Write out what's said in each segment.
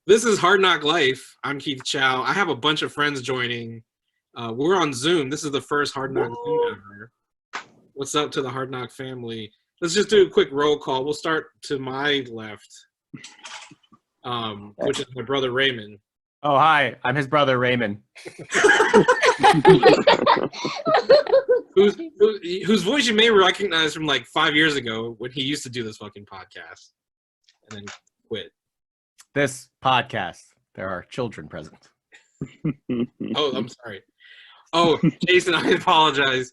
This is Hard NOC Life. I'm Keith Chow. I have a bunch of friends joining. We're on Zoom. This is the first Hard NOC Zoom ever. What's up to the Hard NOC family? Let's just do a quick roll call. We'll start to my left, which is my brother Raymond. Oh, hi. I'm his brother Raymond. whose voice you may recognize from like 5 years ago when he used to do this fucking podcast and then quit. This podcast, there are children present. Oh, I'm sorry. Oh, Jason, I apologize.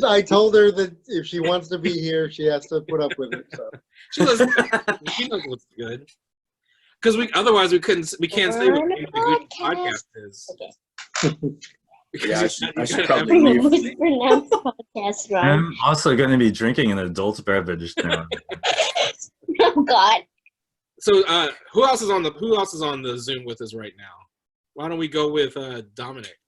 I told her that if she wants to be here, she has to put up with it. So she knows what's good. Because otherwise we can't say what the good podcast is. Okay. Yeah, I should probably leave. Podcast wrong. I'm also going to be drinking an adult beverage now. Oh God. So who else is on the Zoom with us right now? Why don't we go with Dominic?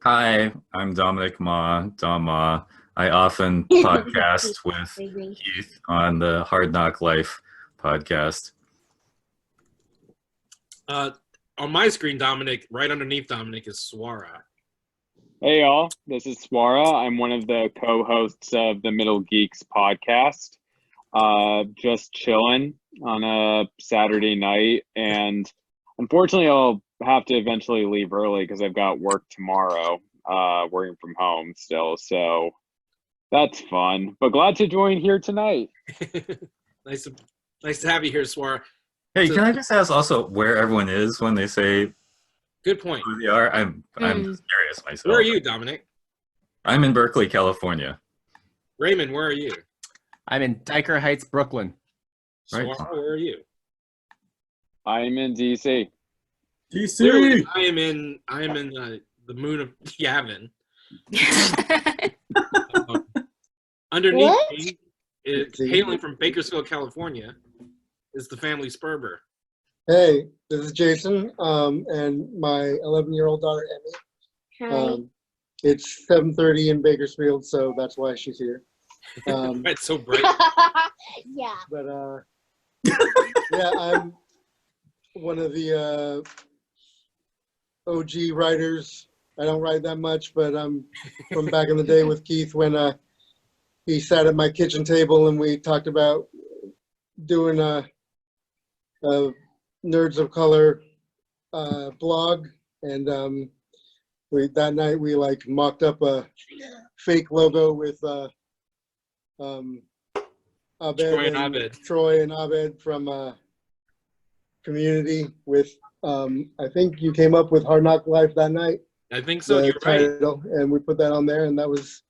Hi, I'm Dominic Dama. I often podcast with Keith on the Hard NOC Life podcast. On my screen, Dominic, right underneath Dominic is Swara. Hey y'all, this is Swara. I'm one of the co-hosts of the Middle Geeks podcast. Just chilling on a Saturday night, and unfortunately I'll have to eventually leave early because I've got work tomorrow, working from home still, so that's fun. But glad to join here tonight. Nice to have you here, Swara. Hey, can I just ask also where everyone is when they say good point who they are? I'm just curious myself. Where are you, Dominic? I'm in Berkeley, California. Raymond, where are you? I'm in Diker Heights, Brooklyn. Swara, Right. where are you? I'm in DC. Clearly, I am in the moon of Yavin. Underneath What? me, hailing from Bakersfield, California, is the family Sperber. hey, this is Jason, and my 11-year-old daughter Emmy. Hi. It's 7:30 in Bakersfield, so that's why she's here. It's so bright. Yeah. But yeah, I'm one of the OG writers. I don't write that much, but I'm from back in the day with Keith when he sat at my kitchen table and we talked about doing a Nerds of Color blog, and that night we like mocked up a fake logo with Troy and Abed from Community with I think you came up with Hard NOC Life that night. I think so. You're title, right. And we put that on there, and that was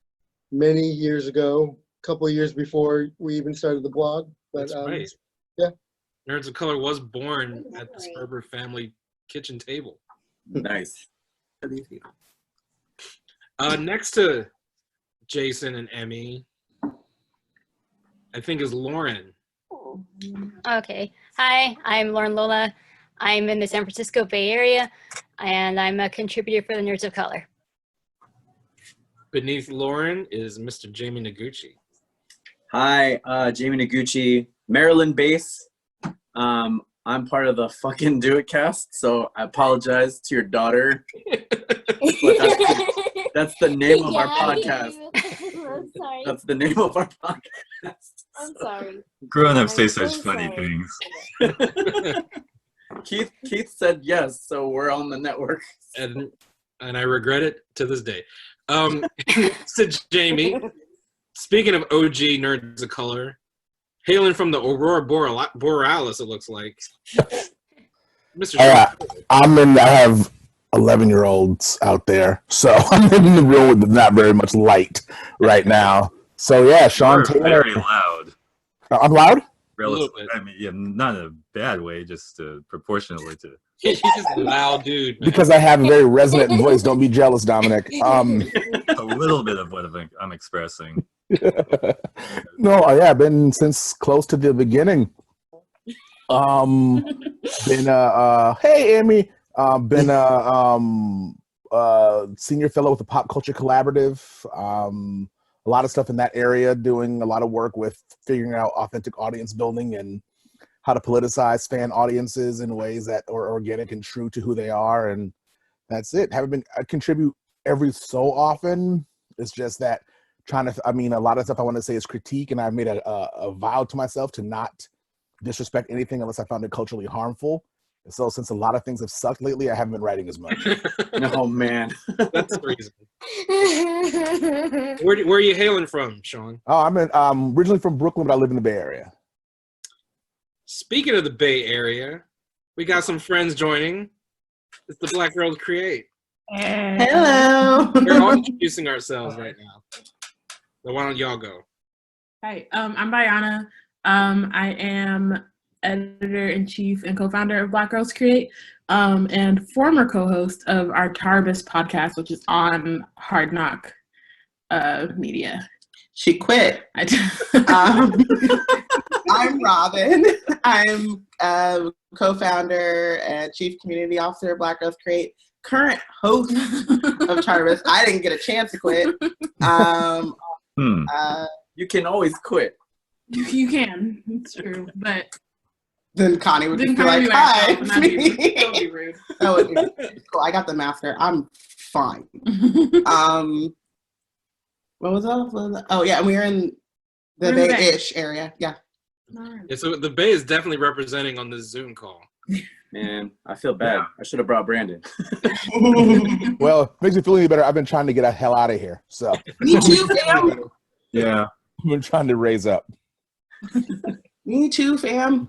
many years ago, a couple of years before we even started the blog. But That's right. Yeah. Nerds of Color was born at the Sperber family kitchen table. Nice. Next to Jason and Emmy, I think is Lauren. Okay. Hi, I'm Lauren Lola. I'm in the San Francisco Bay Area, and I'm a contributor for the Nerds of Color. Beneath Lauren is Mr. Jamie Noguchi. Hi, Jamie Noguchi, Maryland base. I'm part of the Fucking Do It Cast, so I apologize to your daughter. That's the name of our podcast. I'm sorry. That's the name of our podcast. I'm sorry. Grown-ups say I'm such so funny sorry. things. Keith said yes, so we're on the network. And I regret it to this day. So Jamie, speaking of OG Nerds of Color, hailing from the Aurora Borealis, it looks like. Mr. Shawn. I have 11-year-olds out there, so I'm in the room with not very much light right now. So yeah, Shawn You're Taylor. very loud. I'm loud? Relative, I mean, yeah, not in a bad way, just proportionally to. He's just a loud dude, man. Because I have a very resonant voice. Don't be jealous, Dominic. A little bit of what I'm expressing. No, yeah, been since close to the beginning. Been hey Amy, been senior fellow with the Pop Culture Collaborative. A lot of stuff in that area, doing a lot of work with figuring out authentic audience building and how to politicize fan audiences in ways that are organic and true to who they are, and that's it. I contribute every so often. It's just that a lot of stuff I want to say is critique, and I've made a vow to myself to not disrespect anything unless I found it culturally harmful. And so since a lot of things have sucked lately, I haven't been writing as much. Oh man. That's the reason. Where are you hailing from, Shawn? Oh, I'm originally from Brooklyn, but I live in the Bay Area. Speaking of the Bay Area, we got some friends joining. It's the Black Girls Create. Hello. We're all introducing ourselves right now. So why don't y'all go? Hi, I'm Bayana. I am editor-in-chief and co-founder of Black Girls Create, and former co-host of our Tarbis podcast, which is on Hard NOC Media. She quit. I'm Robyn. I'm co-founder and chief community officer of Black Girls Create, current host of Tarbis. I didn't get a chance to quit. You can always quit. You can, it's true, but then Connie would just be like, "Hi." That would be rude. That would be cool. I got the master. I'm fine. What was that? Oh yeah, and we're in the Bay-ish area. Yeah. Yeah, so the Bay is definitely representing on this Zoom call. Man, I feel bad. I should have brought Brandon. Well, makes me feel any better. I've been trying to get the hell out of here. So me too, fam. Yeah. I've been trying to raise up. Me too, fam.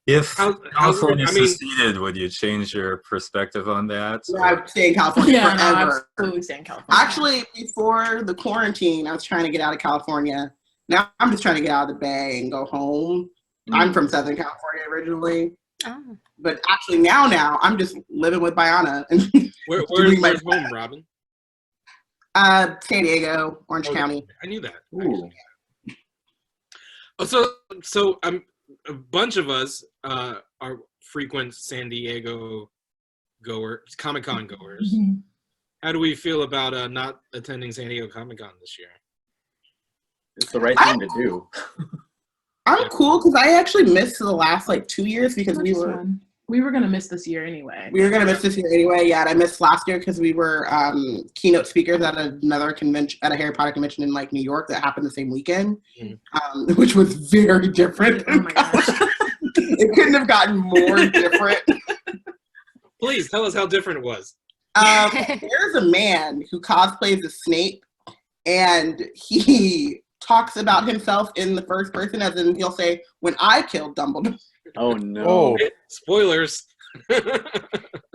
If California seceded, would you change your perspective on that? Yeah, I would stay in California forever. No, absolutely stay in California. Actually, before the quarantine, I was trying to get out of California. Now I'm just trying to get out of the Bay and go home. I'm from Southern California originally. Oh. But actually now I'm just living with Bayana. Where's home, Robyn? San Diego, Orange County. I knew that. Oh, so a bunch of us are frequent San Diego goers, Comic-Con goers. Mm-hmm. How do we feel about not attending San Diego Comic-Con this year? It's the right thing to do. I'm cool because I actually missed the last 2 years because we were gonna miss this year anyway. We were gonna miss this year anyway. Yeah, and I missed last year because we were keynote speakers at another convention, at a Harry Potter convention in New York that happened the same weekend, which was very different. Oh my gosh, it couldn't have gotten more different. Please tell us how different it was. There's a man who cosplays as Snape, and he talks about himself in the first person, as in he'll say, "When I killed Dumbledore." Oh no! Spoilers.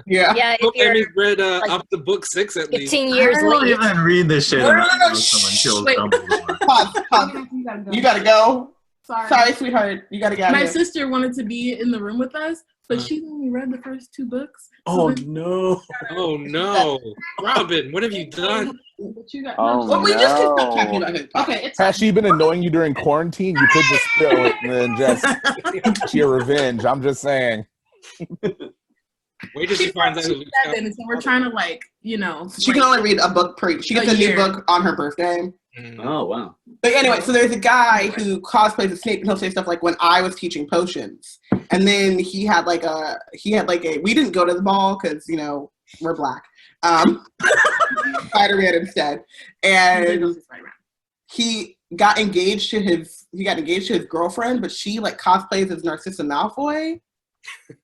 Yeah. Yeah. Hope Emmy's read up to book 6 at least. 15 years I don't later. even read this shit. No. Someone Wait. killed Dumbledore. Pause. You gotta go. Sorry. Sorry, sweetheart. You gotta get out of My here. sister wanted to be in the room with us, but she only read the first 2 books. Oh no! Oh no, Robyn, what have you done? But you got Well, we just keep talking about it. Okay, it's Has she been annoying you during quarantine? You could just spill it and then just your revenge. I'm just saying. Wait till she finds out. 7, and so we're trying to She can only read a book she gets a new book on her birthday. Oh wow! But anyway, so there's a guy who cosplays as Snape, and he'll say stuff like, "When I was teaching potions," and then he had we didn't go to the ball because we're black. Spider-Man instead, and he got engaged to his girlfriend, but she cosplays as Narcissa Malfoy,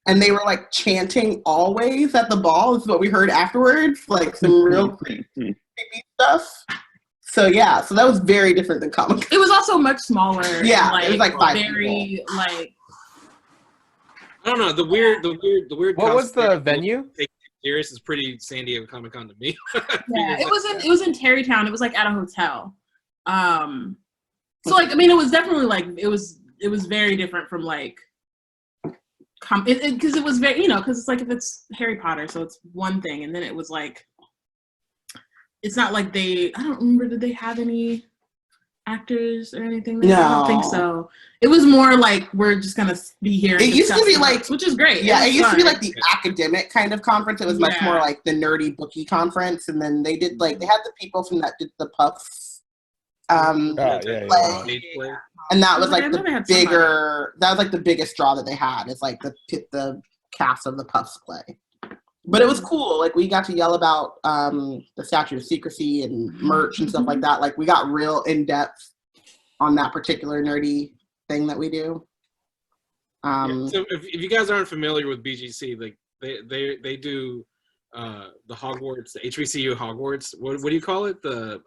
and they were chanting always at the ball. Is what we heard afterwards, some real creepy stuff. So yeah, so that was very different than comic. It was also much smaller. Yeah, and, it was 5 very people. I don't know. The weird. What was the venue? Take it serious is pretty San Diego Comic-Con to me. Yeah, it was in Tarrytown. It was at a hotel. So it was definitely it was very different from because it was very because it's if it's Harry Potter, so it's one thing, and then it was it's not I don't remember, did they have any actors or anything there? No. I don't think so. It was more we're just gonna be here. It used to be which is great. Yeah, it used to be fun. the academic kind of conference. It was much more the nerdy bookie conference, and then they did they had the people from that did the Puffs. Yeah. And that was Okay, like I know they the had somebody. bigger. That was like the biggest draw that they had. Is like the cast of the Puffs play. But it was cool. Like, we got to yell about the Statute of Secrecy and merch and stuff like that. Like, we got real in depth on that particular nerdy thing that we do. So if you guys aren't familiar with BGC, like they do the Hogwarts, the HBCU Hogwarts. What do you call it? The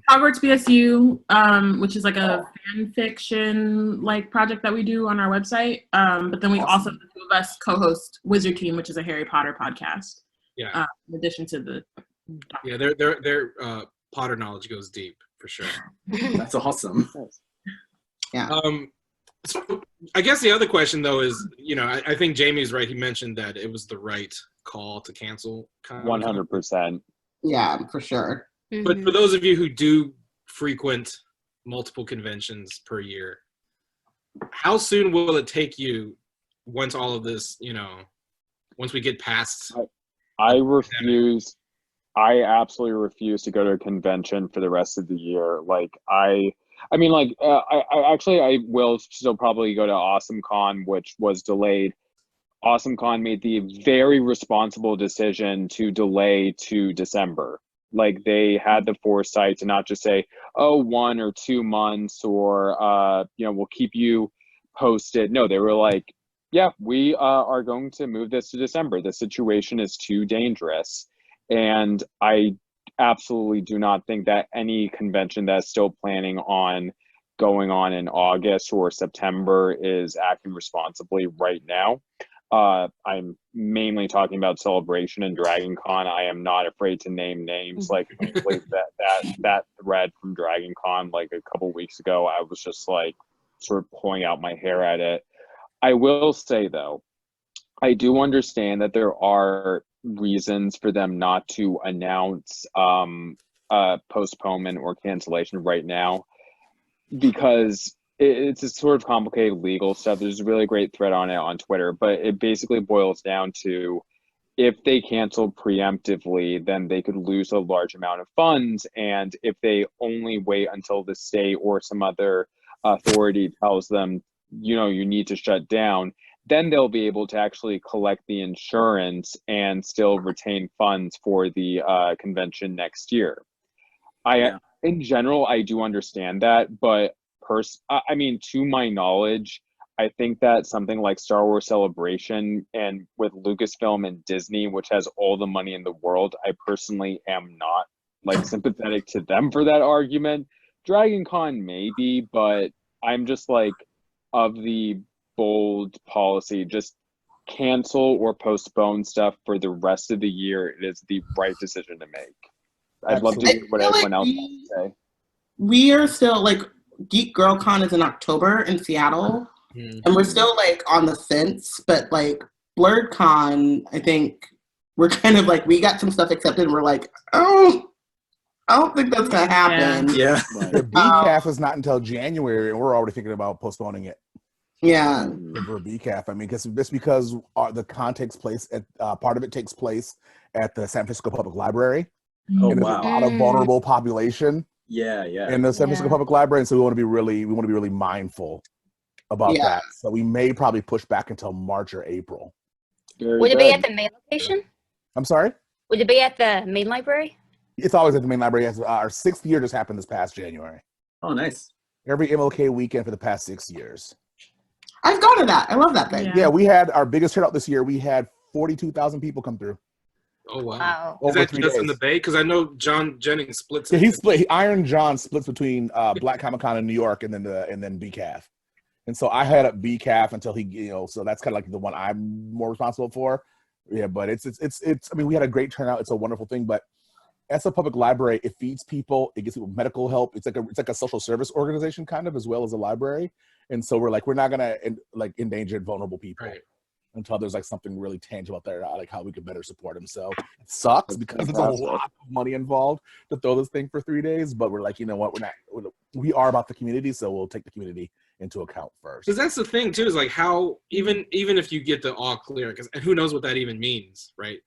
Hogwarts BSU, which is like a fan fiction like project that we do on our website. But then we also, the two of us, co-host Wizard Team, which is a Harry Potter podcast. Yeah. In addition to the. Yeah, their Potter knowledge goes deep for sure. That's awesome. Yeah. So I guess the other question though is, I think Jamie's right. He mentioned that it was the right call to cancel. 100%. Yeah, for sure. But for those of you who do frequent multiple conventions per year, how soon will it take you once all of this, once we get past? I absolutely refuse to go to a convention for the rest of the year. Like, I will still probably go to AwesomeCon, which was delayed. AwesomeCon made the very responsible decision to delay to December. Like, they had the foresight to not just say, 1 or 2 months or, we'll keep you posted. No, they were like, yeah, we are going to move this to December. The situation is too dangerous. And I absolutely do not think that any convention that's still planning on going on in August or September is acting responsibly right now. I'm mainly talking about Celebration and Dragon Con. I am not afraid to name names. Like, that thread from Dragon Con like a couple weeks ago, I was just like sort of pulling out my hair at it. I will say though, I do understand that there are reasons for them not to announce postponement or cancellation right now, because it's a sort of complicated legal stuff. There's a really great thread on it on Twitter, but it basically boils down to, if they cancel preemptively, then they could lose a large amount of funds. And if they only wait until the state or some other authority tells them, you need to shut down, then they'll be able to actually collect the insurance and still retain funds for the convention next year. In general, I do understand that, but to my knowledge, I think that something like Star Wars Celebration and with Lucasfilm and Disney, which has all the money in the world, I personally am not like sympathetic to them for that argument. Dragon Con maybe, but I'm just like, of the bold policy, just cancel or postpone stuff for the rest of the year. It is the right decision to make. I'd love to hear what everyone else has to say. We are still like, Geek Girl Con is in October in Seattle, and we're still like on the fence. But like Blurred Con, I think we're kind of like, we got some stuff accepted, and we're like, oh, I don't think that's gonna happen. Yeah. The BCAF is not until January, and we're already thinking about postponing it. Yeah. For BCAF, I mean, because the con takes place at part of it takes place at the San Francisco Public Library. Oh, and wow. There's a lot of vulnerable population. Yeah. In the San Francisco Public Library, and so we want to be really mindful about that. So we may probably push back until March or April. Would it be at the main location? I'm sorry? Would it be at the main library? It's always at the main library. Our 6th year just happened this past January. Oh, nice. Every MLK weekend for the past 6 years. I've gone to that. I love that thing. Yeah, we had our biggest turnout this year. We had 42,000 people come through. Oh, wow. Over Is that 3 just days. in the Bay? Because I know John Jennings splits. Yeah, Iron John splits between Black Comic Con in New York and then BCAF. And so I had up BCAF until he, so that's kind of like the one I'm more responsible for. Yeah, but it's I mean, we had a great turnout. It's a wonderful thing, but as a public library, it feeds people, it gives people medical help. It's like a social service organization kind of, as well as a library. And so we're not gonna endanger vulnerable people until there's like something really tangible out there, like how we could better support them. So it sucks because there's a lot of money involved to throw this thing for 3 days, but we're like, you know what, we are about the community, so we'll take the community into account first. Because that's the thing too, is like how even if you get the all clear, and who knows what that even means, right?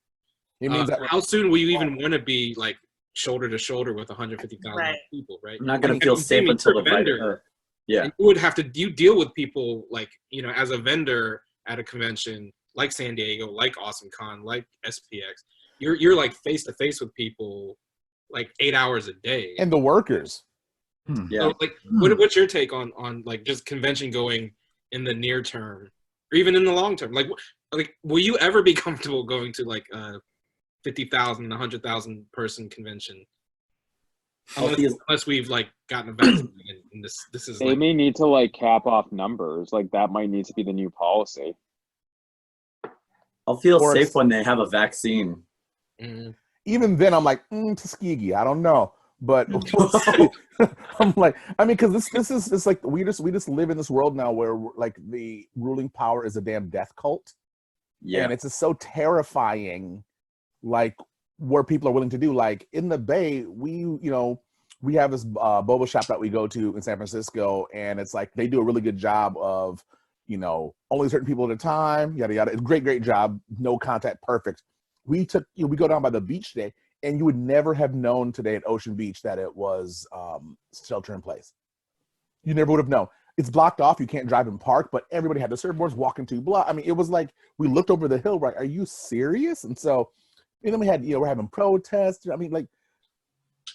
It means that how soon will you even want to be like shoulder to shoulder with 150,000 people, right? I'm not going to feel safe until the vendor. Yeah. And you deal with people like, you know, as a vendor at a convention like San Diego, like AwesomeCon, like SPX, you're like face to face with people like 8 hours a day. And the workers. Yeah. So, like, what's your take on like just convention going in the near term or even in the long term? Like will you ever be comfortable going to like a 50,000, 100,000 person convention? Unless we've like gotten a vaccine and this is They like, may need to like cap off numbers. Like that might need to be the new policy. I'll feel safe when they have a vaccine. Even then, I'm like, Tuskegee, I don't know. But I'm like, I mean, because this is it's like we just live in this world now where like the ruling power is a damn death cult. Yeah. And it's just so terrifying, like where people are willing to do. Like in the Bay, we have this boba shop that we go to in San Francisco, and it's like they do a really good job of, you know, only certain people at a time, yada yada. It's a great job, no contact, perfect. We go down by the beach today, and you would never have known today at Ocean Beach that it was shelter in place. You never would have known. It's blocked off. You can't drive and park, but everybody had the surfboards walking to blah. I mean, it was like we looked over the hill, right? Are you serious? And so, and then we had, we're having protests. I mean, like,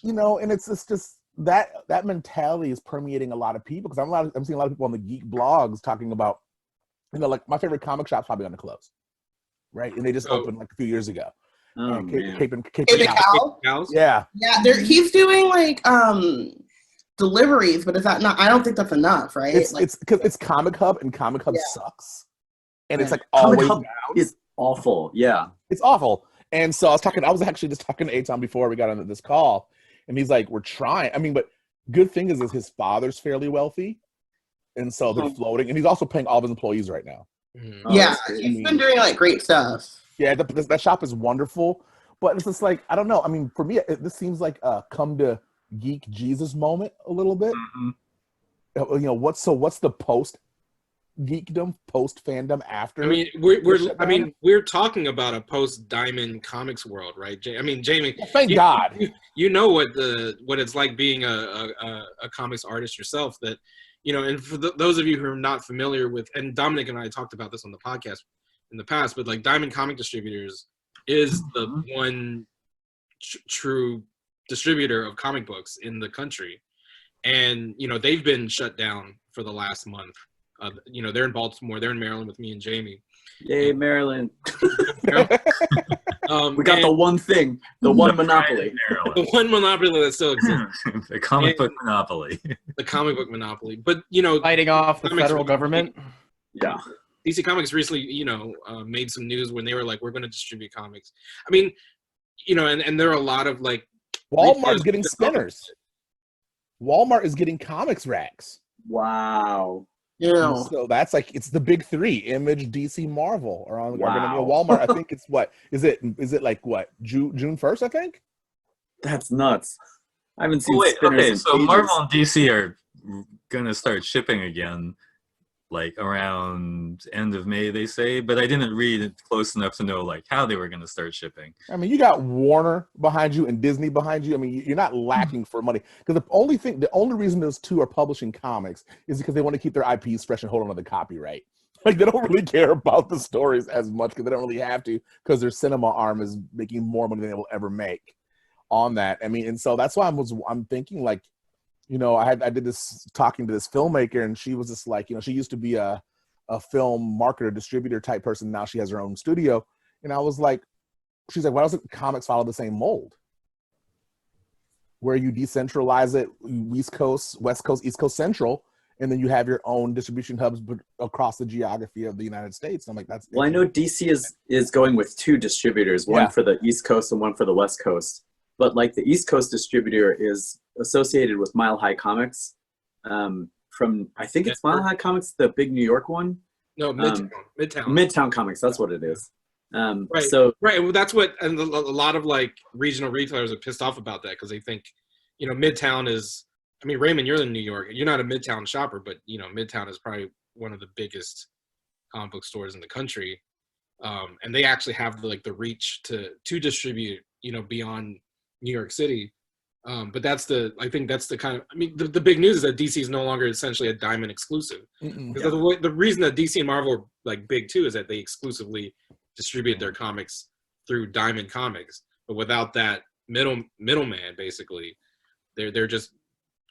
and it's just that mentality is permeating a lot of people, because I'm seeing a lot of people on the geek blogs talking about, like my favorite comic shop's probably going to close, right? And they just opened like a few years ago. Oh, Cape and Cow? Yeah. Yeah, he's doing like deliveries, but is that not? I don't think that's enough, right? It's because it's Comic Hub, and Comic Hub sucks, and it's like Comic always Hub down. is awful. Yeah, it's awful. And so I was actually just talking to Aton before we got on this call, and he's like, we're trying. I mean, but good thing is his father's fairly wealthy, and so they're floating, and he's also paying all of his employees right now. Yeah, he's been doing like great stuff. Yeah, that shop is wonderful, but it's just like, I don't know. I mean, for me, this seems like a come to geek Jesus moment a little bit. What's the post geekdom, post fandom after? I mean, we're talking about a post Diamond Comics world, right? I mean, Jamie, thank God. You know what it's like being a comics artist yourself. That, and for those of you who are not familiar with, and Dominic and I talked about this on the podcast in the past, but like Diamond Comic Distributors is the one true distributor of comic books in the country, and they've been shut down for the last month. They're in Baltimore, they're in Maryland with me and Jamie. Yay, Maryland. We got the one thing, the one monopoly. The one monopoly that still exists. The comic book monopoly. The comic book monopoly. But, fighting off the federal government. Yeah. DC Comics recently, made some news when they were like, we're going to distribute comics. I mean, and there are a lot of like... Walmart's getting spinners. Walmart is getting comics racks. Wow. Yeah. So that's like, it's the big three: Image, DC, Marvel are going to be at Walmart. I think it's is it like what, June 1st, I think? That's nuts. I haven't seen spinners in so ages. Marvel and DC are going to start shipping again, like around end of May, they say, but I didn't read it close enough to know like how they were going to start shipping. I mean, you got Warner behind you and Disney behind you. I mean, you're not lacking for money, because the only reason those two are publishing comics is because they want to keep their IPs fresh and hold on to the copyright. Like, they don't really care about the stories as much, because they don't really have to, because their cinema arm is making more money than they will ever make on that. I mean, and so that's why I'm thinking, like, I did this talking to this filmmaker, and she was just like, she used to be a film marketer, distributor type person. Now she has her own studio. And I was like, she's like, why doesn't comics follow the same mold? Where you decentralize it, East Coast, West Coast, East Coast, Central, and then you have your own distribution hubs across the geography of the United States. And I'm like, that's... Well, I know DC is going with two distributors, one for the East Coast and one for the West Coast. But like the East Coast distributor is associated with Mile High Comics, from, I think it's Mile High Comics, the big New York one. No, Midtown. Midtown Comics, that's what it is. Right. So right. Well, that's what, and a lot of like regional retailers are pissed off about that, because they think, Midtown is. I mean, Raymond, you're in New York. You're not a Midtown shopper, but Midtown is probably one of the biggest comic book stores in the country, and they actually have the reach to distribute, beyond New York City. But I think that's the kind of, I mean, the big news is that DC is no longer essentially a Diamond exclusive. Because the reason that DC and Marvel are like big too is that they exclusively distribute their comics through Diamond Comics. But without that middleman, basically, they're just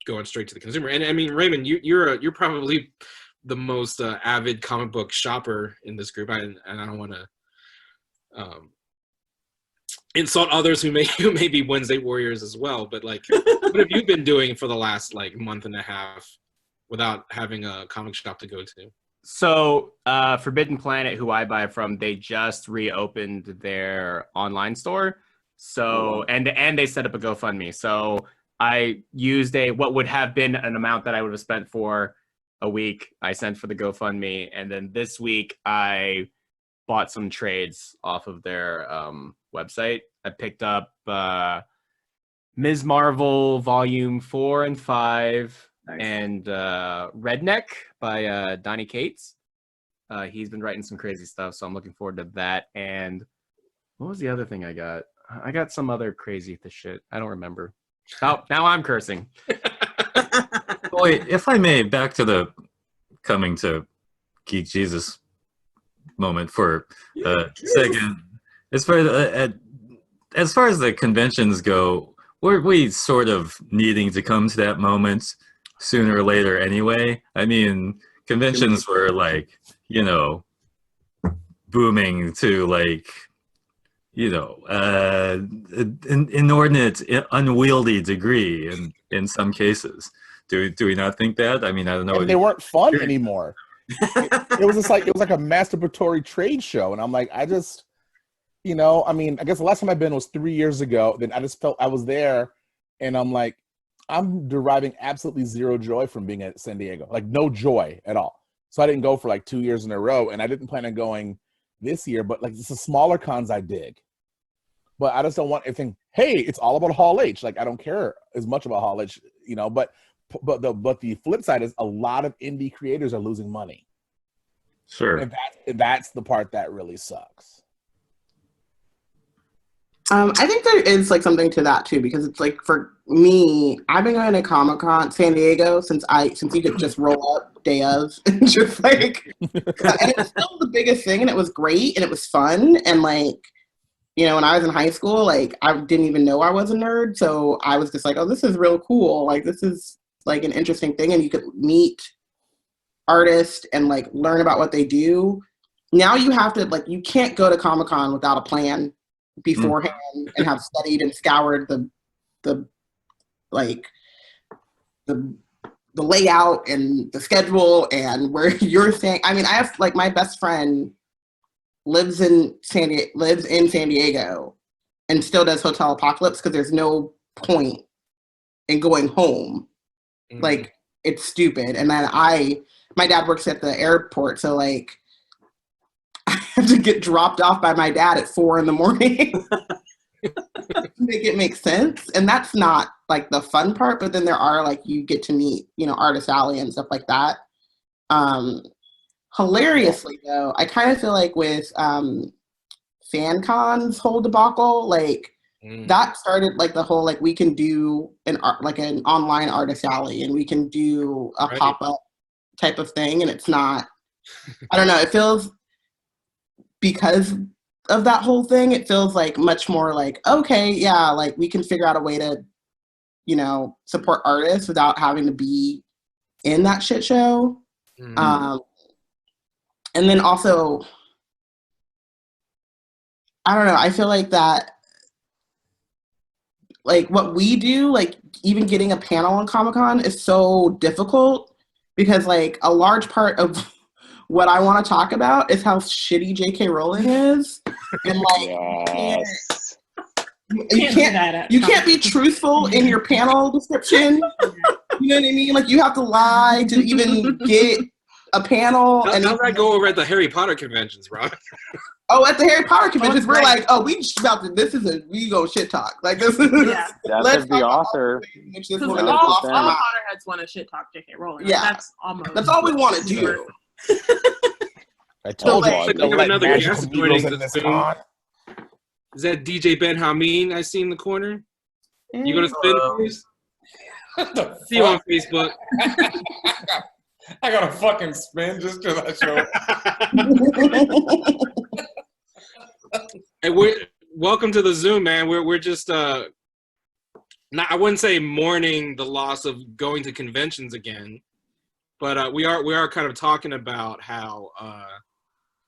going straight to the consumer. And I mean, Raymond, you're probably the most avid comic book shopper in this group. And I don't want to insult others who may be Wednesday Warriors as well. But like, what have you been doing for the last like month and a half without having a comic shop to go to? So Forbidden Planet, who I buy from, they just reopened their online store. So and they set up a GoFundMe. So I used what would have been an amount that I would have spent for a week. I sent for the GoFundMe, and then this week I bought some trades off of their website. I picked up Ms. Marvel Volume 4 and 5 and Redneck by Donnie Cates. He's been writing some crazy stuff, so I'm looking forward to that. And what was the other thing I got? I got some other crazy shit. I don't remember. Oh, now I'm cursing. Wait, if I may, back to the coming to Geek Jesus moment for a second. As far as the conventions go, we're we sort of needing to come to that moment sooner or later anyway. I mean, conventions were like, booming to like, an inordinate, unwieldy degree in some cases. Do we not think that? I mean, I don't know. And they weren't fun anymore. it was like a masturbatory trade show, and I'm like, I just, I mean, I guess the last time I've been was 3 years ago. Then I just felt I was there, and I'm like, I'm deriving absolutely zero joy from being at San Diego, like no joy at all. So I didn't go for like 2 years in a row, and I didn't plan on going this year. But like, it's the smaller cons I dig. But I just don't want anything. Hey, it's all about Hall H. Like, I don't care as much about Hall H, But the flip side is a lot of indie creators are losing money. Sure. And that's the part that really sucks. I think there is like something to that too, because it's like for me, I've been going to Comic-Con San Diego since you could just roll up day of and just like, and it was still the biggest thing, and it was great and it was fun, and like, when I was in high school, like I didn't even know I was a nerd, so I was just like, oh, this is real cool, like this is like an interesting thing, and you could meet artists and like learn about what they do. Now you have to like, you can't go to Comic-Con without a plan beforehand and have studied and scoured the layout and the schedule and where you're staying. I mean, I have like my best friend lives in San Diego and still does Hotel Apocalypse because there's no point in going home. Like, it's stupid. And then my dad works at the airport, so like I have to get dropped off by my dad at 4 a.m. to make it make sense. And that's not like the fun part, but then there are like, you get to meet, Artist Alley and stuff like that. Hilariously though, I kind of feel like with FanCon's whole debacle, like that started like the whole like we can do an online Artist Alley and we can do a pop-up type of thing, and it's not, I don't know, it feels, because of that whole thing, it feels like much more like, okay, yeah, like we can figure out a way to, support artists without having to be in that shit show. And then also, I don't know, I feel like that, like what we do, like even getting a panel on Comic-Con is so difficult because like a large part of what I want to talk about is how shitty J.K. Rowling is. And like, you can't be truthful in your panel description. You know what I mean? Like you have to lie to even get a panel. How does that go over at the Harry Potter conventions, Rob? Oh, at the Harry Potter conventions, we're like, oh, we go shit talk. Like this is that's the author. All Potterheads want to shit talk J.K. Rowling. Yeah, that's all we want to do. I told you. Like another guest joining the Zoom. Is that DJ BenHaMeen I see in the corner? You gonna spin, please? See you on Facebook. I gotta fucking spin just because I show up. Hey, welcome to the Zoom, man. We're just I wouldn't say mourning the loss of going to conventions again, but we are kind of talking about how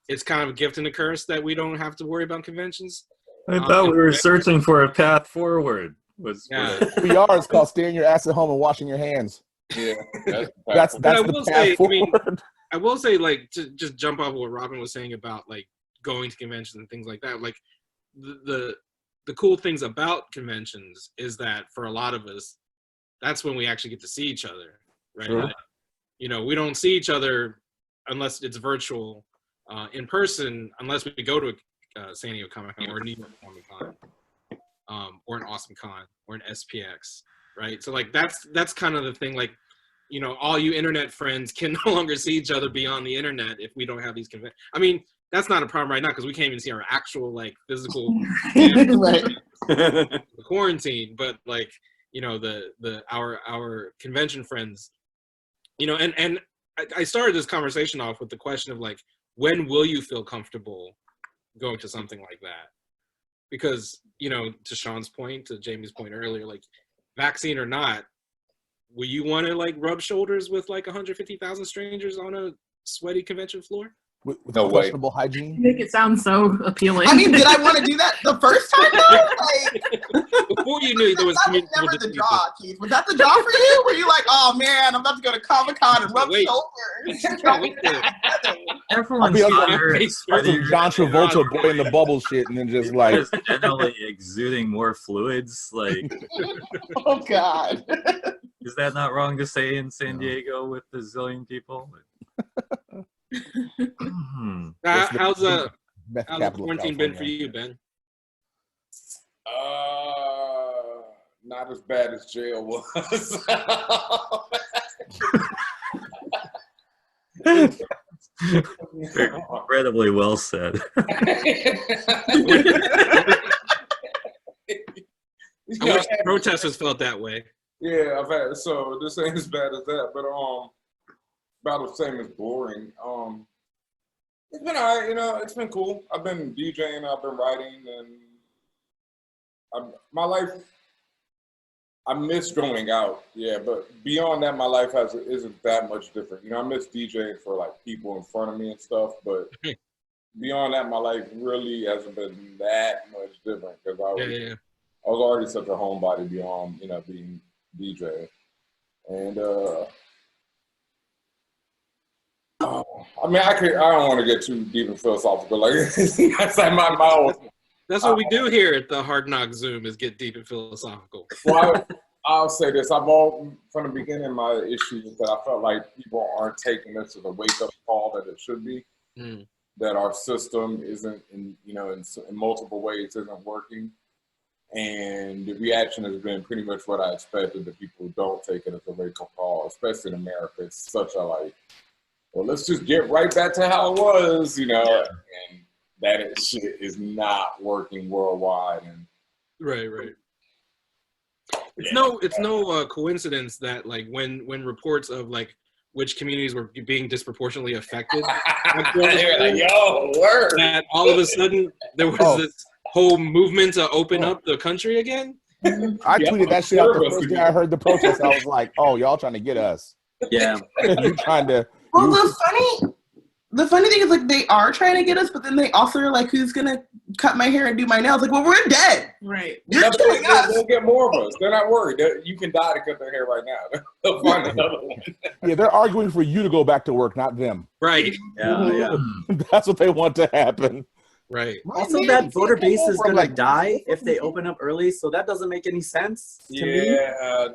it's kind of a gift and a curse that we don't have to worry about conventions. I thought we were searching for a path forward. We are. It's called staying your ass at home and washing your hands. Yeah, that's the path forward. I will say, like, to just jump off what Robyn was saying about like going to conventions and things like that. Like, the cool things about conventions is that for a lot of us, that's when we actually get to see each other, right? Sure. Like, you know, we don't see each other unless it's virtual, in person, unless we go to a San Diego Comic-Con or a New York Comic-Con, or an Awesome Con or an SPX, right? So like that's kind of the thing. Like, you know, all you internet friends can no longer see each other beyond the internet if we don't have these conventions. I mean, that's not a problem right now because we can't even see our actual like physical quarantine. But like, you know, our convention friends, you know, and I started this conversation off with the question of like, when will you feel comfortable going to something like that? Because, you know, to Shawn's point, to Jamie's point earlier, like, vaccine or not, will you want to like rub shoulders with like 150,000 strangers on a sweaty convention floor? With no questionable hygiene? Make it sound so appealing. I mean, did I want to do that the first time though? Like, before you knew there was that was never the draw, Keith. Was that the draw for you? Were you like, oh man, I'm about to go to Comic-Con and rub shoulders? Everyone's John Travolta boy in the bubble shit, and then just like just generally exuding more fluids. Like, oh god, is that not wrong to say in San Diego with a zillion people? How's the quarantine been for you, Ben? Not as bad as jail was. Incredibly well said. I wish protesters felt that way. Yeah, I've had, so this ain't as bad as that, but about the same as boring. It's been alright, you know, it's been cool. I've been DJing, I've been writing, and my life, I miss going out, yeah, but beyond that, my life isn't that much different. You know, I miss DJing for like people in front of me and stuff, but beyond that, my life really hasn't been that much different because I was already such a homebody beyond, you know, being DJ. And I mean, I don't want to get too deep and philosophical. Like that's like my own. That's what we do here at the Hard NOC Zoom is get deep and philosophical. Well, I'll say this: I've all from the beginning. My issue is that I felt like people aren't taking this as a wake-up call that it should be. That our system isn't, in multiple ways, isn't working, and the reaction has been pretty much what I expected. That people don't take it as a wake-up call, especially in America. It's such a like, well, let's just get right back to how it was, you know, and that shit is not working worldwide. And right. It's no coincidence that like when reports of like which communities were being disproportionately affected, that all of a sudden there was this whole movement to open up the country again. I tweeted that shit out the first day I heard the protest. I was like, "Oh, y'all trying to get us? Yeah, you trying to." Well, the funny thing is, like, they are trying to get us, but then they also are like, who's going to cut my hair and do my nails? Like, well, we're dead. Right. You're killing us. They'll get more of us. They're not worried. You can die to cut their hair right now. They'll find another one. Yeah, they're arguing for you to go back to work, not them. Right. Yeah. That's what they want to happen. Right. Also, that voter base is going to die if they open up early, so that doesn't make any sense to me.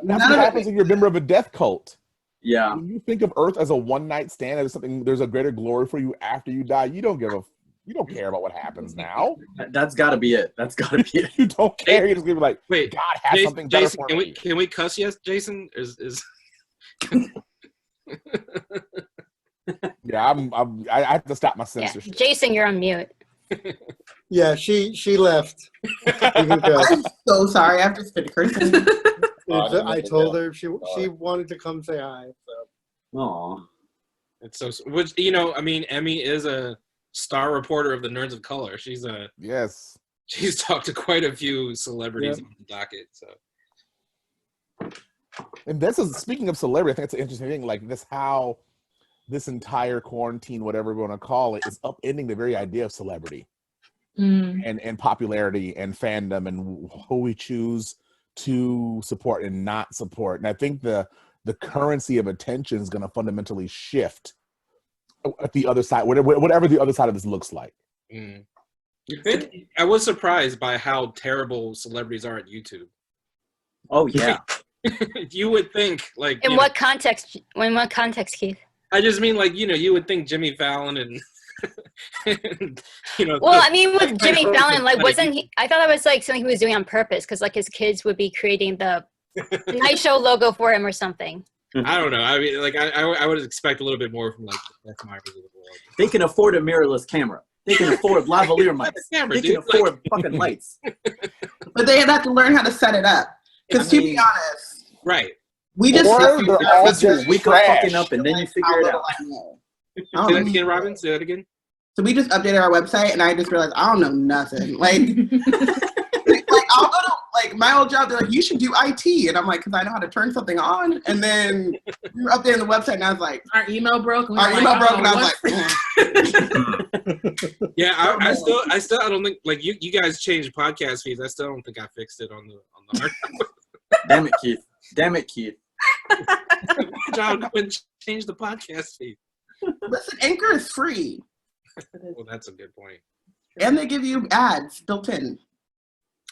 That's what happens when you're a member of a death cult. Yeah. When you think of Earth as a one-night stand, as something, there's a greater glory for you after you die. You don't care about what happens now. That's got to be it. That's got to be it. You don't care. You're just gonna be like, wait, God has something better Jason, for me. Can we cuss? Yes, Jason is. Yeah, I have to stop my censorship. Jason, you're on mute. Yeah, she left. You can go. I'm so sorry. I've just been cursing. I told her she wanted to come say hi. So. Aw. It's so, which, you know, I mean, Emmy is a star reporter of the Nerds of Color. She's talked to quite a few celebrities on the docket. So, and this is, speaking of celebrity, I think it's an interesting thing. Like this, how this entire quarantine, whatever we want to call it, is upending the very idea of celebrity and popularity and fandom and who we choose to support and not support. And I think the currency of attention is going to fundamentally shift at the other side, whatever the other side of this looks like. You think? I was surprised by how terrible celebrities are at YouTube. Oh yeah. You would think, like, In what context? In what context, Keith? I just mean, like, you know, you would think Jimmy Fallon and, you know. Well, I mean, with Jimmy Fallon, like, wasn't he? I thought that was like something he was doing on purpose, because like his kids would be creating the Night Show logo for him or something. I don't know. I mean, like, I would expect a little bit more from like the Beth Meyers of the world. They can afford a mirrorless camera. They can afford lavalier mics. They can afford fucking lights. But they have to learn how to set it up. Because to be honest, right? We just we go fucking up and then you figure it out. Say that again, Robyn. Say that again. So we just updated our website, and I just realized I don't know nothing. Like, I'll go to like my old job. They're like, you should do IT, and I'm like, because I know how to turn something on. And then we were updating the website, and I was like, our email broke. And I was like, yeah, I still I don't think, like, you guys changed podcast feeds. I still don't think I fixed it on the hard. Damn it, Keith. Good job, change the podcast feed. Listen, Anchor is free. Well, that's a good point. And they give you ads built in.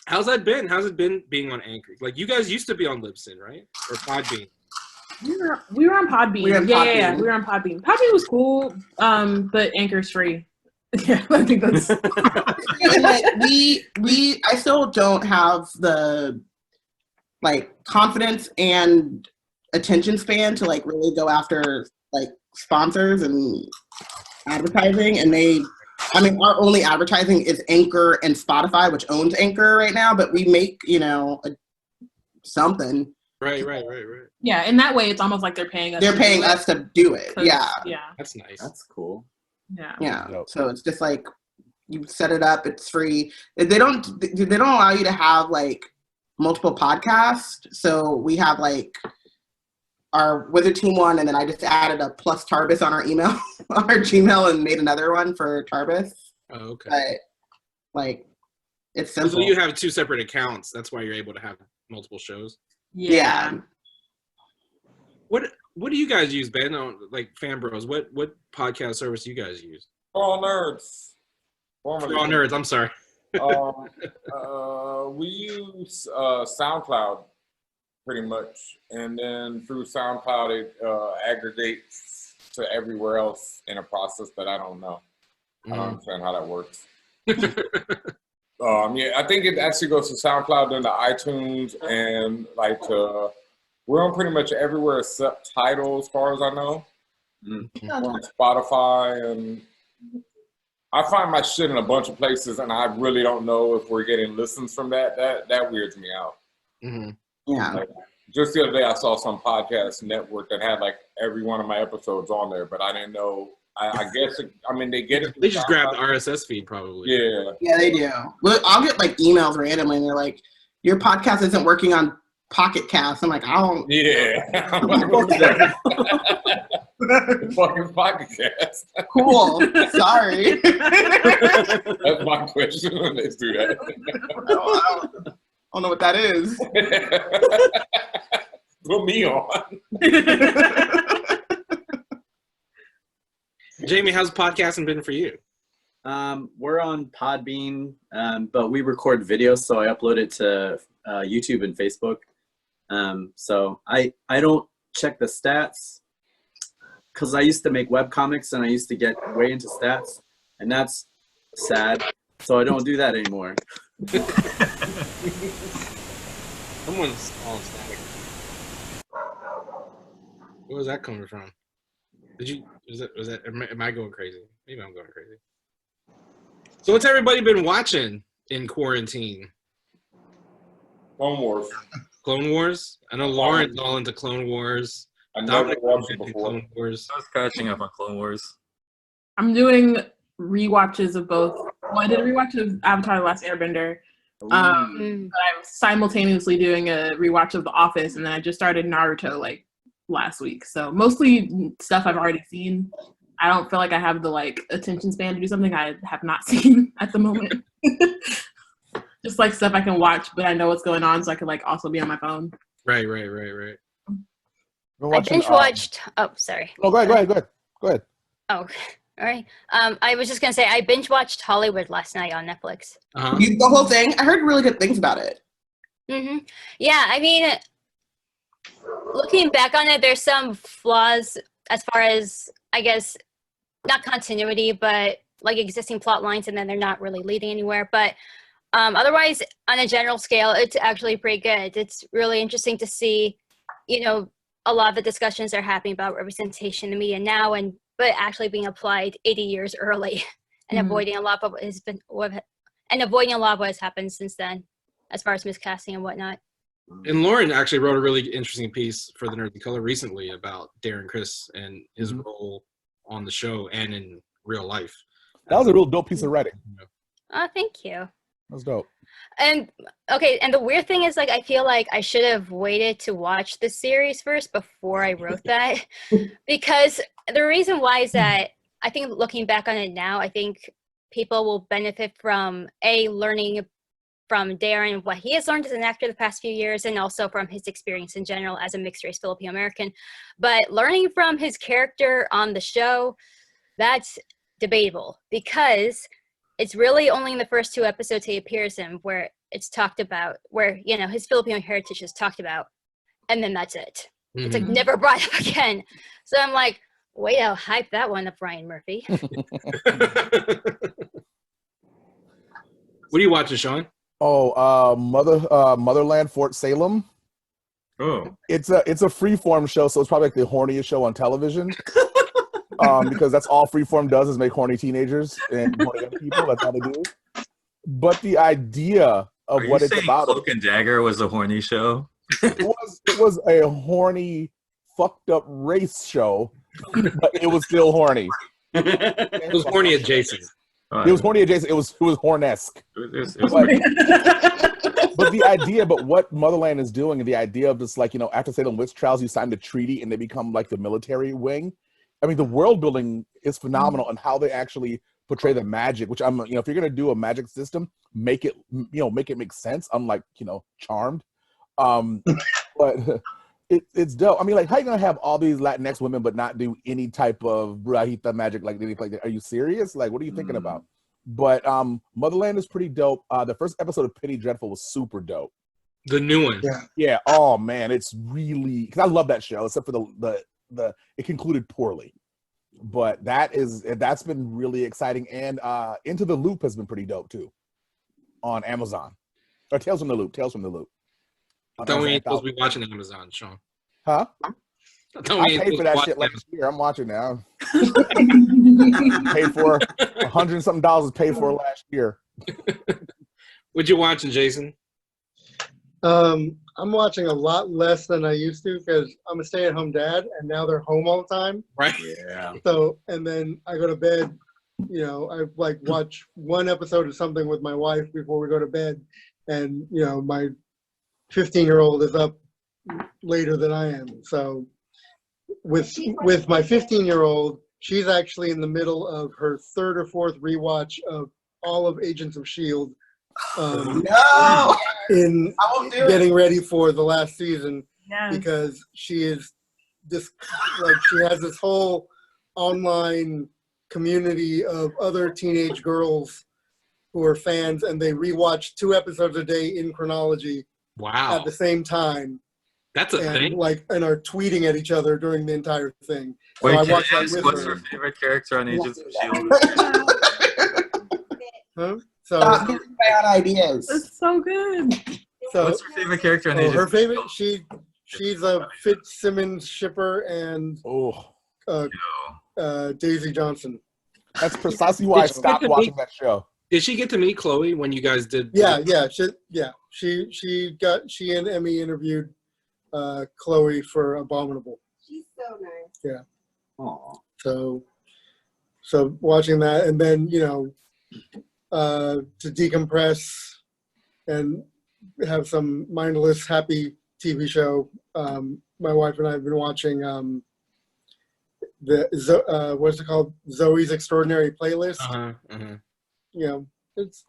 How's that been? How's it been being on Anchor? Like, you guys used to be on Libsyn, right? Or Podbean? We were on Podbean. Yeah. We were on Podbean. Podbean was cool, but Anchor's free. Yeah, I think that's. And like I still don't have the like confidence and attention span to like really go after like sponsors and advertising. And our only advertising is Anchor and Spotify, which owns Anchor right now, but we make, you know, something. Right. Yeah, in that way, it's almost like they're paying us. They're paying us to do it. Yeah. That's nice. That's cool. Yeah. So it's just like you set it up. It's free. They don't allow you to have like multiple podcasts. So we have like our Wizard Team one, and then I just added a plus Tarbis on our email, on our Gmail, and made another one for Tarbis. Oh, okay. But like, it's simple. So you have two separate accounts. That's why you're able to have multiple shows. Yeah. What do you guys use, Ben? Like Fan Bros, what podcast service do you guys use? All Nerds. All Nerds. I'm sorry. We use SoundCloud pretty much, and then through SoundCloud it aggregates to everywhere else in a process that I don't know. I don't understand how that works. Yeah, I think it actually goes to SoundCloud, then to iTunes, and like we're on pretty much everywhere except Tidal, as far as I know. We're on Spotify, and I find my shit in a bunch of places, and I really don't know if we're getting listens from that. That weirds me out. Yeah. Like, just the other day, I saw some podcast network that had like every one of my episodes on there, but I didn't know. I guess they get it. They just grab the RSS feed, probably. Yeah. Yeah, they do. Well, I'll get like emails randomly, and they're like, "Your podcast isn't working on Pocket Cast." I'm like, I don't. Yeah. I'm like, what's that? Fucking Pocket Cast. Cool. Sorry. That's my question when they do that. I don't know what that is. Put me on. Jamie, how's podcasting been for you? We're on Podbean, but we record videos, so I upload it to YouTube and Facebook. So I don't check the stats because I used to make webcomics and I used to get way into stats, and that's sad. So I don't do that anymore. Someone's all static. Where was that coming from? Was that? Am I going crazy? Maybe I'm going crazy. So what's everybody been watching in quarantine? Clone Wars. Clone Wars? I know Lauren's all into Clone Wars. I never Dominic watched it into before. Clone Wars. I was catching up on Clone Wars. I'm doing rewatches of both. Well, I did a rewatch of Avatar: The Last Airbender. But I'm simultaneously doing a rewatch of The Office, and then I just started Naruto like last week. So mostly stuff I've already seen. I don't feel like I have the like attention span to do something I have not seen at the moment. Just like stuff I can watch, but I know what's going on, so I can like also be on my phone. Right. I binge watched. Oh, sorry. Oh, go ahead. Oh, all right. I was just gonna say I binge watched Hollywood last night on Netflix. The whole thing. I heard really good things about it. Yeah, I mean, looking back on it, there's some flaws as far as, I guess, not continuity, but like existing plot lines, and then they're not really leading anywhere. But otherwise, on a general scale, it's actually pretty good. It's really interesting to see, a lot of the discussions are happening about representation in the media now, but actually being applied 80 years early, and avoiding a lot of what has happened since then, as far as miscasting and whatnot. And Lauren actually wrote a really interesting piece for the Nerds of Color recently about Darren Criss and his role on the show and in real life. That was a real dope piece of writing. Oh, thank you. That's dope. And okay, and the weird thing is, like, I feel like I should have waited to watch the series first before I wrote that, because the reason why is that I think looking back on it now, I think people will benefit from learning from Darren what he has learned as an actor the past few years, and also from his experience in general as a mixed race Filipino American. But learning from his character on the show, that's debatable, because it's really only in the first 2 episodes he appears in where it's talked about, where, his Filipino heritage is talked about, and then that's it. It's like never brought up again. So I'm like, wait, I'll hype that one up, Ryan Murphy. What are you watching, Shawn? Oh, Motherland Fort Salem. Oh. It's a freeform show, so it's probably like the horniest show on television. Because that's all freeform does is make horny teenagers and horny young people. That's all they do. But the idea of what it's about. Cloak and Dagger was a horny show. It was a horny, fucked up race show, but it was still horny. It was horny adjacent. It was horny adjacent. It was hornesque. But the idea, what Motherland is doing, and the idea of this, like, after Salem witch trials, you sign the treaty and they become like the military wing. I mean, the world building is phenomenal, and how they actually portray the magic. Which if you're gonna do a magic system, make it make sense. Unlike Charmed, but it's dope. I mean, like, how you gonna have all these Latinx women but not do any type of brujita magic like that? Are you serious? Like, what are you thinking about? But Motherland is pretty dope. The first episode of Penny Dreadful was super dope. The new one. Yeah. Oh man, it's really, because I love that show, except for the it concluded poorly. But that's been really exciting, and Into the Loop has been pretty dope too, on Amazon. Or Tales from the Loop. Don't we ain't supposed to be watching Amazon, Shawn? Huh? I paid for that shit last year. I'm watching now. Paid for $100 and something dollars paid for last year. What you watching, Jason? I'm watching a lot less than I used to, because I'm a stay-at-home dad, and now they're home all the time. Right. Yeah. So, and then I go to bed. I like watch one episode of something with my wife before we go to bed, and my 15-year-old is up later than I am. So, with my 15-year-old, she's actually in the middle of her 3rd or 4th rewatch of all of Agents of S.H.I.E.L.D. No! In getting ready for the last season, Yes. because she is this, like, she has this whole online community of other teenage girls who are fans, and they rewatch 2 episodes a day in chronology. Wow. At the same time. That's a thing. And are tweeting at each other during the entire thing. Wait, so I can watched I that ask, with what's her. your favorite character on Agents of S.H.I.E.L.D.? Huh? So Stop giving me bad ideas. It's so good. So What's your favorite character on Agents her of favorite, she's a Fitzsimmons shipper, and Daisy Johnson. That's precisely why I stopped watching that show. Did she get to meet Chloe when you guys did? Yeah. She and Emmy interviewed Chloe for Abominable. She's so nice. Yeah. Aw. So watching that, and then to decompress and have some mindless, happy TV show. My wife and I have been watching what's it called? Zoe's Extraordinary Playlist. It's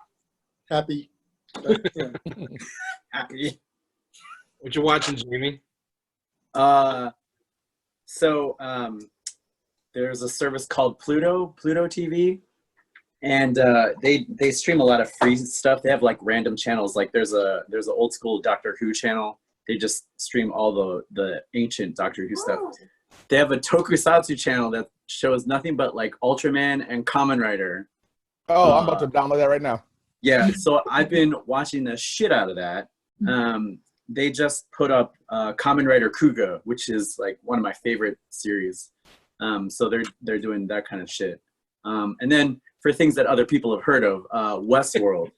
happy. But, Happy. What you watching, Jamie? There's a service called Pluto TV, and they stream a lot of free stuff. They have like random channels. Like there's an old school Doctor Who channel. They just stream all the ancient Doctor Who stuff. They have a tokusatsu channel that shows nothing but like Ultraman and Kamen Rider. Oh, I'm about to download that right now. Yeah, so I've been watching the shit out of that. They just put up Kamen Rider Kuga, which is like one of my favorite series. So they're doing that kind of shit. And then for things that other people have heard of, Westworld.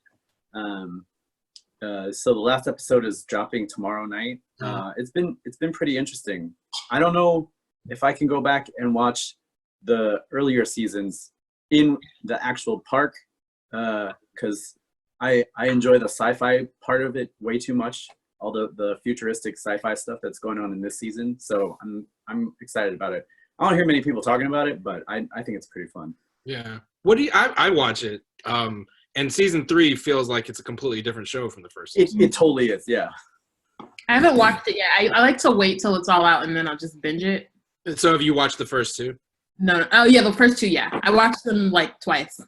So the last episode is dropping tomorrow night. It's been pretty interesting. I don't know if I can go back and watch the earlier seasons in the actual park, because I enjoy the sci-fi part of it way too much. All the futuristic sci-fi stuff that's going on in this season. So I'm excited about it. I don't hear many people talking about it, but I think it's pretty fun. Yeah. I watch it. And season 3 feels like it's a completely different show from the first season. It totally is, yeah. I haven't watched it yet. I like to wait till it's all out and then I'll just binge it. So have you watched the first 2? No. Oh yeah, the first 2, yeah. I watched them like twice.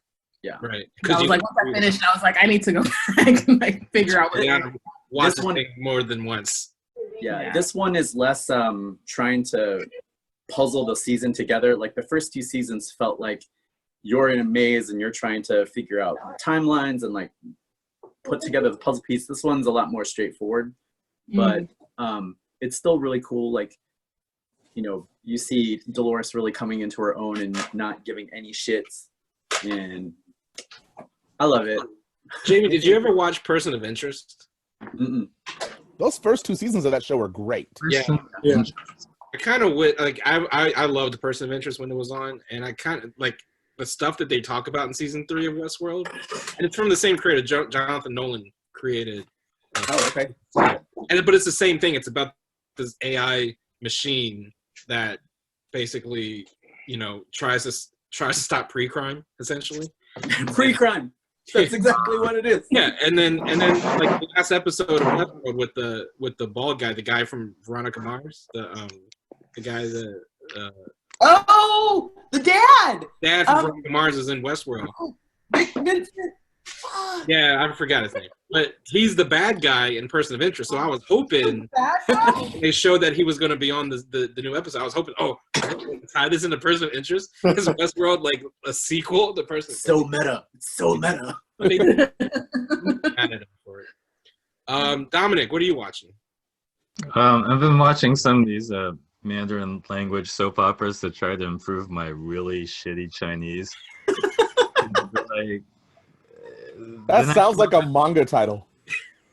Yeah. Right. I was like, once I finished, I was like, I need to go back and like figure out what it is. Watch this one more than once. Yeah, this one is less trying to puzzle the season together. Like the first 2 seasons felt like you're in a maze and you're trying to figure out timelines and like put together the puzzle piece. This one's a lot more straightforward, but it's still really cool. Like, you see Dolores really coming into her own and not giving any shits, and I love it. Jamie, did you ever watch Person of Interest? Mm-mm. Those first 2 seasons of that show were great. Yeah. I kind of like I loved Person of Interest when it was on, and I kind of like the stuff that they talk about in season 3 of Westworld, and it's from the same creator, Jonathan Nolan created. Okay. But it's the same thing. It's about this AI machine that basically, tries to stop pre-crime, essentially. Pre-crime. That's exactly what it is. Yeah, and then like the last episode of Westworld with the bald guy, the guy from Veronica Mars, the guy that oh, the dad. Dad from Veronica Mars is in Westworld. Yeah, I forgot his name, but he's the bad guy in Person of Interest. So I was hoping they showed that he was going to be on the new episode. I was hoping, tie this into Person of Interest. Is Westworld like a sequel to Person? So meta. It's so meta. Dominic, what are you watching? I've been watching some of these Mandarin language soap operas to try to improve my really shitty Chinese. That sounds like a manga title.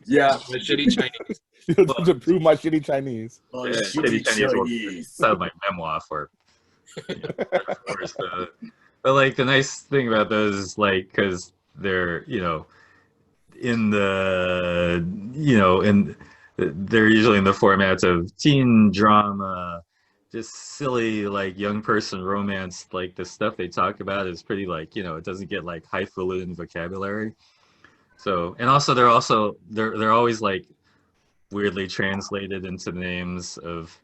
Yeah. The shitty Chinese. To prove my shitty Chinese. Yeah, shitty Chinese. That's my memoir for. But like the nice thing about those is like because they're they're usually in the formats of teen drama, just silly like young person romance. Like the stuff they talk about is pretty like it doesn't get like highfalutin vocabulary. So and also they're always like weirdly translated into names of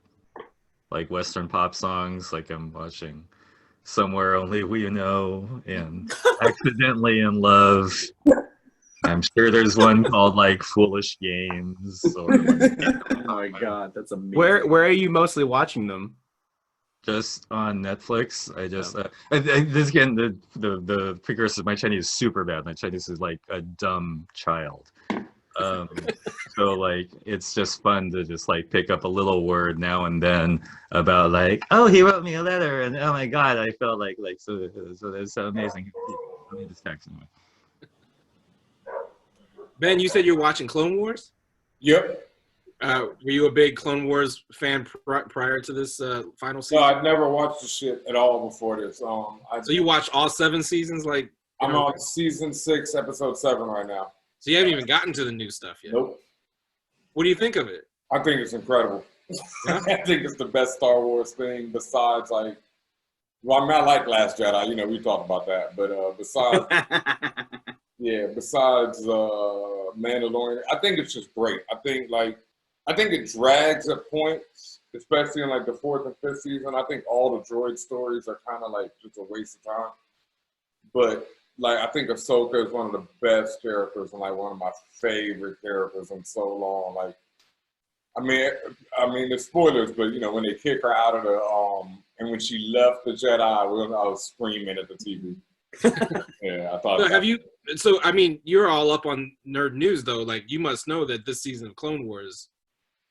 like Western pop songs. Like I'm watching Somewhere Only We Know and Accidentally in Love. I'm sure there's one called like Foolish Games. Or, oh my god, that's amazing. Where are you mostly watching them? Just on Netflix. I just this again the precursor. My Chinese is super bad. My Chinese is like a dumb child. So like it's just fun to just like pick up a little word now and then about like, oh, he wrote me a letter and oh my god, I felt like so that's so amazing. Let me just text him. Ben, you said you're watching Clone Wars. Yep. Were you a big Clone Wars fan prior to this final season? No, I'd never watched the shit at all before this. So you watched all 7 seasons? Like I'm on season 6, episode 7 right now. So you haven't even gotten to the new stuff yet. Nope. What do you think of it? I think it's incredible. Yeah? I think it's the best Star Wars thing besides like. Well, I mean, I like Last Jedi. You know, we talked about that. But besides, besides Mandalorian, I think it's just great. I think it drags at points, especially in like the 4th and 5th season. I think all the droid stories are kind of like just a waste of time. But like, I think Ahsoka is one of the best characters and like one of my favorite characters in so long. Like, I mean, the spoilers, but you know, when they kick her out of the and when she left the Jedi, I was screaming at the TV. Yeah, I thought. So have you? So I mean, you're all up on nerd news though. Like, you must know that this season of Clone Wars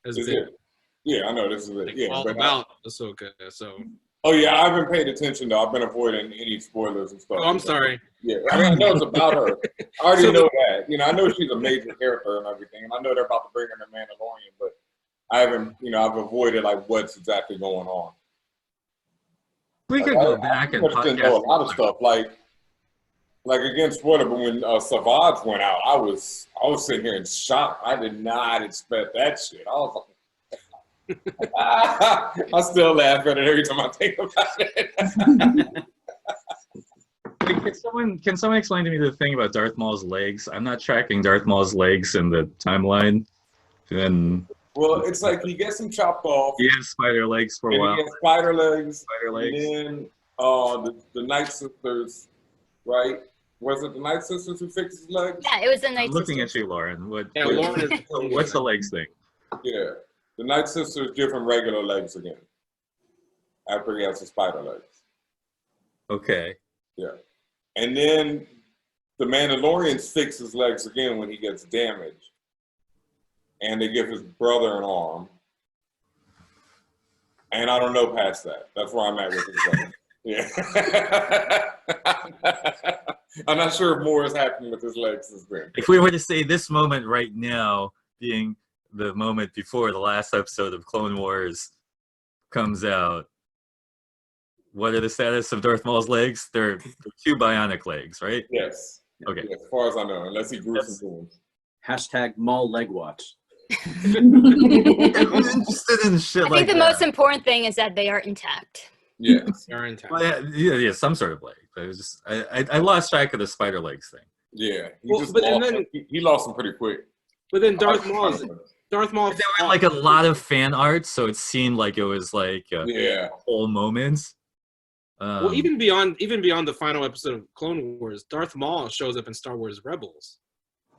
has been. It. Yeah, I know this is it. Like, yeah, all but about Ahsoka. So. Oh yeah, I haven't paid attention though. I've been avoiding any spoilers and stuff. Oh, I'm sorry. Yeah, I mean, I know it's about her. I already know that. You know, I know she's a major character and everything, and I know they're about to bring her to Mandalorian, but I haven't. You know, I've avoided like what's exactly going on. We could go back and I know a lot of stuff. Like again, spoiler. But when Savage went out, I was sitting here in shock. I did not expect that shit. I was like, I still laugh at it every time I think about it. Can someone explain to me the thing about Darth Maul's legs? I'm not tracking Darth Maul's legs in the timeline. And well, it's like he gets them chopped off. He has spider legs for a while. He gets spider legs. Spider legs. And then the Night Sisters, right? Was it the Night Sisters who fixed his legs? Yeah, it was the Night I'm looking Sisters. at you, Lauren. Lauren what's the legs thing? Yeah. The Night Sisters give him regular legs again. After he has the spider legs. Okay. Yeah. And then the Mandalorians fix his legs again when he gets damaged. And they give his brother an arm. And I don't know past that. That's where I'm at with his brother. Yeah. I'm not sure if more is happening with his legs since then. If we were to say this moment right now being the moment before the last episode of Clone Wars comes out, what are the status of Darth Maul's legs? They're 2 bionic legs, right? Yes. Okay. As far as I know, unless he grew some wounds. Hashtag Maul leg watch. Who's interested in shit I like think the that? most important thing is that they are intact. Yes. They're intact. Well, yeah, some sort of leg. But it was just I lost track of the spider legs thing. Yeah. He lost them pretty quick. But then Darth Maul. There were like a lot of fan art, so it seemed like it was like a whole moment. Well, even beyond the final episode of Clone Wars, Darth Maul shows up in Star Wars Rebels.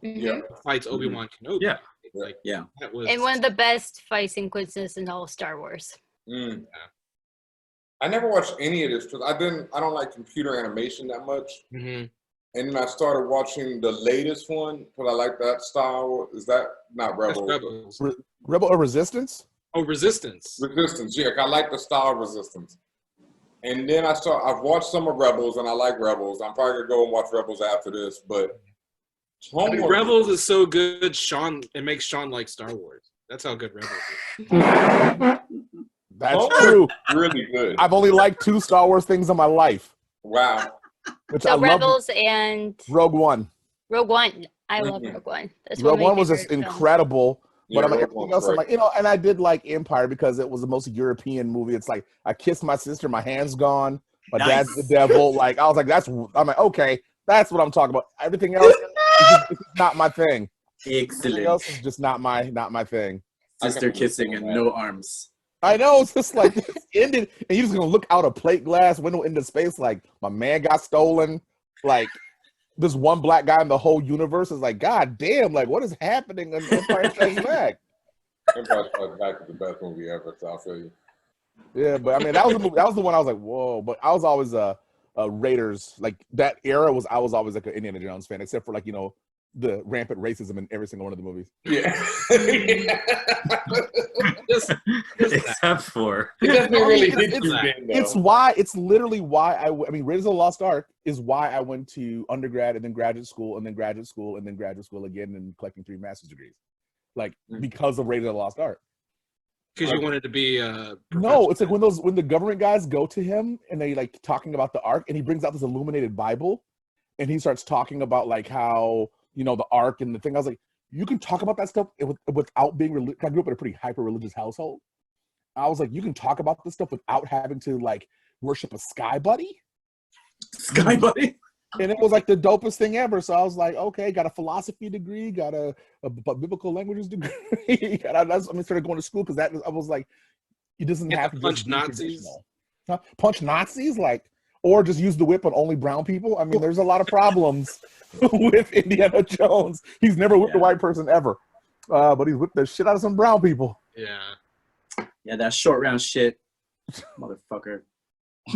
Yeah. Fights Obi-Wan Kenobi. Yeah. Like, yeah. That was, And one of the best fight sequences in all of Star Wars. Mm. I never watched any of this because I don't like computer animation that much. Mm-hmm. And then I started watching the latest one because I like that style. Is that not Rebels? Rebels. Rebel or Resistance? Oh, Resistance. Resistance, yeah. I like the style of Resistance. And then I've watched some of Rebels and I like Rebels. I'm probably gonna go and watch Rebels after this, but Rebels is so good. It makes Shawn like Star Wars. That's how good Rebels is. That's true. Really good. I've only liked 2 Star Wars things in my life. Wow. Which So I love. Rebels and Rogue One. Rogue One. I love Rogue One. That's Rogue one of my One was just favorite films. incredible. But Yeah, I'm like, Rogue everything One's else, I'm great. like, and I did like Empire because it was the most European movie. It's like I kissed my sister, my hand's gone, my dad's the devil. Like I was like, I'm like, okay, that's what I'm talking about. Everything else is just not my thing. Excellent. Everything else is just not my thing. Sister kissing and no arms. I know, it's just like this ended, and you're just gonna look out a plate glass window into space like my man got stolen. Like this one black guy in the whole universe is like, God damn, like what is happening in Empire Strikes Back? Empire Strikes Back is the best movie ever, so I'll tell you. Yeah, but I mean that was the one I was like, whoa. But I was always a Raiders, like that era I was always like an Indiana Jones fan, except for like, the rampant racism in every single one of the movies. Yeah. Except for. It's literally why I mean, Raiders of the Lost Ark is why I went to undergrad and then graduate school and then graduate school and then graduate school again and collecting 3 master's degrees. Like, because of Raiders of the Lost Ark. Because you wanted to be no, it's like when the government guys go to him and they like talking about the Ark and he brings out this illuminated Bible and he starts talking about like how, you know, the Ark and the thing. I was like, you can talk about that stuff without being religious. I grew up in a pretty hyper religious household. I was like, you can talk about this stuff without having to like worship a sky buddy. Sky buddy. And it was like the dopest thing ever. So I was like, okay, got a philosophy degree, got a biblical languages degree. I started going to school because I was like, it doesn't have to punch Nazis. Huh? Punch Nazis, like, or just use the whip on only brown people. I mean, there's a lot of problems with Indiana Jones. He's never whipped a white person ever, but he's whipped the shit out of some brown people. Yeah, that short round shit, motherfucker.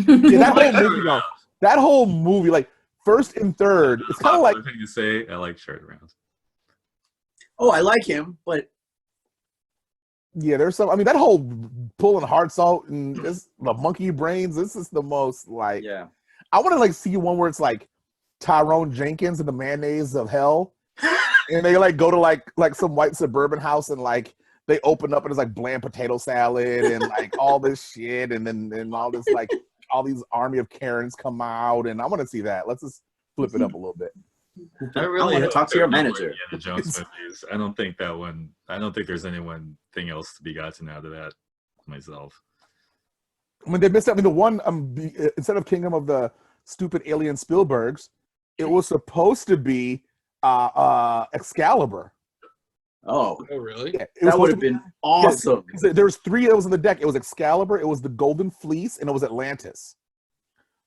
Yeah, that whole movie, like. First and third, it's kind of like thing to say. I like short rounds. Oh, I like him, but yeah, there's some. I mean, that whole pulling hearts out and this, the monkey brains. This is the most like. Yeah. I want to like see one where it's like Tyrone Jenkins and the mayonnaise of hell, and they like go to like some white suburban house and like they open up and it's like bland potato salad and like all this shit and then all this like. All these army of Karens come out, and I want to see that. Let's just flip it up a little bit. I really talk to your manager. Indiana Jones movies. I don't think that one. I don't think there's anything else to be gotten out of that myself. I mean, they missed out. I mean, the one instead of Kingdom of the Stupid Alien Spielbergs, it was supposed to be Excalibur. Oh, really? Yeah, that would have been awesome. Yeah, there was 3 that was on the deck. It was Excalibur, it was the Golden Fleece, and it was Atlantis.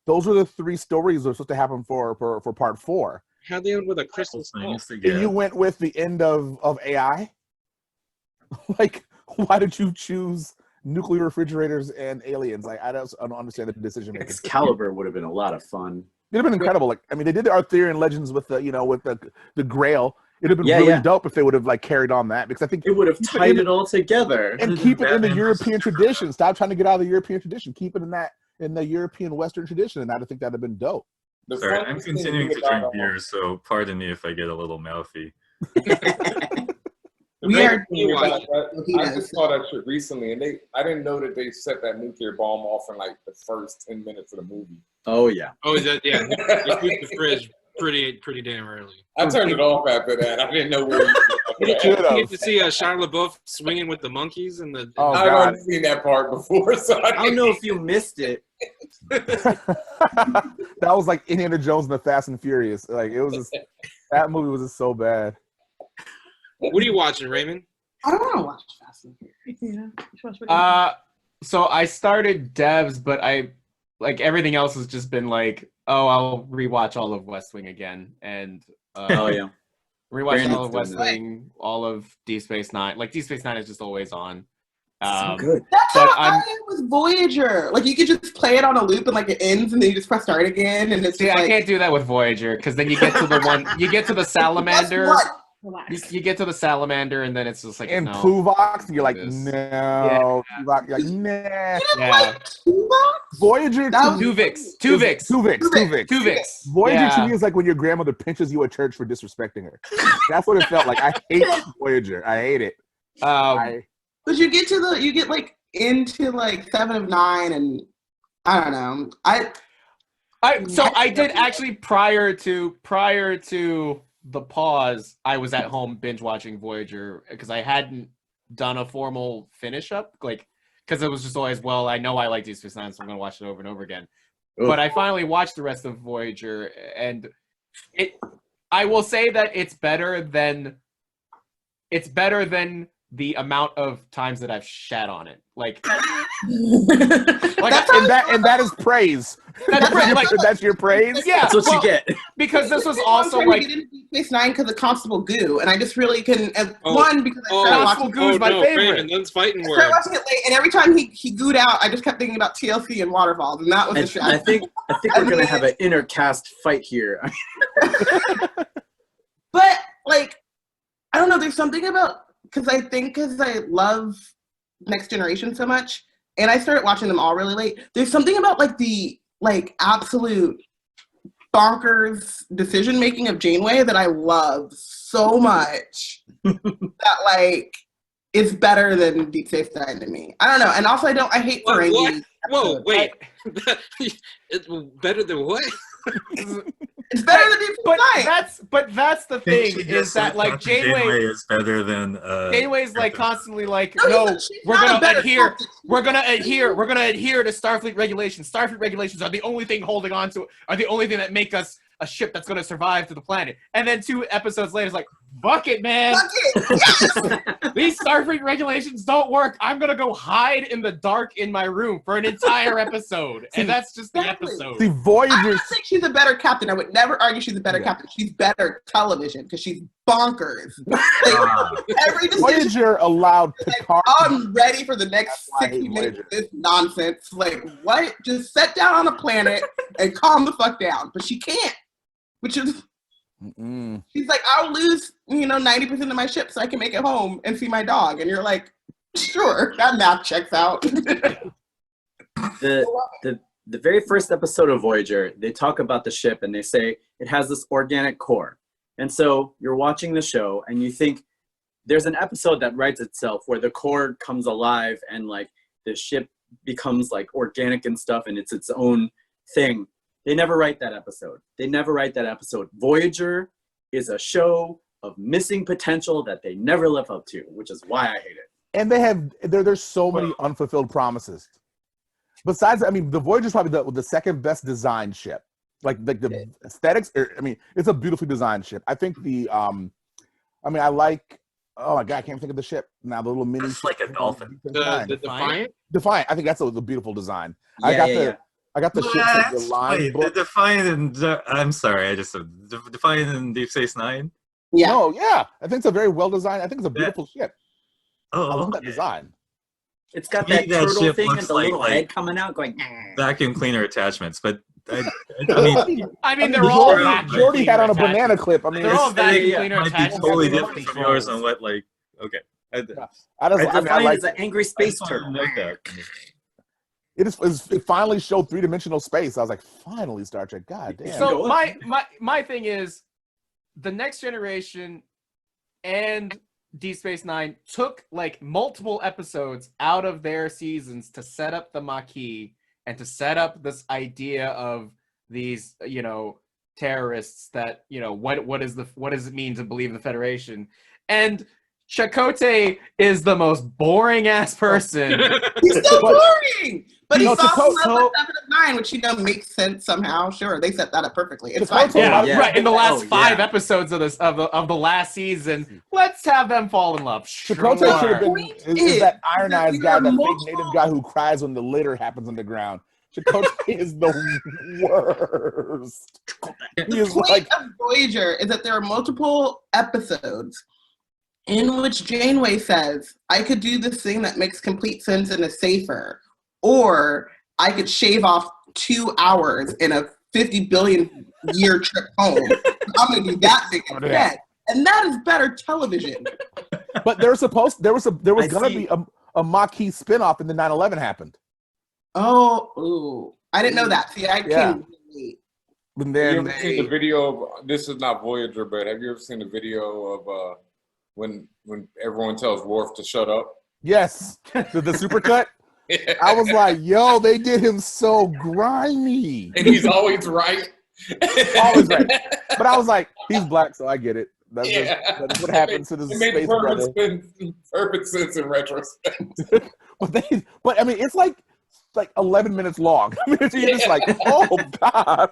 Those were the 3 stories that were supposed to happen for part 4. How'd they end with a crystal skull? And you went with the end of AI? Like, why did you choose nuclear refrigerators and aliens? Like, I don't understand the decision making. Excalibur would have been a lot of fun. It'd have been incredible. Like, I mean, they did the Arthurian legends with the Grail. It'd have been really dope if they would have like carried on that, because I think it would have tied it all together and keep it in the European tradition. Stop trying to get out of the European tradition. Keep it in the European Western tradition, and I think that'd have been dope. Sorry, I'm continuing to drink beer, so pardon me if I get a little mouthy. I just saw that shit recently, and I didn't know that they set that nuclear bomb off in like the first 10 minutes of the movie. Oh yeah. Oh, is that yeah? They put the fridge pretty damn early. I turned it off after that. I didn't know where you get to see Shia LaBeouf swinging with the monkeys and the. Oh, I've already seen that part before, so I don't know if you missed it. That was like Indiana Jones and the Fast and Furious. Like it was just, that movie was just so bad. What are you watching, Raymond? I don't want to watch Fast and Furious. Yeah. So I started Devs, but I like everything else has just been like, oh, I'll rewatch all of West Wing again, and rewatch all of West Wing, all of Deep Space Nine. Like Deep Space Nine is just always on. So good. That's how I am with Voyager. Like you could just play it on a loop and like it ends and then you just press start again and it's just I can't do that with Voyager because then you get to the one you get to the salamander. You get to the salamander and then it's just like and Tuvok, and you're like no. Yeah. Tuvok, you're like nah. Yeah. Voyager, Tuvix. Voyager to me is like when your grandmother pinches you at church for disrespecting her. That's what it felt like. I hate Voyager. I hate it. But you get like into like 7 of 9 and I don't know. I did actually prior to the pause, I was at home binge watching Voyager because I hadn't done a formal finish up, like because it was just always, well, I know I like Deep Space Nine, so I'm gonna watch it over and over again. Ooh. But I finally watched the rest of Voyager, and I will say that it's better than the amount of times that I've shat on it. Like that is praise. That's your praise. Yeah, that's what you get. Because this was also like Deep Space Nine because of Constable Goo, and I just really couldn't. One because I started Constable Goo is my favorite. And that's fighting word. I started watching it late, and every time he gooed out, I just kept thinking about TLC and Waterfalls, and that was the shit. I think we're gonna have an intercast fight here. But something about, because I love Next Generation so much, and I started watching them all really late. There's something about like the absolute bonkers decision making of Janeway that I love so much that like it's better than Deep Space Nine to me. I don't know, and also I hate Ferengi. Whoa, wait. It's better than what? It's better than Deep Space Nine. But that's the thing is that like Janeway is better than Janeway's like constantly like, no, we're gonna adhere to Starfleet regulations. Starfleet regulations are the only thing holding on to, are the only thing that make us a ship that's gonna survive to the planet. And then 2 episodes later, it's like, fuck it, man. Fuck it. Yes. These Starfleet regulations don't work. I'm gonna go hide in the dark in my room for an entire episode, and that's just the episode. The Voyager. I don't think she's a better captain. I would never argue she's a better captain. She's better television because she's bonkers. Every decision, Voyager allowed Picard. I'm ready for the next 60 minutes of this nonsense. Like, what? Just sit down on a planet and calm the fuck down. But she can't. Which is, she's like, I'll lose, 90% of my ship so I can make it home and see my dog. And you're like, sure, that math checks out. The very first episode of Voyager, they talk about the ship and they say it has this organic core. And so you're watching the show and you think there's an episode that writes itself where the core comes alive and like the ship becomes like organic and stuff and it's its own thing. They never write that episode. Voyager is a show of missing potential that they never live up to, which is why I hate it. And there's so many unfulfilled promises. Besides, the Voyager is probably the second best designed ship. Like the aesthetics, it's a beautifully designed ship. I think I like, oh my God, I can't think of the ship now, the little mini It's ship. like a dolphin. The Defiant? Defiant, I think that's a beautiful design. Yeah, I got the ship with the line. Wait, the Defiant and I'm sorry, I just said Defiant and Deep Space Nine. Yeah. No, yeah, I think it's a very well designed. I think it's a beautiful ship. Oh, I love that design. It's got To me, that that turtle ship thing and looks the like- little like- head coming out going, vacuum cleaner attachments, but they're all vacuum Jordy had on a cleaner banana clip. They're all vacuum cleaner might be attachments. totally They're different from yours on what like. Okay, I Defiant like is an angry space just wanted to turtle. note that. It finally showed 3-dimensional space. I was like, finally, Star Trek. God damn. So my thing is, the Next Generation and Deep Space Nine took like multiple episodes out of their seasons to set up the Maquis and to set up this idea of these, terrorists that, what does it mean to believe in the Federation? And Chakotay is the most boring ass person. He's so boring. But he's Chakotay- also 7 of 9, which makes sense somehow. Sure, they set that up perfectly. It's fine. Right. In the last Oh, 5 yeah. episodes of the last season, let's have them fall in love. Chakotay should have been Point is that Iron that Eyes we guy, are that multiple- fake native guy who cries when the litter happens on the ground. Chakotay is the worst. He The is point like, of Voyager is that there are multiple episodes in which Janeway says, I could do this thing that makes complete sense and is safer, or I could shave off 2 hours in a 50 billion year trip home. I'm going to do that thing instead. And that is better television. but there was going to see. be a Maquis spinoff, and the 9/11 happened. Oh, ooh. I didn't know that. See, I came late. And Have then you ever seen the video of, this is not Voyager, but have you ever seen the video of when everyone tells Worf to shut up? yes, the supercut. I was like, yo, they did him so grimy. And he's always right. Always right. But I was like, he's black, so I get it. That's, Yeah. that's what happens to this It made space brother. perfect sense in retrospect. But I mean, it's like 11 minutes long. I mean, you're just like, oh god.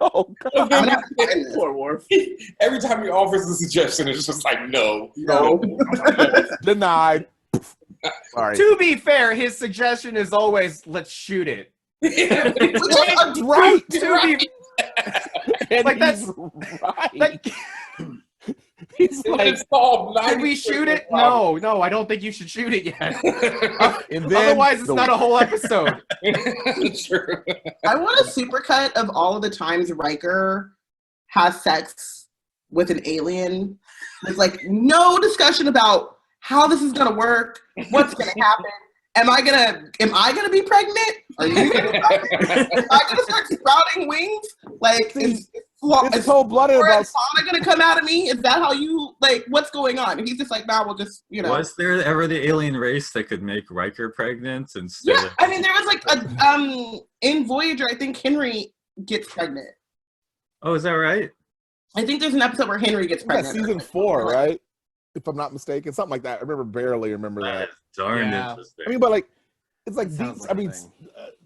Poor Worf. Every time he offers a suggestion, it's just like, no. Denied. Sorry. To be fair, his suggestion is always, let's shoot it. Right. To be And like that's right. like, He's like, It's solved did we shoot it? No, I don't think you should shoot it yet. and then Otherwise, it's not a whole episode. True. I want a supercut of all of the times Riker has sex with an alien. There's like no discussion about how this is gonna work, what's gonna happen. Am I gonna be pregnant? Are you gonna be pregnant? Am I gonna start sprouting wings? Like, is cold-blooded about fauna gonna come out of me? Is that how you, like, what's going on? And he's just like, nah, we'll just, you know. Was there ever the alien race that could make Riker pregnant instead Yeah, of... I mean, there was like in Voyager, I think Henry gets pregnant. Oh, is that right? I think there's an episode where Henry gets That's pregnant. season 4, right? If I'm not mistaken, something like that. I barely remember that. Darn interesting. I mean, but like, it's like Sounds these. like I mean,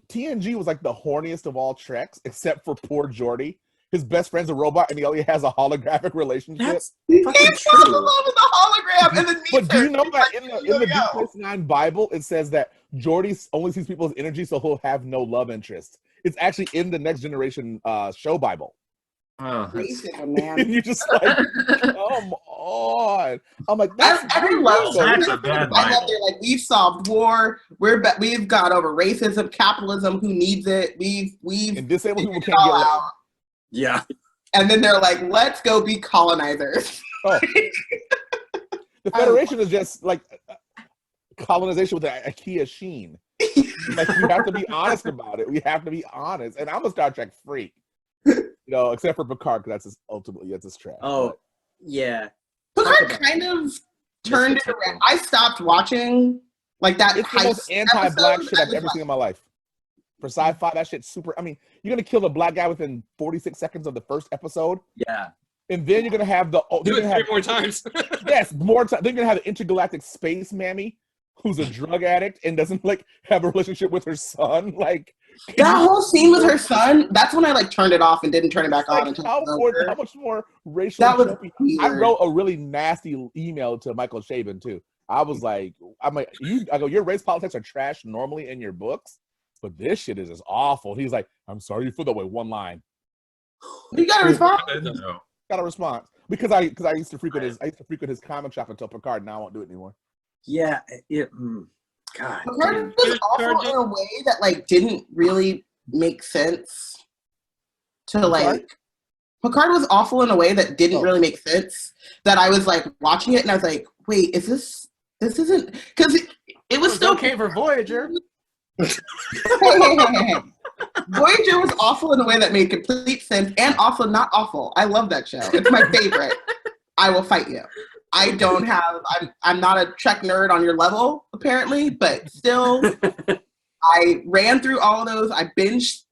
TNG was like the horniest of all Treks, except for poor Geordi. His best friend's a robot, and he only has a holographic relationship. That's He fucking falls in true. love with the hologram and then meets But do her. you know that in the Deep Yo. Space Nine Bible, it says that Geordi only sees people as energy, so he'll have no love interest. It's actually in the Next Generation show Bible. Oh, that's... Racism, man. And you're just like, come on. I'm like, that's I love That's a bad I love Bible. they're like, we've solved war. We've got over racism, capitalism. Who needs it? We've and disabled people figured can't it get all laid. out. Yeah. And then they're like, let's go be colonizers. Oh. The Federation is just like colonization with an IKEA sheen. Like, we have to be honest about it. We have to be honest. And I'm a Star Trek freak. You know, except for Picard, because that's his trash. Oh, yeah. Picard kind of turned it around. I stopped watching like that. It's the most anti-black shit I've ever seen in my life. For sci-fi, that shit's super. I mean, you're gonna kill the black guy within 46 seconds of the first episode, Yeah. and then you're gonna have the Do it 3 more times. yes, more time. Then you're gonna have the intergalactic space mammy, who's a drug addict and doesn't like have a relationship with her son. Like that whole scene with her son. That's when I like turned it off and didn't turn it back on. like, Until how much more racial? That was I weird. wrote a really nasty email to Michael Chabon too. I was like, I go, your race politics are trash normally in your books, but this shit is just awful. He's like, I'm sorry you feel that way. One line. You got a response? No. Got a response because I used to frequent his comic shop until Picard. Now I won't do it anymore. Yeah. God. Picard was awful in a way that like didn't really make sense. To like, Picard was awful in a way that didn't really make sense. That I was like watching it and I was like, wait, is this isn't because it was still okay for Voyager. Voyager was awful in a way that made complete sense and also not awful. I love that show. It's my favorite. I will fight you. I don't have, I'm not a Trek nerd on your level, apparently, but still, I ran through all of those. I binged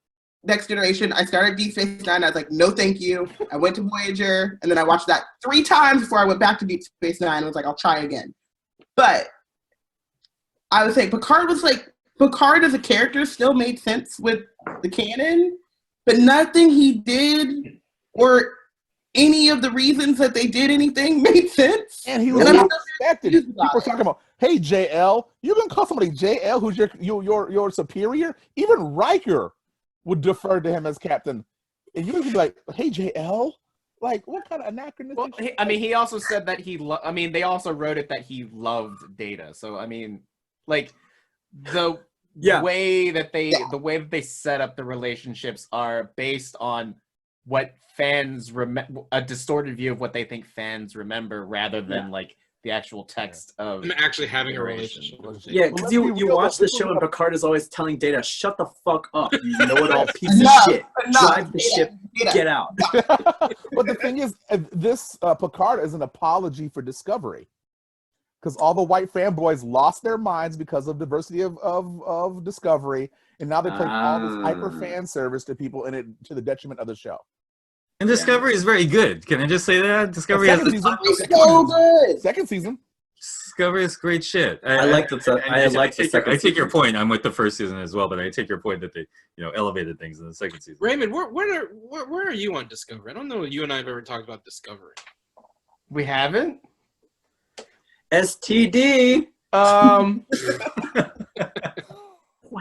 Next Generation. I started Deep Space Nine. I was like, no, thank you. I went to Voyager, and then I watched that 3 times before I went back to Deep Space Nine. I was like, I'll try again. But I would say Picard as a character still made sense with the canon, but nothing he did or any of the reasons that they did anything made sense. And he was respected. People were talking about, hey, JL, you gonna call somebody JL who's your superior? Even Riker would defer to him as captain. And you would be like, hey, JL? Like, what kind of anachronism? Well, he also said that they also wrote it that he loved Data. So, I mean, like, the way that they set up the relationships are based on what fans remember, a distorted view of what they think fans remember, rather than like the actual text of I'm actually having a relationship. Yeah, because you watch the show and Picard is always telling Data, shut the fuck up, you know-it-all piece of shit. Drive the ship, get out. But the thing is, this Picard is an apology for Discovery. Because all the white fanboys lost their minds because of diversity of Discovery, and now they play all this hyper fan service to people, and it to the detriment of the show. And Discovery is very good. Can I just say that? Discovery has so good. Second season. Discovery is great shit. I like the I take your point. I'm with the first season as well, but I take your point that they elevated things in the second season. Raymond, where are you on Discovery? I don't know if you and I have ever talked about Discovery. We haven't. STD.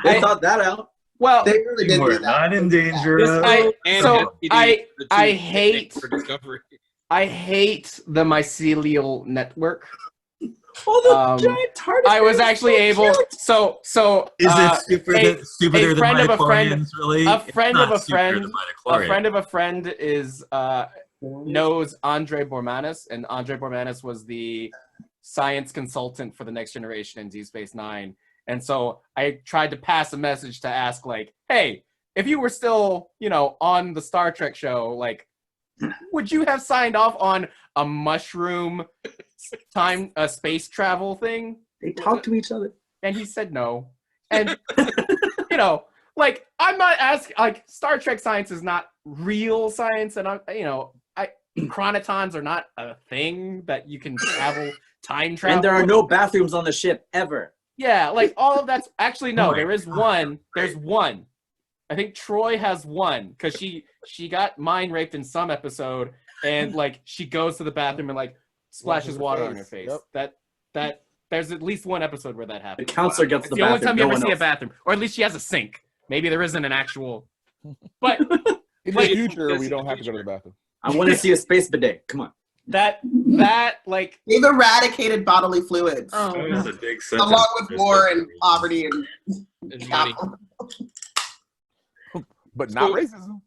They thought that out. Well, they really did. We're not in danger. I hate the mycelial network. Oh, the giant TARDIS. I was actually able. So is it stupider than Midichlorians, really? A friend It's of a not friend. stupider than A Midichlorians. friend of a friend is knows Andre Bormanis, and Andre Bormanis was the science consultant for the Next Generation in Deep Space Nine. And so I tried to pass a message to ask, like, hey, if you were still, you know, on the Star Trek show, like, would you have signed off on a mushroom space travel thing? They talk to each other. And he said no. And, you know, like, I'm not asking, like, Star Trek science is not real science. And, chronotons are not a thing that you can time travel. And there are no bathrooms on the ship, ever. Yeah, like, all of that's, actually, no, there is one. There's one. I think Troy has one, because she got mind raped in some episode, and, like, she goes to the bathroom and, like, splashes water on her face. Yep. That there's at least one episode where that happens. The counselor gets it's the the bathroom. only time you no ever see else. a bathroom, or at least she has a sink. Maybe there isn't an actual. But in the future, we don't have to go to the bathroom. I want to see a space bidet. Come on. That like they've eradicated bodily fluids. That was a big sentence. Along with war and poverty and money. But not racism.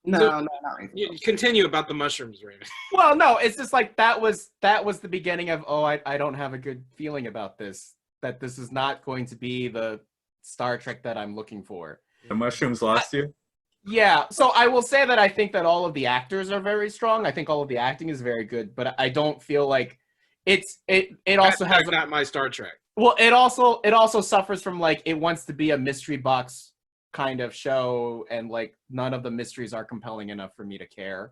No, not racism. You continue about the mushrooms, Raymond. Well, no, it's just like that was the beginning of, I don't have a good feeling about this. That this is not going to be the Star Trek that I'm looking for. The mushrooms lost you? Yeah, so I will say that I think that all of the actors are very strong. I think all of the acting is very good, but I don't feel like it also has not my Star Trek. Well, it also suffers from, like, it wants to be a mystery box kind of show, and, like, none of the mysteries are compelling enough for me to care.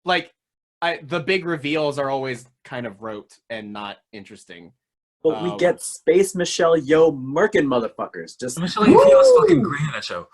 Like, the big reveals are always kind of rote and not interesting. But we get Space Michelle Yeoh Merkin motherfuckers. Just Michelle Yeoh was fucking great in that show.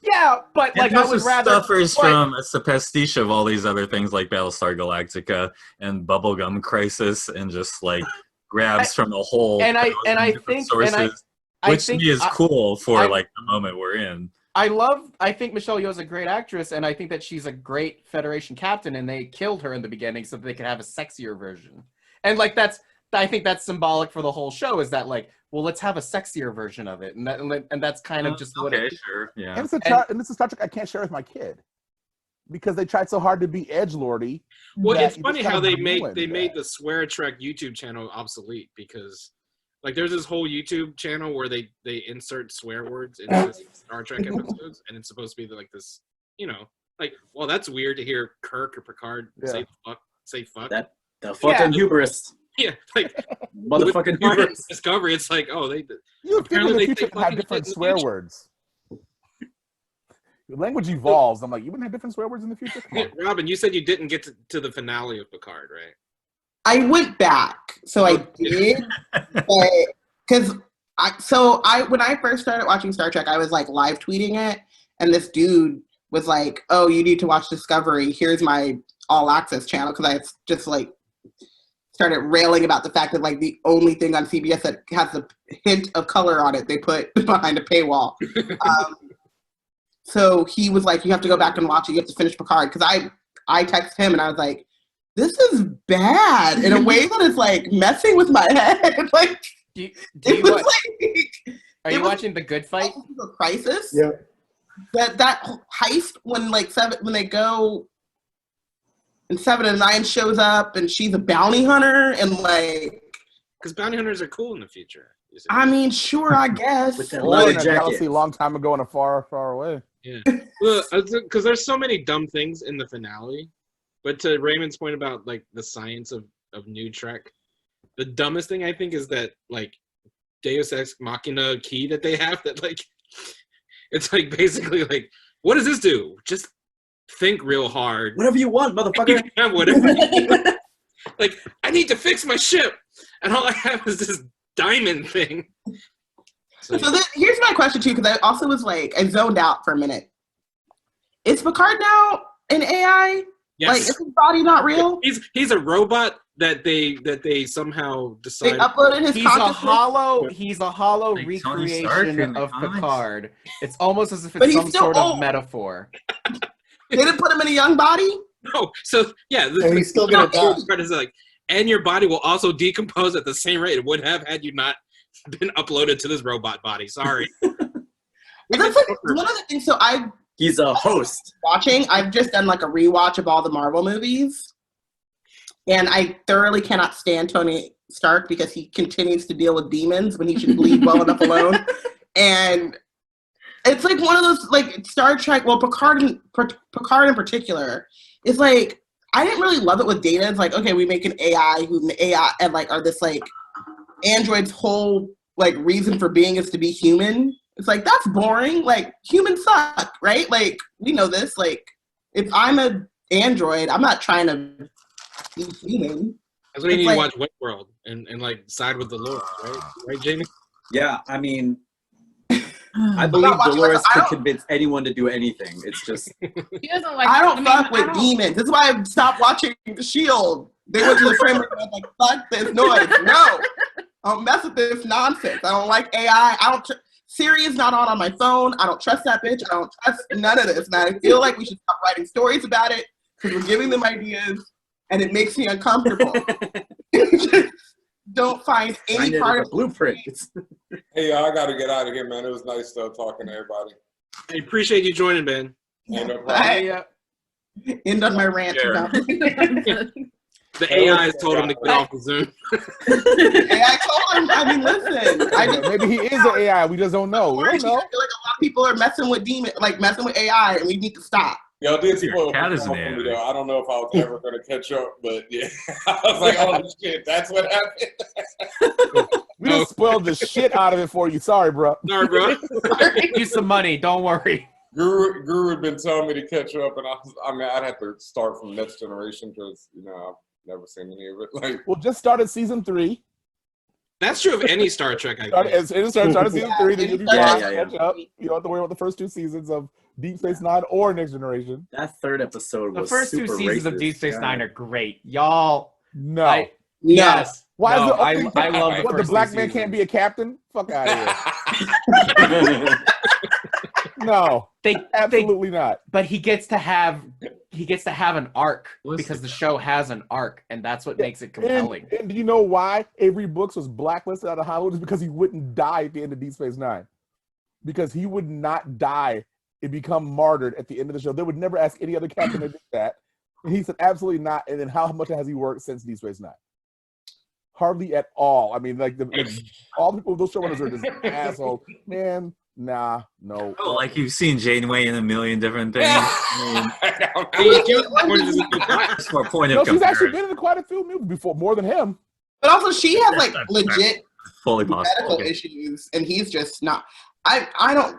Yeah, but, like, I would rather suffers from a pastiche of all these other things like Battlestar Galactica and Bubblegum Crisis, and just, like, grabs from a whole I think sources, which to me is cool for like the moment we're in. I think Michelle Yeoh is a great actress, and I think that she's a great Federation captain, and they killed her in the beginning so that they could have a sexier version. And, like, I think that's symbolic for the whole show, is that, like, well, let's have a sexier version of it, and that's kind of just what it is. Sure, yeah. And it's a Star Trek I can't share with my kid because they tried so hard to be edgelordy. Well, it's funny how they made the Swara Trek YouTube channel obsolete, because, like, there's this whole YouTube channel where they insert swear words into Star Trek episodes, and it's supposed to be like this, you know, like, well, that's weird to hear Kirk or Picard say fuck. That the fucking hubris. Yeah, like motherfucking hubris. Discovery. It's like, oh, you think in the future have different swear words. The language evolves. I'm like, you wouldn't have different swear words in the future? Robyn, you said you didn't get to the finale of Picard, right? I went back, so I did, because when I first started watching Star Trek, I was like live tweeting it, and this dude was like, "Oh, you need to watch Discovery. Here's my all access channel," because I just like started railing about the fact that, like, the only thing on CBS that has a hint of color on it they put behind a paywall. So he was like, "You have to go back and watch it. You have to finish Picard," because I texted him and I was like, this is bad in a way that is, like, messing with my head. Like, are you watching The Good Fight? Crisis. Yeah. That heist when they go and 7 and 9 shows up and she's a bounty hunter and, like, because bounty hunters are cool in the future. I mean, sure, I guess. With that leather jacket. A long time ago and a far, far away. Yeah. Well, because there's so many dumb things in the finale. But to Raymond's point about, like, the science of new Trek, the dumbest thing I think is that, like, Deus Ex Machina key that they have, that, like, it's like basically like, what does this do? Just think real hard. Whatever you want, motherfucker. Yeah, whatever you want. Like, I need to fix my ship, and all I have is this diamond thing. So here's my question too, because I also was like, I zoned out for a minute. Is Picard now an AI? Yes. Like, is his body not real? He's a robot that they somehow decide. They uploaded his consciousness? He's a hollow Like recreation of Picard. It's almost as if But it's he's some still sort old. of metaphor. They didn't put him in a young body? No. So yeah, And he's still gonna die. Part is like, and your body will also decompose at the same rate it would have had you not been uploaded to this robot body. Sorry. That's like one of the things. So he's a host. I've just done like a rewatch of all the Marvel movies, and I thoroughly cannot stand Tony Stark because he continues to deal with demons when he should leave well enough alone. And it's like one of those like Star Trek. Well, Picard in particular is like I didn't really love it with Data. It's like okay, we make an AI and like are this like android's whole like reason for being is to be human. It's like that's boring. Like humans suck, right? Like we know this. Like if I'm an android, I'm not trying to be human. That's why you need to watch Westworld and like side with Dolores, right? Right, Jamie? Yeah, I mean, I believe Dolores could convince anyone to do anything. It's just He doesn't like. I don't fuck with demons. This is why I stopped watching The Shield. They went to the framework and I was like, fuck this noise. No, I don't mess with this nonsense. I don't like AI. Siri is not on my phone. I don't trust that bitch. I don't trust none of this. And I feel like we should stop writing stories about it because we're giving them ideas and it makes me uncomfortable. Don't find any part of the blueprint. Hey, I got to get out of here, man. It was nice talking to everybody. I appreciate you joining, Ben. Ain't no problem. End on my rant. The AI told him to get off the Zoom. AI told him. I mean, listen. Maybe he is an AI. We just don't know. We don't know. I feel like a lot of people are messing with messing with AI, and we need to stop. Yo, this cat is an AI. I don't know if I was ever going to catch up, but yeah. I was like, oh shit, that's what happened. We just spoiled the shit out of it for you. Sorry, bro. Sorry, bro. Use some money. Don't worry. Guru had been telling me to catch up, and I'd have to start from Next Generation because I've never seen any of it. Like, We'll just start at season 3. That's true of any Star Trek, I Start guess. at season 3. Then you'll be Yeah. catch up. You don't have to worry about the first 2 seasons of Deep Space Nine or Next Generation. That third episode The was first 2 super seasons of racist. Deep Space God. Nine are great, y'all. No. Yes. Why No, is I love the what, first the black 2 man can't seasons. be a captain? Fuck out of here. No. Absolutely not. But he gets to have an arc because the show has an arc, and that's what makes it compelling. And do you know why Avery Brooks was blacklisted out of Hollywood? Is because he wouldn't die at the end of Deep Space Nine. Because he would not die and become martyred at the end of the show. They would never ask any other captain to do that. And he said absolutely not. And then how much has he worked since Deep Space Nine? Hardly at all. I mean, like all the people, those showrunners are just assholes. Man, nah, no. Oh, like you've seen Janeway in a million different things. That's more point No, of she's actually comparison. been in quite a few movies before, more than him. But also, she has like That's legit fully possible. medical Okay. issues, and he's just not. I don't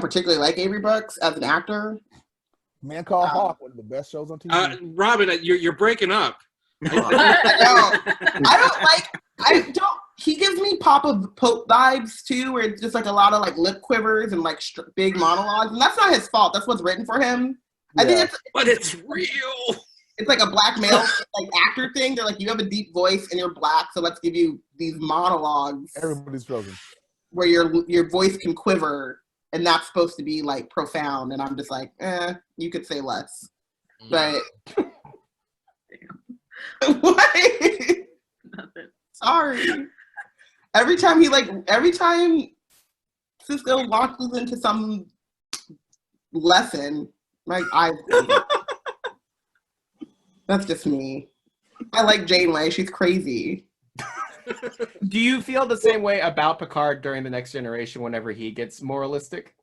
particularly like Avery Brooks as an actor. Man Called Hawk, one of the best shows on TV. Robin, you're breaking up. He gives me Papa Pope vibes too, where it's just like a lot of like lip quivers and like big monologues, and that's not his fault. That's what's written for him. I think But it's real. it's like a black male like actor thing. They're like, you have a deep voice and you're black, so let's give you these monologues. Everybody's frozen. Where your voice can quiver, and that's supposed to be like profound. And I'm just like, you could say less, but. What? Sorry. Every time Cisco launches into some lesson, like that's just me. I like Janeway. She's crazy. Do you feel the same way about Picard during the Next Generation whenever he gets moralistic?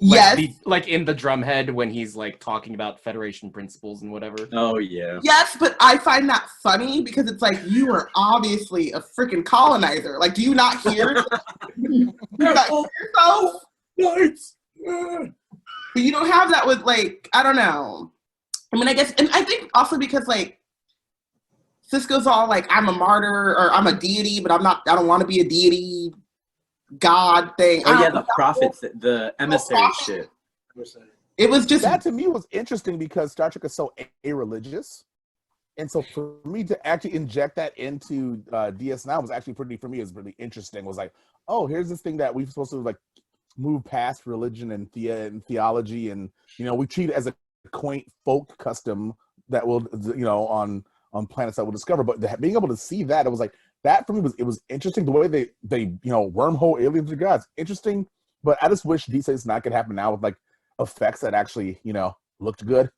Yes. Like in the Drumhead when he's like talking about Federation principles and whatever. Oh yeah. Yes, but I find that funny because it's like you are obviously a freaking colonizer. Like, do you not hear? You not hear yourself? But you don't have that with like, I don't know. I mean, I guess, and I think also because like Cisco's all like, I'm a martyr or I'm a deity, but I don't want to be a deity. God thing. Oh yeah, the prophets, the emissary shit. It was just that to me was interesting because Star Trek is so a-religious, and so for me to actually inject that into DS9 was actually pretty really interesting. It was like, oh, here's this thing that we're supposed to like move past religion and theology, and we treat it as a quaint folk custom that will on planets that we'll discover. But being able to see that, it was like. That for me was interesting. The way they wormhole aliens to gods, interesting. But I just wish Deep Space Nine could happen now with like effects that actually looked good.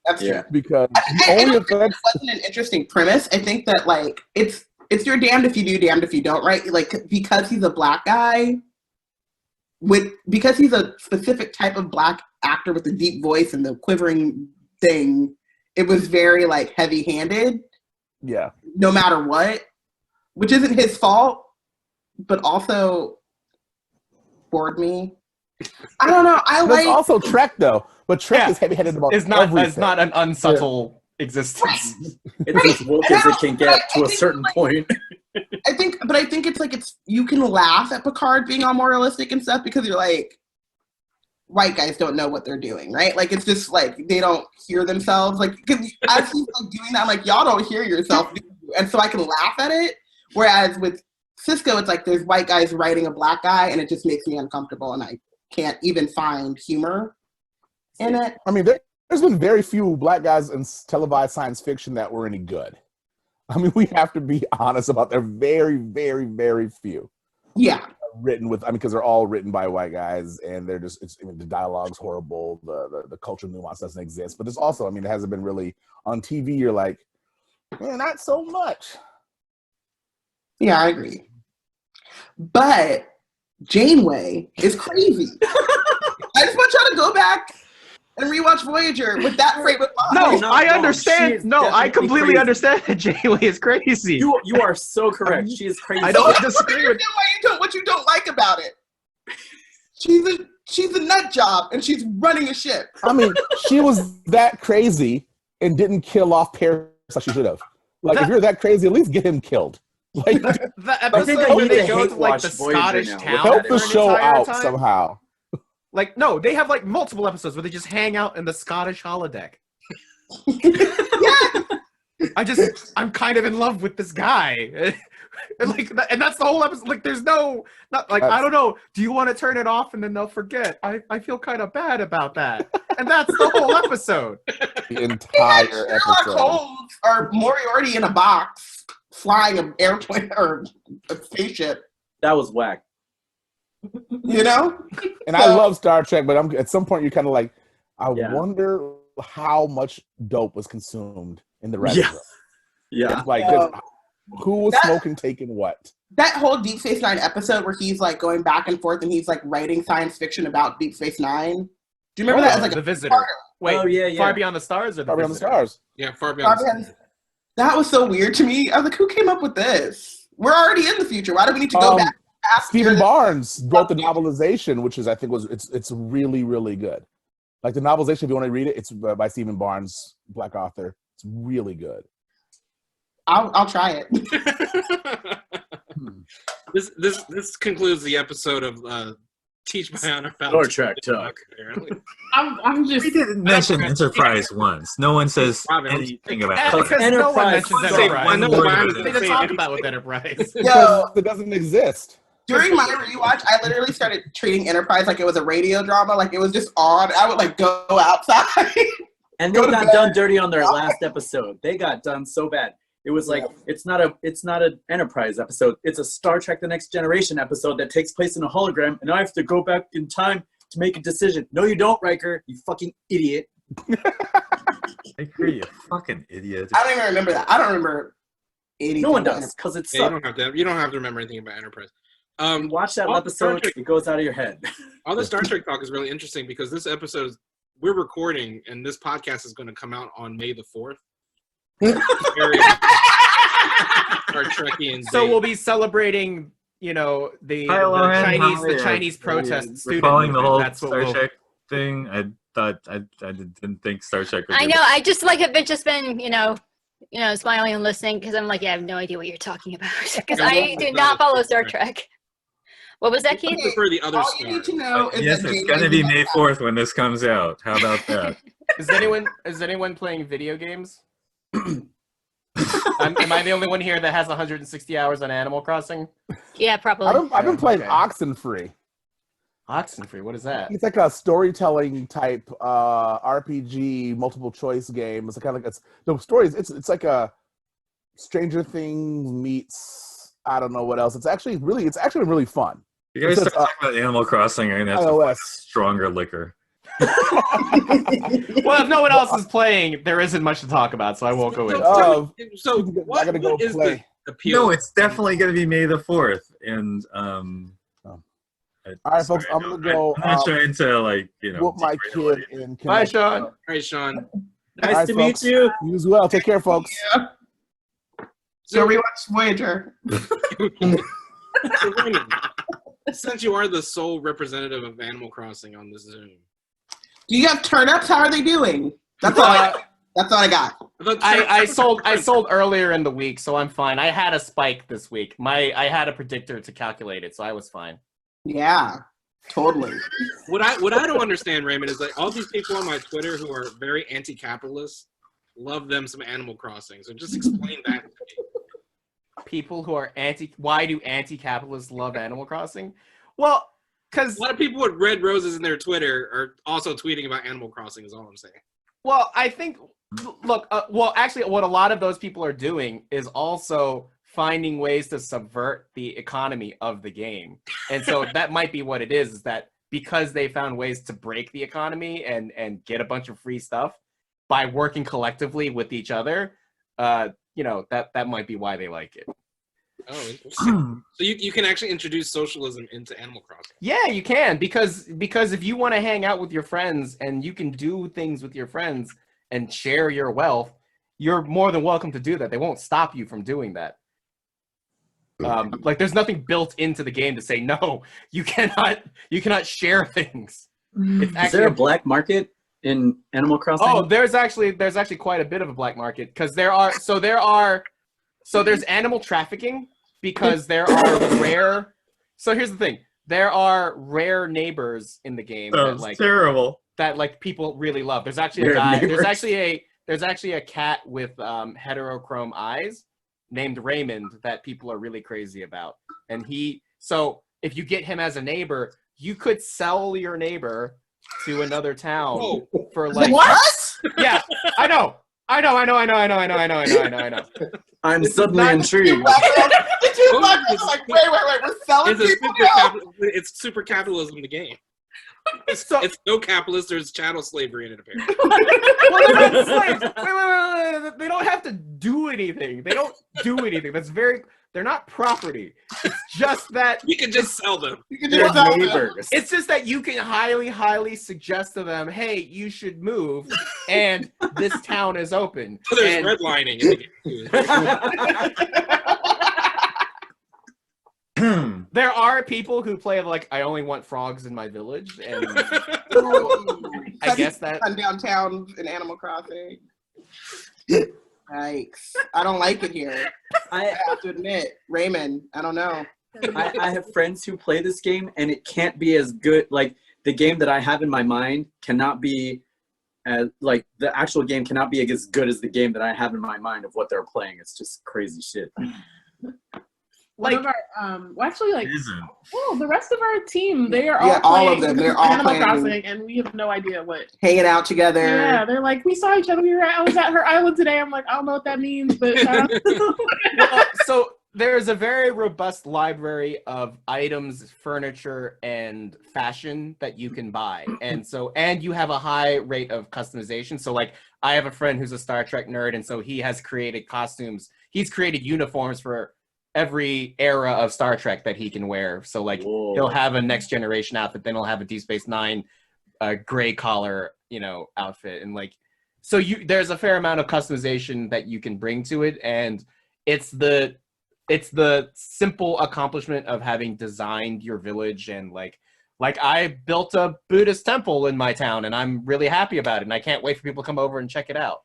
That's true. Yeah. Because I don't think it wasn't an interesting premise. I think that like it's you're damned if you do, damned if you don't, right? Like because he's a black guy, because he's a specific type of black actor with a deep voice and the quivering thing, it was very like heavy-handed. Yeah. No matter what, which isn't his fault, but also bored me. I don't know. There's also Trek though, but Trek is heavy-handed about everything. It's not an unsubtle existence. It's as woke as it can get to a certain point. I think it's like you can laugh at Picard being all moralistic and stuff because you're like, white guys don't know what they're doing, right? Like it's just like they don't hear themselves. Like because as he's like doing that, I'm like, y'all don't hear yourself, do you? And so I can laugh at it. Whereas with Cisco, it's like there's white guys writing a black guy, and it just makes me uncomfortable, and I can't even find humor in it. I mean, there's been very few black guys in televised science fiction that were any good. I mean, we have to be honest about they're very, very, very few. Yeah. Written with, I mean, because they're all written by white guys, and they're just, the dialogue's horrible, the cultural nuance doesn't exist. But there's also, I mean, it hasn't been really on TV. You're like, not so much. Yeah, I agree. But Janeway is crazy. I just want y'all to go back and rewatch Voyager with that frame of mind. No, I understand. No, I completely understand that Janeway is crazy. You are so correct. She is crazy. I don't disagree with what you don't like about it. She's a nut job and she's running a ship. I mean, she was that crazy and didn't kill off Paris like she should have. Like, if you're that crazy, at least get him killed. Like, the episode where they go to like the Scottish town, help the show out somehow. Like, no, they have like multiple episodes where they just hang out in the Scottish holodeck. I'm kind of in love with this guy. And that's the whole episode. Like, there's no, I don't know. Do you want to turn it off and then they'll forget? I feel kind of bad about that. And that's the whole episode. The entire Sherlock episode. Holmes or Moriarty in a box flying an airplane or a spaceship. That was whack. You know? And I love Star Trek, but at some point you're kind of like, I wonder how much dope was consumed in the writing room. Yeah. It's like, who was smoking, taking what? That whole Deep Space Nine episode where he's like going back and forth and he's like writing science fiction about Deep Space Nine. Do you remember that? As like The Visitor. Wait, Far Beyond the Stars or Far Beyond the Stars? Yeah, Far Beyond the Stars. That was so weird to me. I was like, who came up with this? We're already in the future. Why do we need to go back? Stephen Barnes wrote the novelization, which is, I think, it's really, really good. Like the novelization, if you want to read it, it's by Stephen Barnes, black author. It's really good. I'll try it. This concludes the episode of Teach Bayana about Star Trek talk. I'm just. We didn't mention Enterprise once. No one says anything about it. Because no one mentions Enterprise. No one they talk about with Enterprise. Yo, it doesn't exist. During my rewatch, I literally started treating Enterprise like it was a radio drama, like it was just on. I would like go outside. And they got done dirty on their last episode. They got done so bad. It was like it's not an Enterprise episode. It's a Star Trek: The Next Generation episode that takes place in a hologram, and I have to go back in time to make a decision. No, you don't, Riker. You fucking idiot. I agree, you fucking idiot. I don't even remember that. I don't remember anything. No one does because it's you don't have to remember anything about Enterprise. Watch that episode. It goes out of your head. All the Star Trek talk is really interesting because this episode we're recording, and this podcast is going to come out on May the 4th. Very Star Trekian. So we'll be celebrating, the Chinese protest student. Following the whole That's Star Trek thing. I didn't think Star Trek. I know. I just have been smiling and listening because I'm like, I have no idea what you're talking about because I do not follow Star Trek. What was that, Keith? I prefer the other All you need to know is yes, it's gonna be May 4th when this comes out. How about that? Is anyone playing video games? Am I the only one here that has 160 hours on Animal Crossing? Yeah, probably. I've been playing Oxenfree. Oxenfree, what is that? It's like a storytelling type RPG multiple choice game. It's kind of like the stories. It's like a Stranger Things meets I don't know what else. It's actually really fun. You guys start talking about Animal Crossing, and that's a stronger liquor. Well, if no one else is playing, there isn't much to talk about, so I won't go into it. So I what, gotta go what is play. the appeal? No, it's definitely going to be May the 4th, and All right, folks, I'm gonna go. I'm not trying to like whoop my kid and Bye, Shawn. All right, Shawn. Nice All to right, meet folks. you. You as well. Take care, folks. So we watch Voyager. So, Raymond, since you are the sole representative of Animal Crossing on this Zoom, Do you have turnips? How are they doing? That's all. That's all I got. I sold earlier in the week, so I'm fine. I had a spike this week. I had a predictor to calculate it, so I was fine. Yeah, totally. what I don't understand, Raymond, is like all these people on my Twitter who are very anti-capitalist love them some Animal Crossing. So just explain that to me. People who are why do anti-capitalists love Animal Crossing? Well, because a lot of people with red roses in their Twitter are also tweeting about Animal Crossing. Is all I'm saying. Well, I think, look, actually, what a lot of those people are doing is also finding ways to subvert the economy of the game. And so that might be what it is that because they found ways to break the economy and get a bunch of free stuff by working collectively with each other, that might be why they like it. Oh, interesting. So you can actually introduce socialism into Animal Crossing. Yeah, you can, because if you want to hang out with your friends and you can do things with your friends and share your wealth, you're more than welcome to do that. They won't stop you from doing that. Like there's nothing built into the game to say no, you cannot share things. It's Is there a black market in Animal Crossing? Oh, there's actually quite a bit of a black market because there's animal trafficking because there are rare. So here's the thing: there are rare neighbors in the game terrible that people really love. There's actually a guy. There's actually a cat with heterochrome eyes named Raymond that people are really crazy about. And so if you get him as a neighbor, you could sell your neighbor to another town for like what? Yeah, I know. I'm suddenly intrigued. The two black guys are like, wait, we're selling people now? It's super capitalism, the game. It's no capitalist, there's chattel slavery in it, apparently. Well, they're not slaves. Wait. They don't have to do anything. They don't do anything. They're not property. It's just that you can just sell them. They're neighbors. It's just that you can highly, highly suggest to them, hey, you should move, and this town is open. So there's redlining in the game. There are people who play like, I only want frogs in my village, and I guess that on downtown in Animal Crossing. Yikes. I don't like it here. I have to admit, Raymond, I don't know. I have friends who play this game, and it can't be as good. Like, the game that I have in my mind cannot be as, like, the actual game cannot be as good as the game that I have in my mind of what they're playing. It's just crazy shit. One of our, the rest of our team, they are all playing of them. They're all Animal playing, Crossing, and we have no idea what. Hanging out together. Yeah, they're like, we saw each other. I was at her island today. I'm like, I don't know what that means, but. So there's a very robust library of items, furniture, and fashion that you can buy, and you have a high rate of customization. So like, I have a friend who's a Star Trek nerd, and so he has created costumes. He's created uniforms for every era of Star Trek that he can wear. So like, he'll have a Next Generation outfit, then he'll have a Deep Space Nine gray collar, outfit, and like, so there's a fair amount of customization that you can bring to it, and it's the simple accomplishment of having designed your village, and like I built a Buddhist temple in my town, and I'm really happy about it, and I can't wait for people to come over and check it out.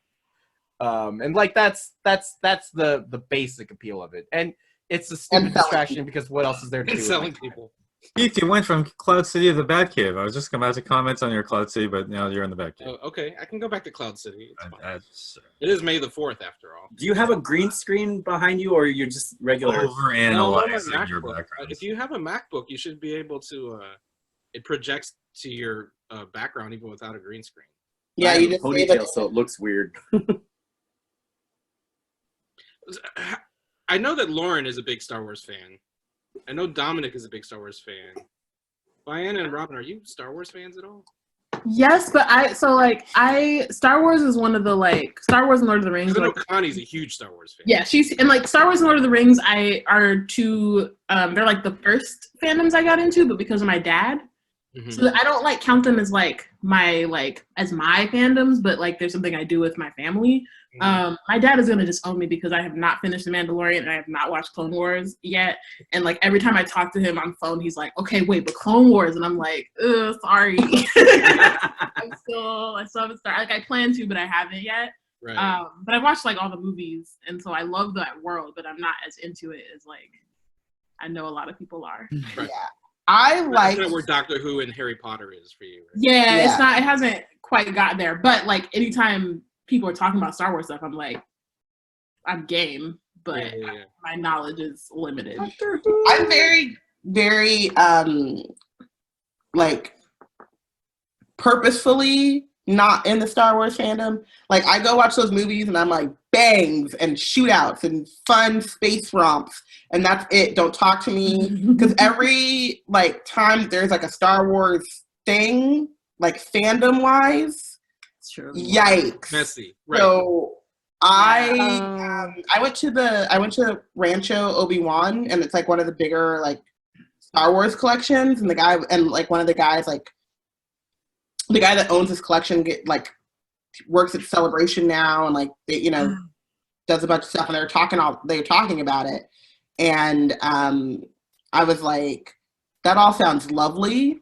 And like that's the basic appeal of it, and it's a stupid distraction because what else is there to do? Selling people. Keith, you went from Cloud City to the Batcave. I was just about to comment on your Cloud City, but now you're in the Batcave. Oh, okay, I can go back to Cloud City. It is May the 4th, after all. Do you have a green screen behind you, or you're just regular? Overanalyzing your background. If you have a MacBook, you should be able to. It projects to your background even without a green screen. Yeah, you just ponytail, so it looks weird. I know that Lauren is a big Star Wars fan. I know Dominic is a big Star Wars fan. Bayana and Robyn, are you Star Wars fans at all? Yes, but Star Wars is one of the Star Wars and Lord of the Rings. I know Connie's a huge Star Wars fan. Yeah, she's Star Wars and Lord of the Rings. Are two. They're like the first fandoms I got into, but because of my dad, so I don't count them as my fandoms. But there's something I do with my family. My dad is gonna disown me because I have not finished The Mandalorian and I have not watched Clone Wars yet. And every time I talk to him on phone, he's like, "Okay, wait, but Clone Wars," and I'm like, "Sorry, I still haven't started. I plan to, but I haven't yet." Right. But I've watched all the movies, and so I love that world, but I'm not as into it as I know a lot of people are. Right. Yeah, I like where Doctor Who and Harry Potter is for you. Right? Yeah, it's not. It hasn't quite got there, but anytime people are talking about Star Wars stuff, I'm I'm game, but my knowledge is limited. I'm very, very purposefully not in the Star Wars fandom. I go watch those movies and I'm bangs and shootouts and fun space romps, and that's it. Don't talk to me, because every time there's a Star Wars thing, fandom wise, True. Yikes. Messy. Right. So I went to Rancho Obi-Wan, and it's one of the bigger Star Wars collections, and the guy one of the guys the guy that owns this collection works at Celebration now, and they, does a bunch of stuff, and they were talking about it, and I was that all sounds lovely.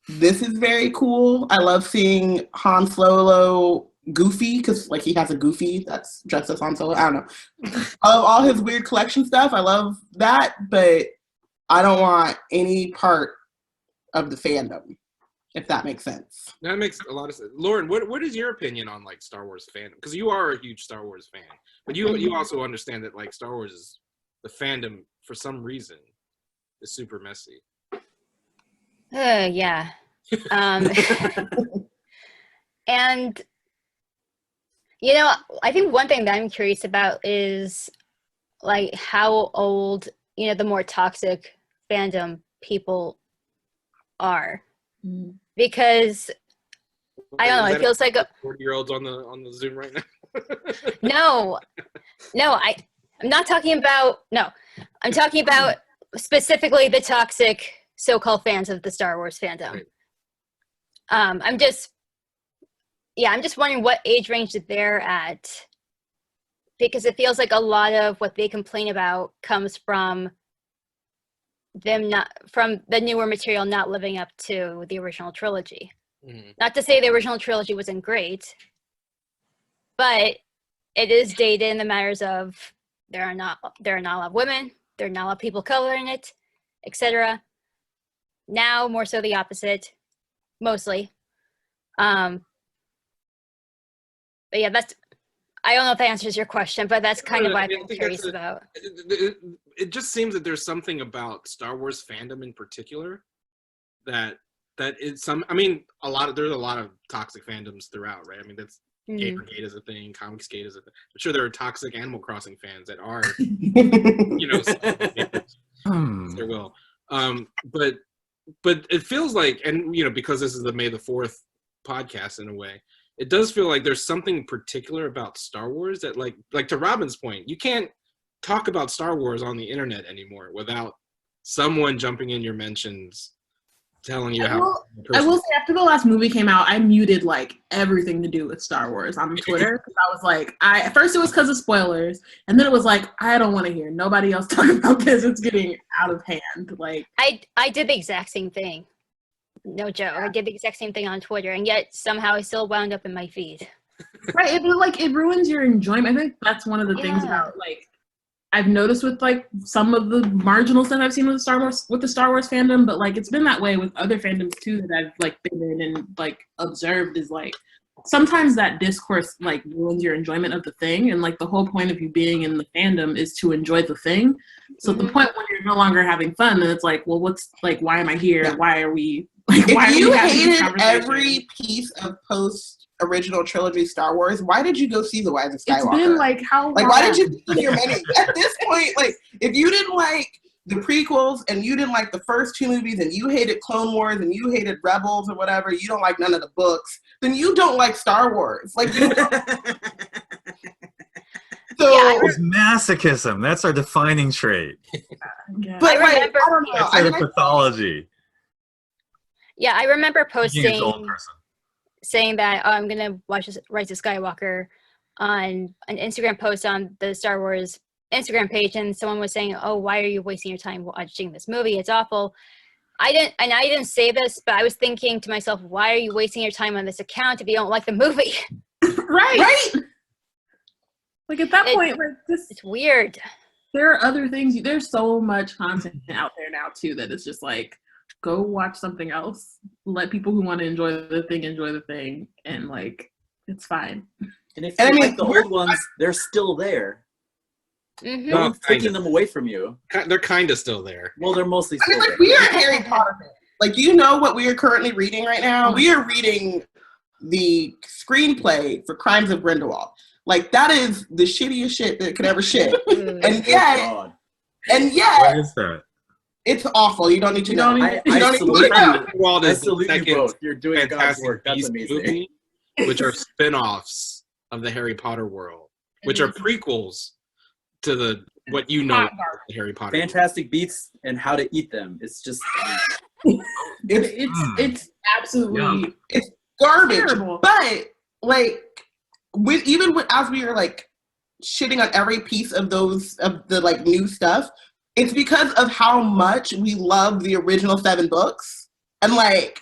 This is very cool. I love seeing Han Solo goofy, because he has a goofy that's dressed as Han Solo. I don't know. I love all his weird collection stuff. I love that, but I don't want any part of the fandom, if that makes sense. That makes a lot of sense. Lauren, what is your opinion on Star Wars fandom? Because you are a huge Star Wars fan, but you also understand that Star Wars is the fandom for some reason is super messy. Yeah. And I think one thing that I'm curious about is how old the more toxic fandom people are, because I don't know, it feels like 40-year-olds on the Zoom right now. No, I'm not talking about. No, I'm talking about specifically the toxic so-called fans of the Star Wars fandom. Right. I'm just wondering what age range they're at, because it feels like a lot of what they complain about comes from from the newer material not living up to the original trilogy. Not to say the original trilogy wasn't great, but it is dated in the matters of there are not a lot of women, there are not a lot of people of color in it, etc. Now more so the opposite, mostly. But yeah, I don't know if that answers your question, but that's kind of what I'm curious about. It just seems that there's something about Star Wars fandom in particular that is there's a lot of toxic fandoms throughout, right? That's Gamergate is a thing, Comicsgate is a thing. I'm sure there are toxic Animal Crossing fans that are, there will. But it feels and because this is the May the 4th podcast in a way, it does feel like there's something particular about Star Wars that like to Robyn's point, you can't talk about Star Wars on the internet anymore without someone jumping in your mentions telling you how. I will say, after the last movie came out, I muted everything to do with Star Wars on Twitter, because I was at first it was because of spoilers, and then it was I don't want to hear nobody else talk about this. It's getting out of hand. I did the exact same thing. No joke. I did the exact same thing on Twitter, and yet somehow I still wound up in my feed. Right. It ruins your enjoyment. I think that's one of the things about I've noticed with some of the marginal stuff I've seen with the Star Wars fandom, but it's been that way with other fandoms too that I've been in and observed, is sometimes that discourse ruins your enjoyment of the thing, and the whole point of you being in the fandom is to enjoy the thing. So at the point when you're no longer having fun, then it's well, what's why am I here? Yeah. Why are we if you hated every piece of post-original trilogy Star Wars, why did you go see The Rise of Skywalker? It's been how long? Why did you spend your money? At this point, if you didn't the prequels and you didn't like the first 2 movies and you hated Clone Wars and you hated Rebels or whatever, you don't like none of the books, then you don't like Star Wars. Like, so it's masochism. That's our defining trait. But I remember, I don't know. That's our pathology. Yeah, I remember Speaking as an old posting person. saying that I'm gonna watch Rise of Skywalker on an Instagram post on the Star Wars Instagram page, and someone was saying, "Oh, why are you wasting your time watching this movie? It's awful." I didn't say this, but I was thinking to myself, "Why are you wasting your time on this account if you don't like the movie?" Right. Like at that point, like it's weird. There are other things. There's so much content out there now too that it's just like, go watch something else. Let people who want to enjoy the thing, and like it's fine. And if you like the old ones, they're still there. Mm-hmm. No one's taking them away from you. They're kind of still there. Well, they're mostly I still mean, like, we are Harry Potter fans. Like, do you know what we are currently reading right now? We are reading the screenplay for Crimes of Grindelwald. Like, that is the shittiest shit that could ever shit. And yet, What is that? it's awful. You don't need to know. I You don't need to salute know. Grindelwald I is the salute you second both. You're doing God's Fantastic work. That's Beasts amazing. movie, which are spin-offs of the Harry Potter world, which are prequels to the what you know the Harry Potter. Fantastic Beasts and How to Eat Them. It's just It's absolutely it's garbage. terrible. But like, as we are like shitting on every piece of the like new stuff, it's because of how much we love the original 7 books. And like,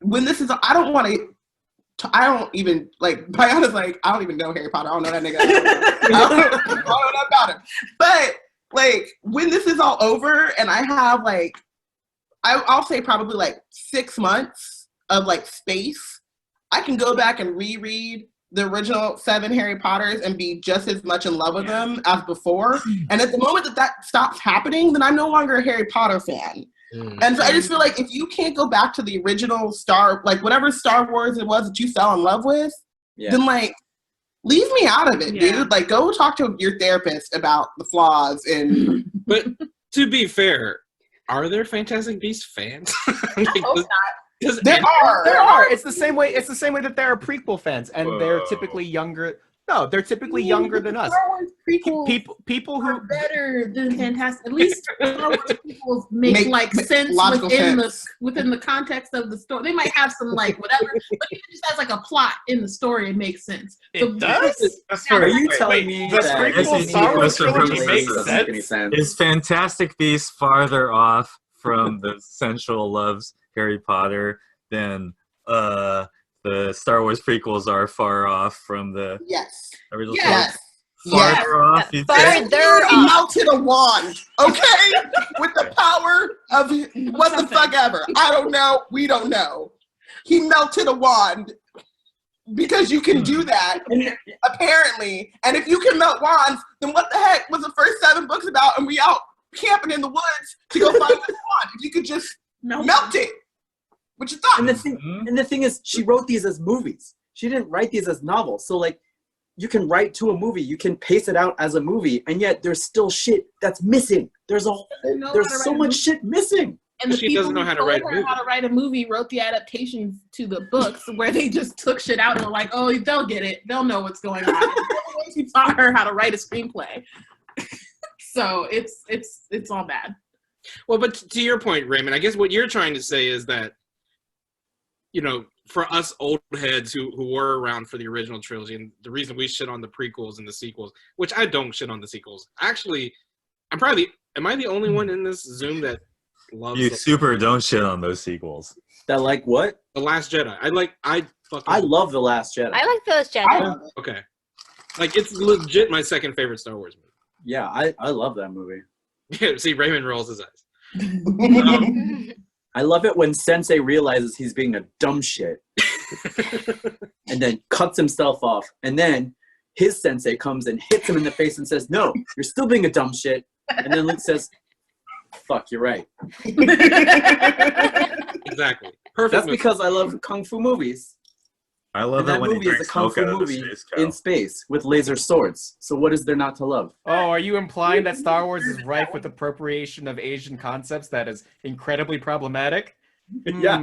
when this is, I don't even, like, Bayana's like, I don't even know Harry Potter. I don't know that nigga. I don't know about him. But, like, when this is all over and I have, like, I'll say probably, like, 6 months of, like, space, I can go back and reread the original 7 Harry Potters and be just as much in love with them as before. And at the moment that stops happening, then I'm no longer a Harry Potter fan. And so I just feel like if you can't go back to the original whatever Star Wars it was that you fell in love with, then like, leave me out of it, dude. Like, go talk to your therapist about the flaws. And But to be fair, are there Fantastic Beasts fans? I hope not. There are. It's the same way. It's the same way that there are prequel fans, and they're typically younger. No, they're typically younger than us. Star Wars prequels people who are better than Fantastic. At least Star Wars prequels make like sense within the context of the story. They might have some like whatever, but it just has like a plot in the story. It makes sense. It does. Are you telling me the that prequel Star Wars trilogy makes sense? Is Fantastic Beasts farther off from the central loves Harry Potter than the Star Wars prequels are far off from the original Yes. Farther off? He melted a wand, okay? With the power of what the fuck ever. I don't know. We don't know. He melted a wand because you can do that, apparently. And if you can melt wands, then what the heck was the first 7 books about? And we out camping in the woods to go find this wand. If you could just melt it. What you thought? And the thing is, she wrote these as movies. She didn't write these as novels. So like, you can write to a movie, you can pace it out as a movie, and yet there's still shit that's missing. There's so much shit missing. And the She people doesn't know who how to told write a her movie. how to write a movie wrote the adaptations to the books where they just took shit out and were like, oh, they'll get it. They'll know what's going on. She taught her how to write a screenplay. So it's all bad. Well, but to your point, Raymond, I guess what you're trying to say is that, you know, for us old heads who were around for the original trilogy, and the reason we shit on the prequels and the sequels, which I don't shit on the sequels. Actually, am I the only one in this Zoom that loves You super don't shit on those sequels. That like what? The Last Jedi. I love The Last Jedi. I like those Jedi. Okay. Like, it's legit my second favorite Star Wars movie. Yeah, I love that movie. Yeah, see, Raymond rolls his eyes. I love it when Sensei realizes he's being a dumb shit and then cuts himself off. And then his Sensei comes and hits him in the face and says, no, you're still being a dumb shit. And then Luke says, fuck, you're right. Exactly. Perfect. That's movie. because I love Kung Fu movies. I love And it that when he movie is a drinks kung smoke fu out of the movie space cow. in space with laser swords. So what is there not to love? Oh, are you implying that Star Wars is rife with appropriation of Asian concepts that is incredibly problematic? Yeah.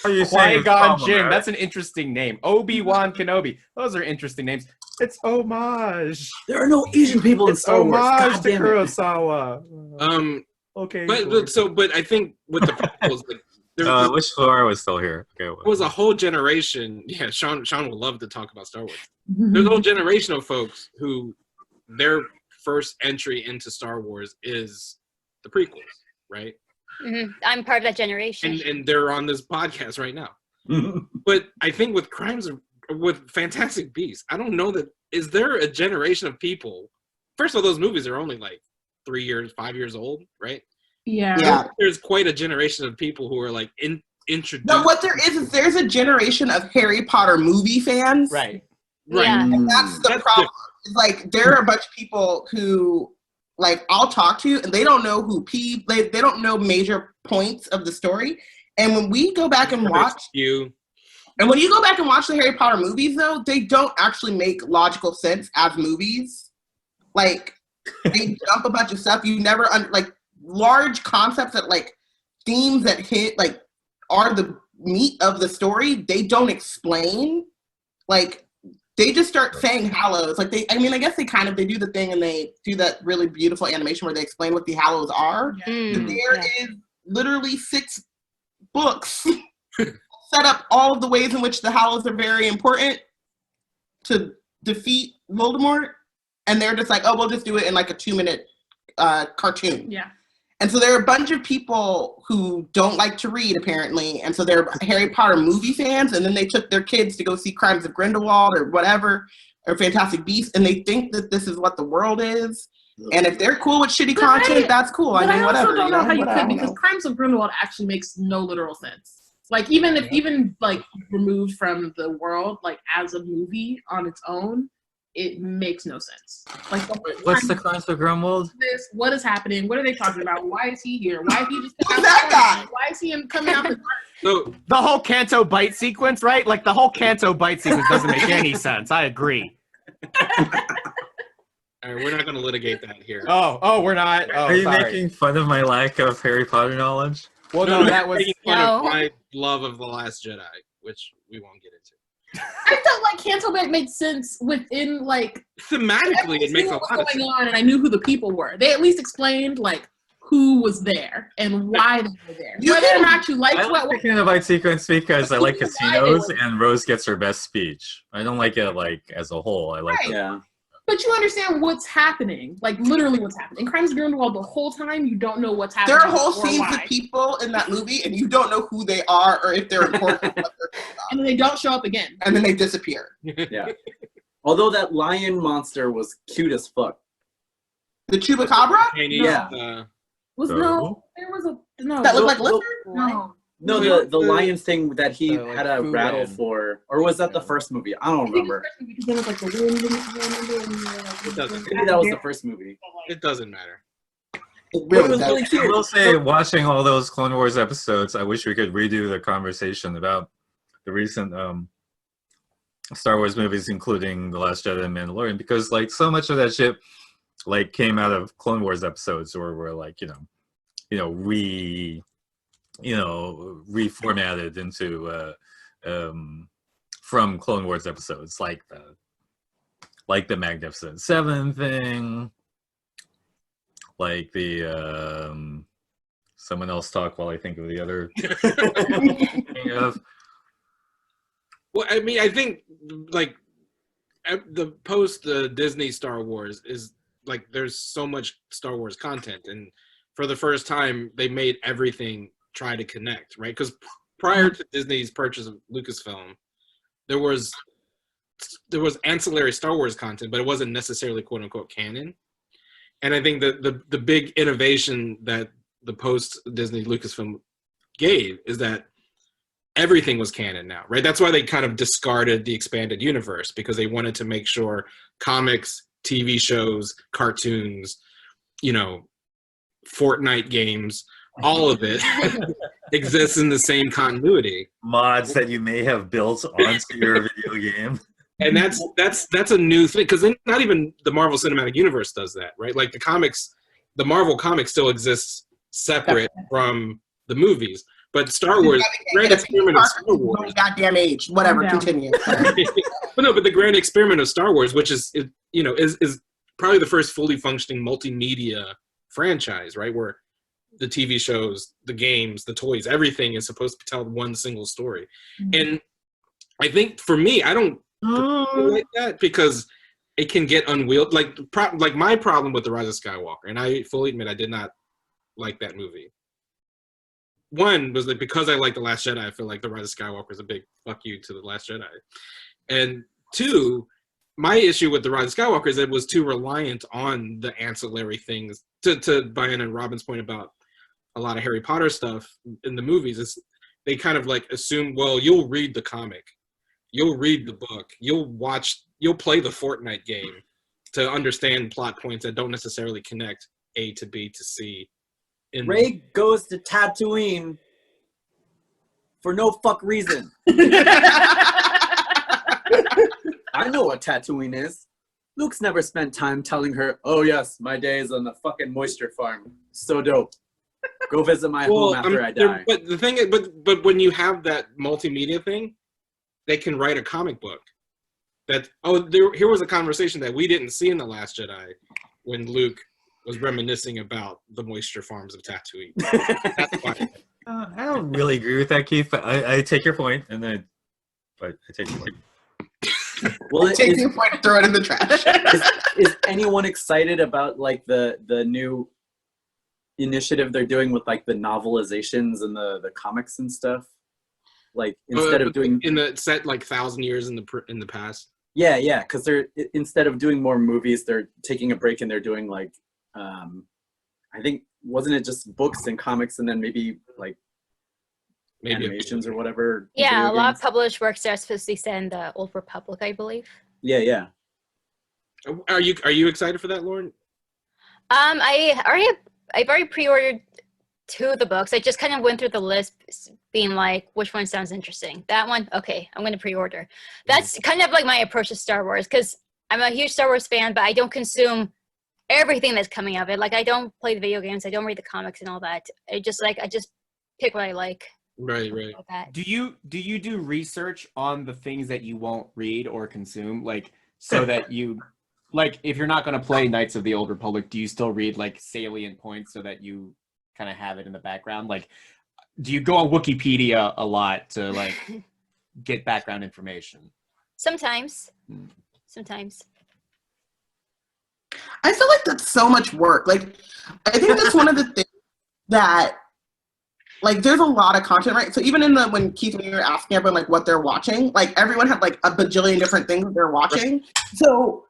Are you saying it's Qui-Gon Jinn, problematic? that's an interesting name. Obi-Wan Kenobi, those are interesting names. It's homage. There are no Asian people in It's Star Wars. homage God to damn it. Kurosawa. Okay. But I think with the prequels, like, there Wish Flora was still here. Okay, was a whole generation. Yeah, Shawn would love to talk about Star Wars. There's a whole generation of folks who their first entry into Star Wars is the prequels, right? Mm-hmm. I'm part of that generation. And they're on this podcast right now. But I think with with Fantastic Beasts, I don't know that, is there a generation of people, first of all, those movies are only like 5 years old, right? Yeah. There's quite a generation of people who are like introduced. No, what there is there's a generation of Harry Potter movie fans. Right. Yeah. And that's the problem. It's like there are a bunch of people who like I'll talk to and they don't know who they don't know major points of the story. And when we go back and watch and when you go back and watch the Harry Potter movies though, they don't actually make logical sense as movies. Like they jump a bunch of stuff. You never like large concepts that like themes that hit like are the meat of the story. They don't explain. Like they just start saying hallows. Like I guess they do the thing and they do that really beautiful animation where they explain what the hallows are. But there is literally 6 books set up all of the ways in which the hallows are very important to defeat Voldemort. And they're just like, oh, we'll just do it in like a 2-minute cartoon. Yeah. And so there are a bunch of people who don't like to read, apparently. And so they're Harry Potter movie fans. And then they took their kids to go see Crimes of Grindelwald or whatever, or Fantastic Beasts. And they think that this is what the world is. And if they're cool with shitty content, that's cool. But I whatever. also don't know how you whatever, could, because Crimes of Grindelwald actually makes no literal sense. Like even like removed from the world, like as a movie on its own, it makes no sense. Like What's the Crimes of Grindelwald? What is happening? What are they talking about? Why is he here? Why is he just that guy? Why is he coming out the So the whole Kanto bite sequence, right? Like the whole Kanto bite sequence doesn't make any sense. I agree. All right, we're not going to litigate that here. Oh, we're not. Oh, Are you sorry. making fun of my lack of Harry Potter knowledge? Well, no, that was making fun of my love of The Last Jedi, which we won't get into. I felt like Canto Bite made sense within like thematically it makes a lot of going sense. on, and I knew who the people were. They at least explained like who was there and why they were there. Whether or not you liked I like the Canto Bite sequence because I like casinos and Rose gets her best speech. I don't like it like as a whole. I like Yeah. But you understand what's happening, like literally what's happening. In Crimes of Grindelwald, the whole time you don't know what's happening. There are whole or scenes why. of people in that movie, and you don't know who they are or if they're important. And then they don't show up again. And then they disappear. Yeah. Although that lion monster was cute as fuck. The Chupacabra? Yeah. Was no, there was a no. That looked like lizard? No. No, the lion thing that he like had a food rattle and- for, or was that the first movie? I don't remember. Because there was like the wind It doesn't Maybe that was the first movie. It doesn't matter. It was really cute. I will say, watching all those Clone Wars episodes, I wish we could redo the conversation about the recent Star Wars movies, including The Last Jedi and Mandalorian, because like so much of that shit like came out of Clone Wars episodes, or were like reformatted into from Clone Wars episodes, like the Magnificent Seven thing, like the someone else talk while I think of the other thinking of. Well, I mean, I think like the post Disney Star Wars is like there's so much Star Wars content, and for the first time they made everything try to connect, right? Because prior to Disney's purchase of Lucasfilm, there was ancillary Star Wars content, but it wasn't necessarily quote unquote canon. And I think that the big innovation that the post Disney Lucasfilm gave is that everything was canon now, right? That's why they kind of discarded the expanded universe, because they wanted to make sure comics, TV shows, cartoons, Fortnite games, all of it exists in the same continuity. Mods that you may have built onto your video game. And that's a new thing, because not even the Marvel Cinematic Universe does that, right? Like the Marvel comics still exists separate from the movies. But Star Wars, grand experiment of Star Wars. Goddamn age, whatever. Continue. But the grand experiment of Star Wars, which is probably the first fully functioning multimedia franchise, right? Where the TV shows, the games, the toys, everything is supposed to tell one single story. And I think for me, I don't like that because it can get unwieldy. Like my problem with The Rise of Skywalker, and I fully admit I did not like that movie. One was like, because I like The Last Jedi, I feel like The Rise of Skywalker is a big fuck you to The Last Jedi. And two, my issue with The Rise of Skywalker is that it was too reliant on the ancillary things. To Bayana and Robyn's point about a lot of Harry Potter stuff in the movies, is they kind of like assume, well, you'll read the comic, you'll read the book, you'll play the Fortnite game to understand plot points that don't necessarily connect A to B to C. Rey goes to Tatooine for no fuck reason. I know what Tatooine is. Luke's never spent time telling her, oh yes, my day is on the fucking moisture farm. So dope. Go visit my home after I die. But the thing is, but when you have that multimedia thing, they can write a comic book. Here was a conversation that we didn't see in The Last Jedi when Luke was reminiscing about the moisture farms of Tatooine. That's why. I don't really agree with that, Keith. But I take your point, but I take your point. Well, take your point and throw it in the trash. Is anyone excited about like the new initiative they're doing with like the novelizations and the comics and stuff? Like instead of doing in the set like 1,000 years in the past. Yeah, because they're instead of doing more movies, they're taking a break and they're doing like I think wasn't it just books and comics and then maybe animations or whatever? Yeah, a lot of published works are supposed to be set in the Old Republic, I believe. Yeah. Are you excited for that, Lauren? I've already pre-ordered 2 of the books. I just kind of went through the list, being like, which one sounds interesting? That one, okay, I'm going to pre-order. That's kind of like my approach to Star Wars, because I'm a huge Star Wars fan, but I don't consume everything that's coming of it. Like, I don't play the video games, I don't read the comics and all that. I just pick what I like. Right. Like Do you do research on the things that you won't read or consume, like so that you, like, if you're not going to play Knights of the Old Republic, do you still read like salient points so that you kind of have it in the background? Like, do you go on Wikipedia a lot to like get background information? Sometimes. I feel like that's so much work. Like, I think that's one of the things that, like, there's a lot of content, right? So even when Keith, when you were asking everyone like what they're watching, like everyone had like a bajillion different things that they're watching. So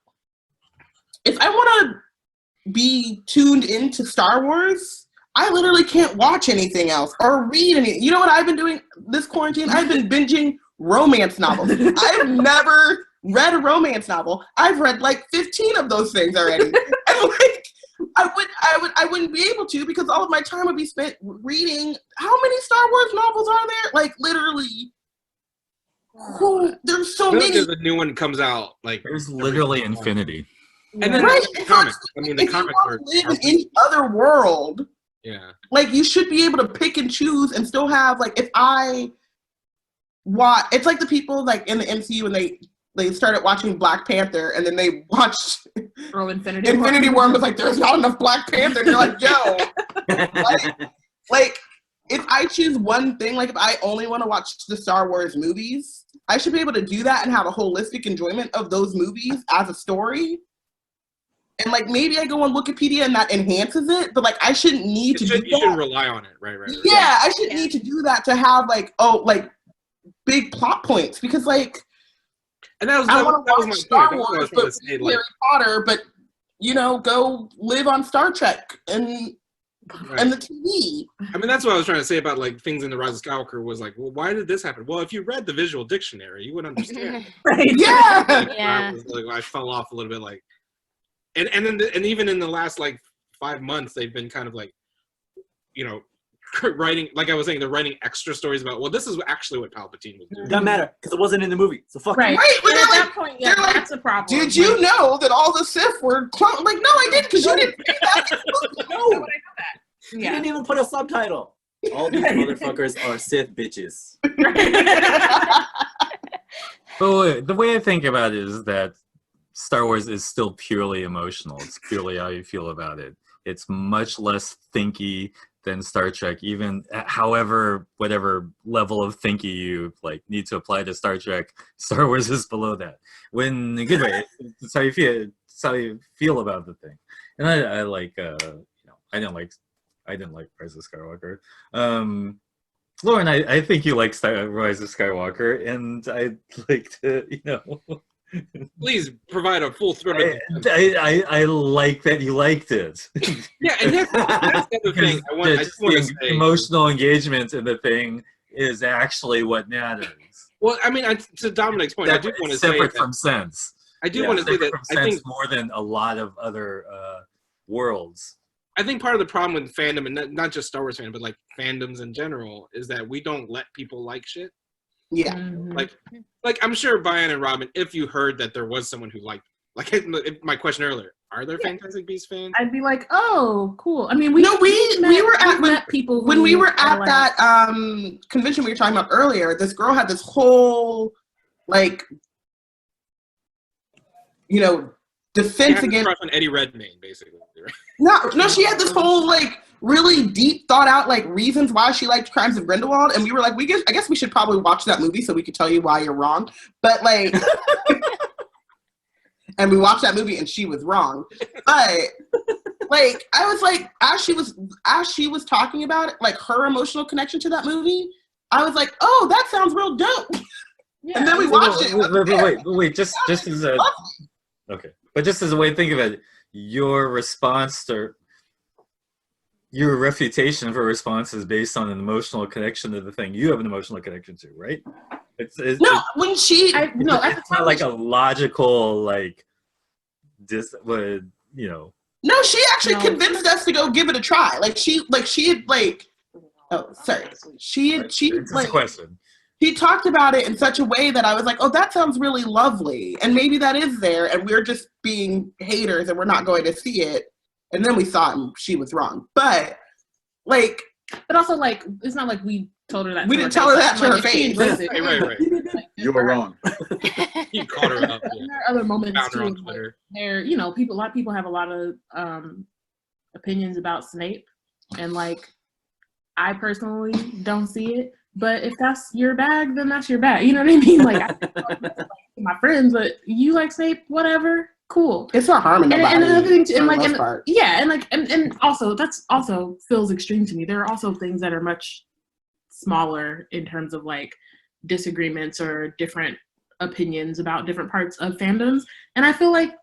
if I want to be tuned into Star Wars, I literally can't watch anything else or read anything. You know what I've been doing this quarantine? I've been binging romance novels. I've never read a romance novel. I've read like 15 of those things already. And like, I wouldn't be able to, because all of my time would be spent reading. How many Star Wars novels are there? Like, literally, there's so many. The new one comes out like there's literally infinity. And then the comics. I mean, the comics are live in any other world. Yeah. Like, you should be able to pick and choose and still have, like, if I watch, it's like the people like in the MCU when they started watching Black Panther and then they watched Infinity War and was like, there's not enough Black Panther. And you're like, yo. like, if I choose one thing, like if I only want to watch the Star Wars movies, I should be able to do that and have a holistic enjoyment of those movies as a story. And like, maybe I go on Wikipedia and that enhances it, but like, I shouldn't need to do that. You shouldn't rely on it, right? Yeah, I shouldn't need to do that to have like, big plot points, because like, and that was my Star point. Wars, but Harry Potter, but you know, go live on Star Trek and the TV. I mean, that's what I was trying to say about like things in The Rise of Skywalker was like, well, why did this happen? Well, if you read the visual dictionary, you would understand. Yeah. I fell off a little bit, like, and even in the last like 5 months, they've been kind of like, you know, writing, like I was saying, they're writing extra stories about, well, this is actually what Palpatine was doing. Doesn't matter because it wasn't in the movie. So fuck. Right. Right, but And they're at like, that point, yeah, like, that's a problem. did you know that all the Sith were clone? Like, no, I didn't, because you didn't say that. No, Yeah. you didn't even put a subtitle. All these motherfuckers are Sith bitches. But the way I think about it is that Star Wars is still purely emotional. It's purely how you feel about it. It's much less thinky than Star Trek, even however, whatever level of thinky you like need to apply to Star Trek, Star Wars is below that. When in a good way, it's how you feel. It's how you feel about the thing. And I like, I didn't like Rise of Skywalker. Lauren, I think you like Rise of Skywalker, and I'd like to, Please provide a full throated. I like that you liked it. Yeah, and that's the other thing. I just want to say, emotional engagement in the thing is actually what matters. Well, I mean, to Dominic's point, I do want to say separate from sense. I do want to say that I think more than a lot of other worlds. I think part of the problem with fandom, and not just Star Wars fandom, but like fandoms in general, is that we don't let people like shit. Yeah. Like I'm sure Bayana and Robyn, if you heard that there was someone who liked, like my question earlier, are there Fantastic Beasts fans? I'd be like, oh, cool. I mean, we met people when we were at that convention we were talking about earlier. This girl had this whole defense against crush on Eddie Redmayne, basically. Right? No, she had this whole really deep thought out reasons why she liked Crimes of Grindelwald, and we were like, I guess we should probably watch that movie so we could tell you why you're wrong. But and we watched that movie and she was wrong. But I was like, as she was talking about it, her emotional connection to that movie, I was like, oh, that sounds real dope. Yeah. And then we watched it. Wait, just as a okay, but just as a way to think of it, your response to your refutation for response is based on an emotional connection to the thing you have an emotional connection to, right? It's not like a logical No, she actually convinced us to go give it a try. She question. He talked about it in such a way that I was like, oh, that sounds really lovely. And maybe that is there, and we're just being haters and we're not going to see it. And then we saw it and she was wrong. But also it's not like we told her that. We didn't tell her that to her face. Right. You were wrong. You caught her up. And there are other moments Found her on too. Twitter. There, a lot of people have a lot of opinions about Snape, and I personally don't see it. But if that's your bag, then that's your bag. You know what I mean? I my friends, but you like Snape, whatever, cool. It's not harming nobody. And another thing, and also that's also feels extreme to me. There are also things that are much smaller in terms of disagreements or different opinions about different parts of fandoms, and I feel like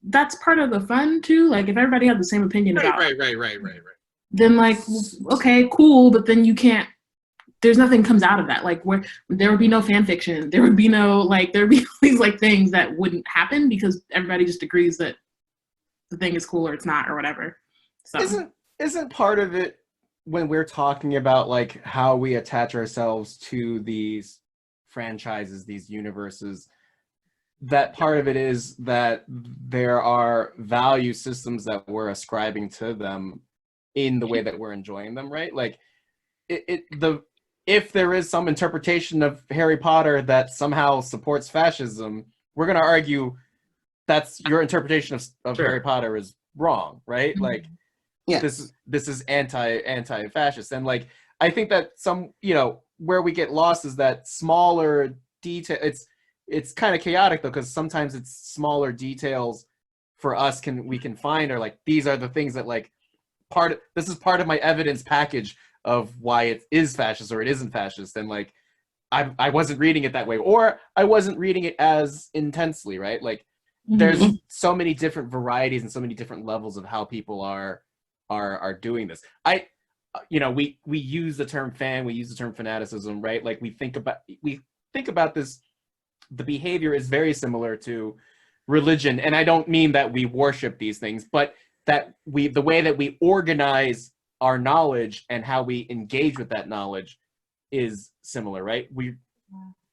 that's part of the fun too. If everybody had the same opinion about right. Then okay, cool, but then you can't. There's nothing comes out of that. Where there would be no fan fiction, there would be no there would be these things that wouldn't happen because everybody just agrees that the thing is cool or it's not or whatever. So isn't part of it when we're talking about how we attach ourselves to these franchises, these universes, that part of it is that there are value systems that we're ascribing to them in the way that we're enjoying them, right? If there is some interpretation of Harry Potter that somehow supports fascism, we're going to argue that's your interpretation of Harry Potter is wrong, right? This is anti-fascist. And I think that where we get lost is that smaller detail. It's kind of chaotic though, because sometimes it's smaller details for us we can find are these are the things that this is part of my evidence package of why it is fascist or it isn't fascist, and I wasn't reading it that way, or I wasn't reading it as intensely, right? There's so many different varieties and so many different levels of how people are doing this. We use the term fan, we use the term fanaticism, right? We think about this. The behavior is very similar to religion, and I don't mean that we worship these things, but that the way that we organize our knowledge and how we engage with that knowledge is similar, right?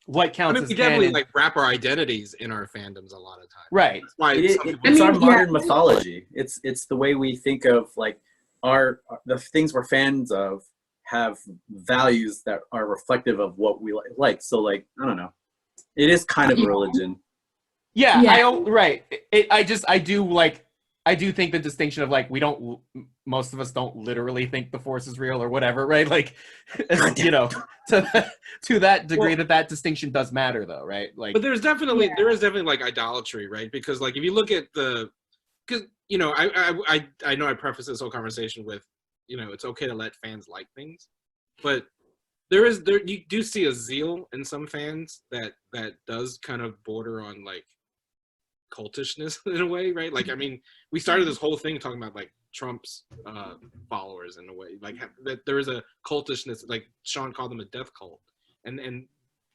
What counts as we definitely canon, like wrap our identities in our fandoms a lot of times. right? That's why It's our modern mythology. It's the way we think of like the things we're fans of have values that are reflective of what we like. So like, I don't know. It is kind of a religion. Yeah. Right. I do think the distinction of like, most of us don't literally think the Force is real or whatever, right? Like, you know, to that degree that distinction does matter though, right? Like, but there is definitely like idolatry, right? Because like if you look at because you know, I know I prefaced this whole conversation with, you know, it's okay to let fans like things, but you do see a zeal in some fans that does kind of border on like cultishness in a way, right? Like, I mean, we started this whole thing talking about like Trump's followers in a way, like that there is a cultishness, like Shawn called them a death cult, and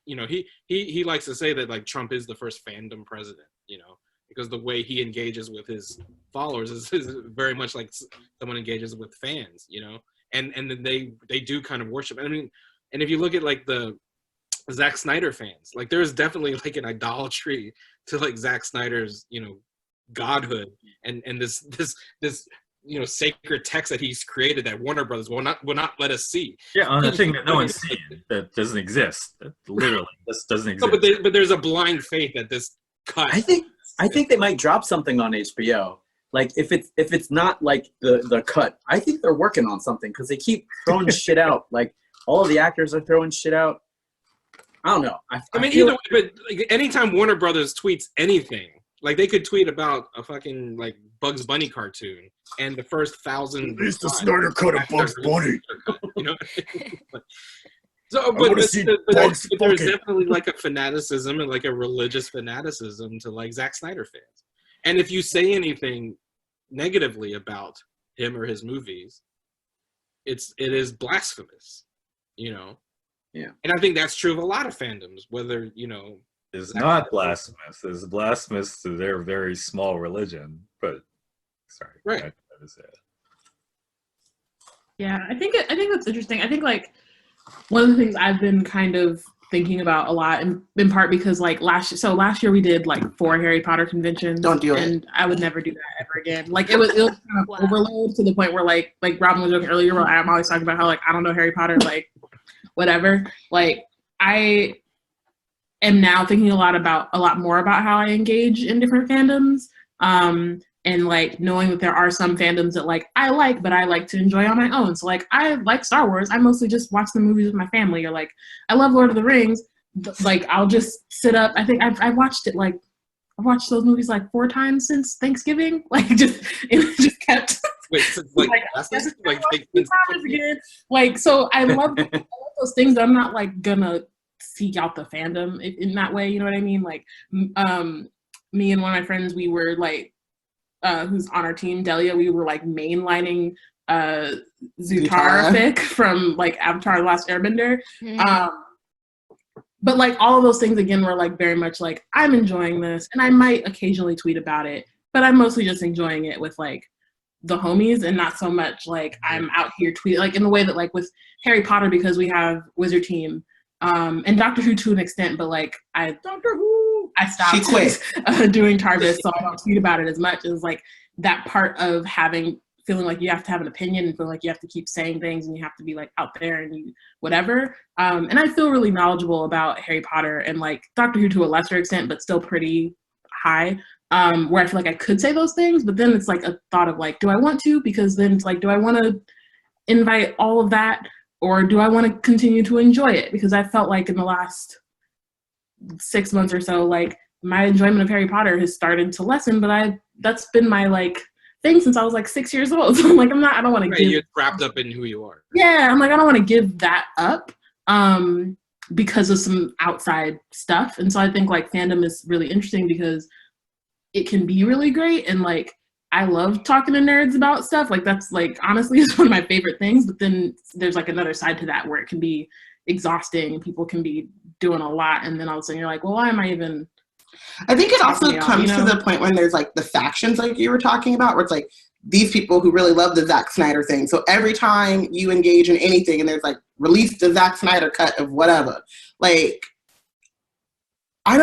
you know, he likes to say that like Trump is the first fandom president, you know, because the way he engages with his followers is very much like someone engages with fans, you know, and then they do kind of worship. I mean, and if you look at like the Zack Snyder fans, like there is definitely like an idolatry to like Zack Snyder's, you know, godhood and this you know, sacred text that he's created that Warner Brothers will not let us see. Yeah, on the thing that no one's seen, that doesn't exist. That literally just doesn't exist. No, but there's a blind faith that this cut. I think they might drop something on HBO. Like if it's not like the cut, I think they're working on something because they keep throwing shit out. Like all of the actors are throwing shit out. I don't know. I mean, feel either way, but like, anytime Warner Brothers tweets anything, like they could tweet about a fucking like Bugs Bunny cartoon and the first 1,000. It's the Snyder cut of Bugs Bunny. You know. So, but there's definitely like a fanaticism and like a religious fanaticism to like Zack Snyder fans. And if you say anything negatively about him or his movies, it is blasphemous, you know. Yeah. And I think that's true of a lot of fandoms, whether, you know, it's not blasphemous. It's blasphemous to their very small religion. But sorry, right. Yeah, I think that's interesting. I think like one of the things I've been kind of thinking about a lot, in part because like last year we did like 4 Harry Potter conventions. Don't do it. And I would never do that ever again. Like it was kind of overload to the point where like Robyn was joking earlier, where I'm always talking about how like I don't know Harry Potter, like whatever. Like I am now thinking a lot more about how I engage in different fandoms. And like knowing that there are some fandoms that like I like, but I like to enjoy on my own. So like I like Star Wars. I mostly just watch the movies with my family. Or like I love Lord of the Rings. Like I'll just sit up. I think I've watched it like I've watched those movies like 4 times since Thanksgiving. Like it just kept. Wait, so like again. Like so I love those things. But I'm not like gonna seek out the fandom in that way. You know what I mean? Like me and one of my friends, we were like. Who's on our team, Delia, we were like mainlining Zutara fic from like Avatar: The Last Airbender. But like all of those things again were like very much like I'm enjoying this, and I might occasionally tweet about it, but I'm mostly just enjoying it with like the homies and not so much like I'm out here tweeting like in the way that like with Harry Potter, because we have Wizard Team and Doctor Who to an extent, but like I stopped doing Tarbis, so I don't tweet about it as much. As like that part of feeling like you have to have an opinion and feel like you have to keep saying things and you have to be like out there and you whatever. And I feel really knowledgeable about Harry Potter and like Doctor Who to a lesser extent, but still pretty high. Where I feel like I could say those things, but then it's like a thought of like, do I want to? Because then it's like, do I want to invite all of that, or do I want to continue to enjoy it? Because I felt like in the last 6 months or so, like my enjoyment of Harry Potter has started to lessen, but that's been my like thing since I was like 6 years old. So I'm like, I don't want to give. You're wrapped up in who you are. Yeah, I'm like, I don't want to give that up because of some outside stuff. And so I think like fandom is really interesting because it can be really great. And like, I love talking to nerds about stuff. Like that's like, honestly, it's one of my favorite things. But then there's like another side to that where it can be exhausting. People can be doing a lot. And then all of a sudden you're like, well, why am I even... I think it also comes to the point when there's like the factions like you were talking about, where it's like these people who really love the Zack Snyder thing. So every time you engage in anything and there's like, release the Zack Snyder cut of whatever, like, I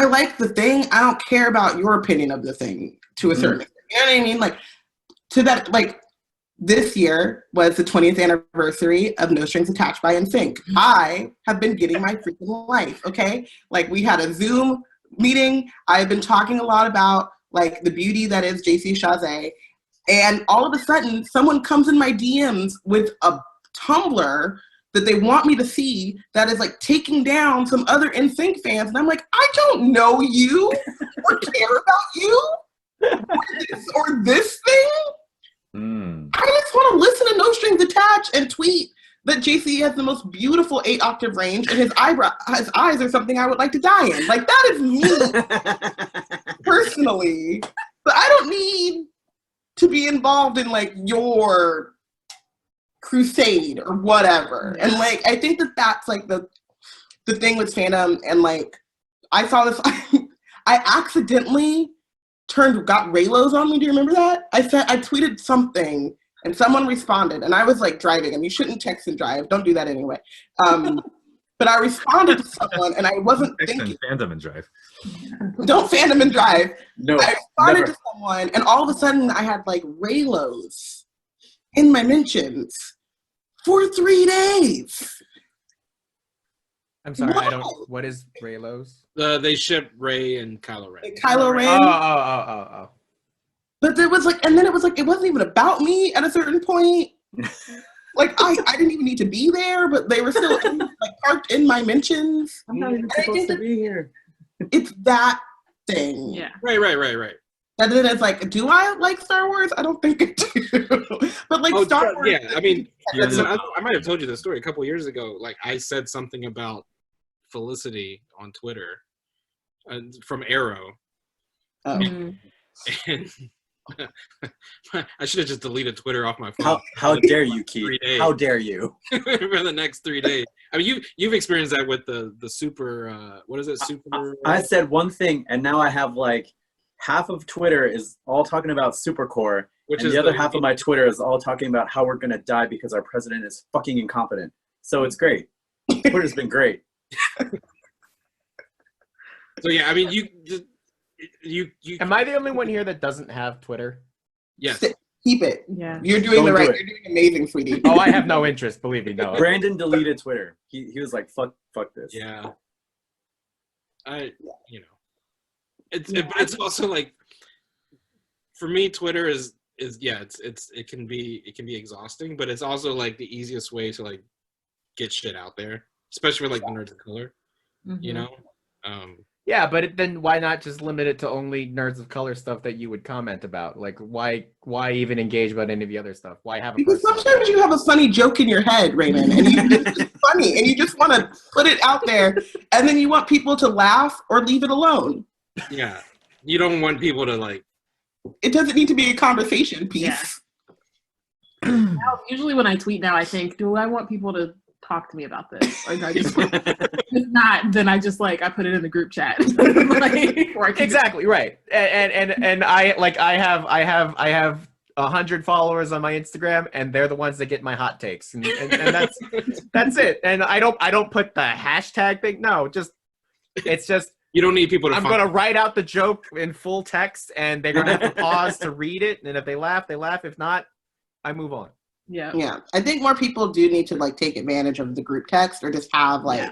like the thing. I don't care about your opinion of the thing to a certain extent. You know what I mean? Like, to that, like, this year was the 20th anniversary of No Strings Attached by NSYNC. I have been getting my freaking life, okay? Like, we had a Zoom meeting. I've been talking a lot about, like, the beauty that is JC Chazé. And all of a sudden, someone comes in my DMs with a Tumblr that they want me to see that is like taking down some other NSYNC fans. And I'm like, I don't know you or care about you or this thing. I just want to listen to No Strings Attached and tweet that JC has the most beautiful 8-octave range and his eyes are something I would like to die in. Like, that is me personally. But I don't need to be involved in like your crusade or whatever. And like, I think that that's like the thing with fandom. And like, I saw this, I accidentally got Raylos on me. Do you remember that? I tweeted something and someone responded and I was like driving, and you shouldn't text and drive. Don't do that anyway. But I responded to someone and I wasn't thinking. Fandom and drive. Don't fandom and drive. No, I responded to someone and all of a sudden I had like Raylos in my mentions for 3 days. I'm sorry, I don't. What is Raylos? They ship Ray and Kylo Ren. Kylo Ren. Oh. But there was like, and then it was like, it wasn't even about me at a certain point. Like, I didn't even need to be there, but they were still like parked in my mentions. I'm not even supposed to be here. It's that thing. Yeah. Right. And then it's like, do I like Star Wars? I don't think I do. But like Star Wars. Yeah, I mean, I might have told you this story a couple years ago. Like, I said something about Felicity on Twitter from Arrow. And I should have just deleted Twitter off my phone. How dare you, Keith? How dare you? For the next 3 days. I mean, you've experienced that with the super. What is it? Super. I said one thing, and now I have like half of Twitter is all talking about Supercore, and the other half of my Twitter is all talking about how we're gonna die because our president is fucking incompetent. So it's great. Twitter's been great. So yeah, I mean, you. Am I the only one here that doesn't have Twitter? Yes. Keep it. Yeah. You're doing You're doing amazing, sweetie. Oh, I have no interest. Believe me, no. Brandon deleted Twitter. He was like, fuck this. Yeah. It's also like, for me, Twitter is it can be exhausting, but it's also like the easiest way to like get shit out there, especially for like the nerds of color, you know. Yeah, but then why not just limit it to only nerds of color stuff that you would comment about? Like, why even engage about any of the other stuff? Why have a because sometimes you have a funny joke in your head, Raymond, and it's just funny, and you just want to put it out there, and then you want people to laugh or leave it alone. Yeah, you don't want people to like. It doesn't need to be a conversation piece. Yeah. Now, usually when I tweet now, I think, do I want people to talk to me about this? Or do I just if not, then I just like I put it in the group chat. Like, exactly right. And I have 100 followers on my Instagram, and they're the ones that get my hot takes, and that's it. And I don't put the hashtag thing. No, it's just. You don't need people to. I'm going to write out the joke in full text, and they're going to have to pause to read it. And if they laugh, they laugh. If not, I move on. Yeah. I think more people do need to like take advantage of the group text, or just have like.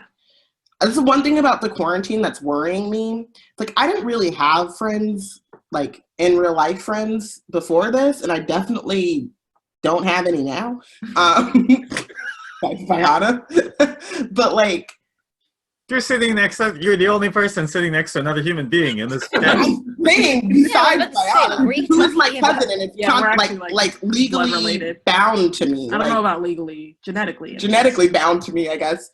This is one thing about the quarantine that's worrying me. Like, I didn't really have friends, like in real life friends before this, and I definitely don't have any now. Like Bayana, but like. You're the only person sitting next to another human being in this. Being besides Bayana, who's my cousin, and it's like legally bound to me. I don't know about legally, genetically. Genetically bound to me, I guess.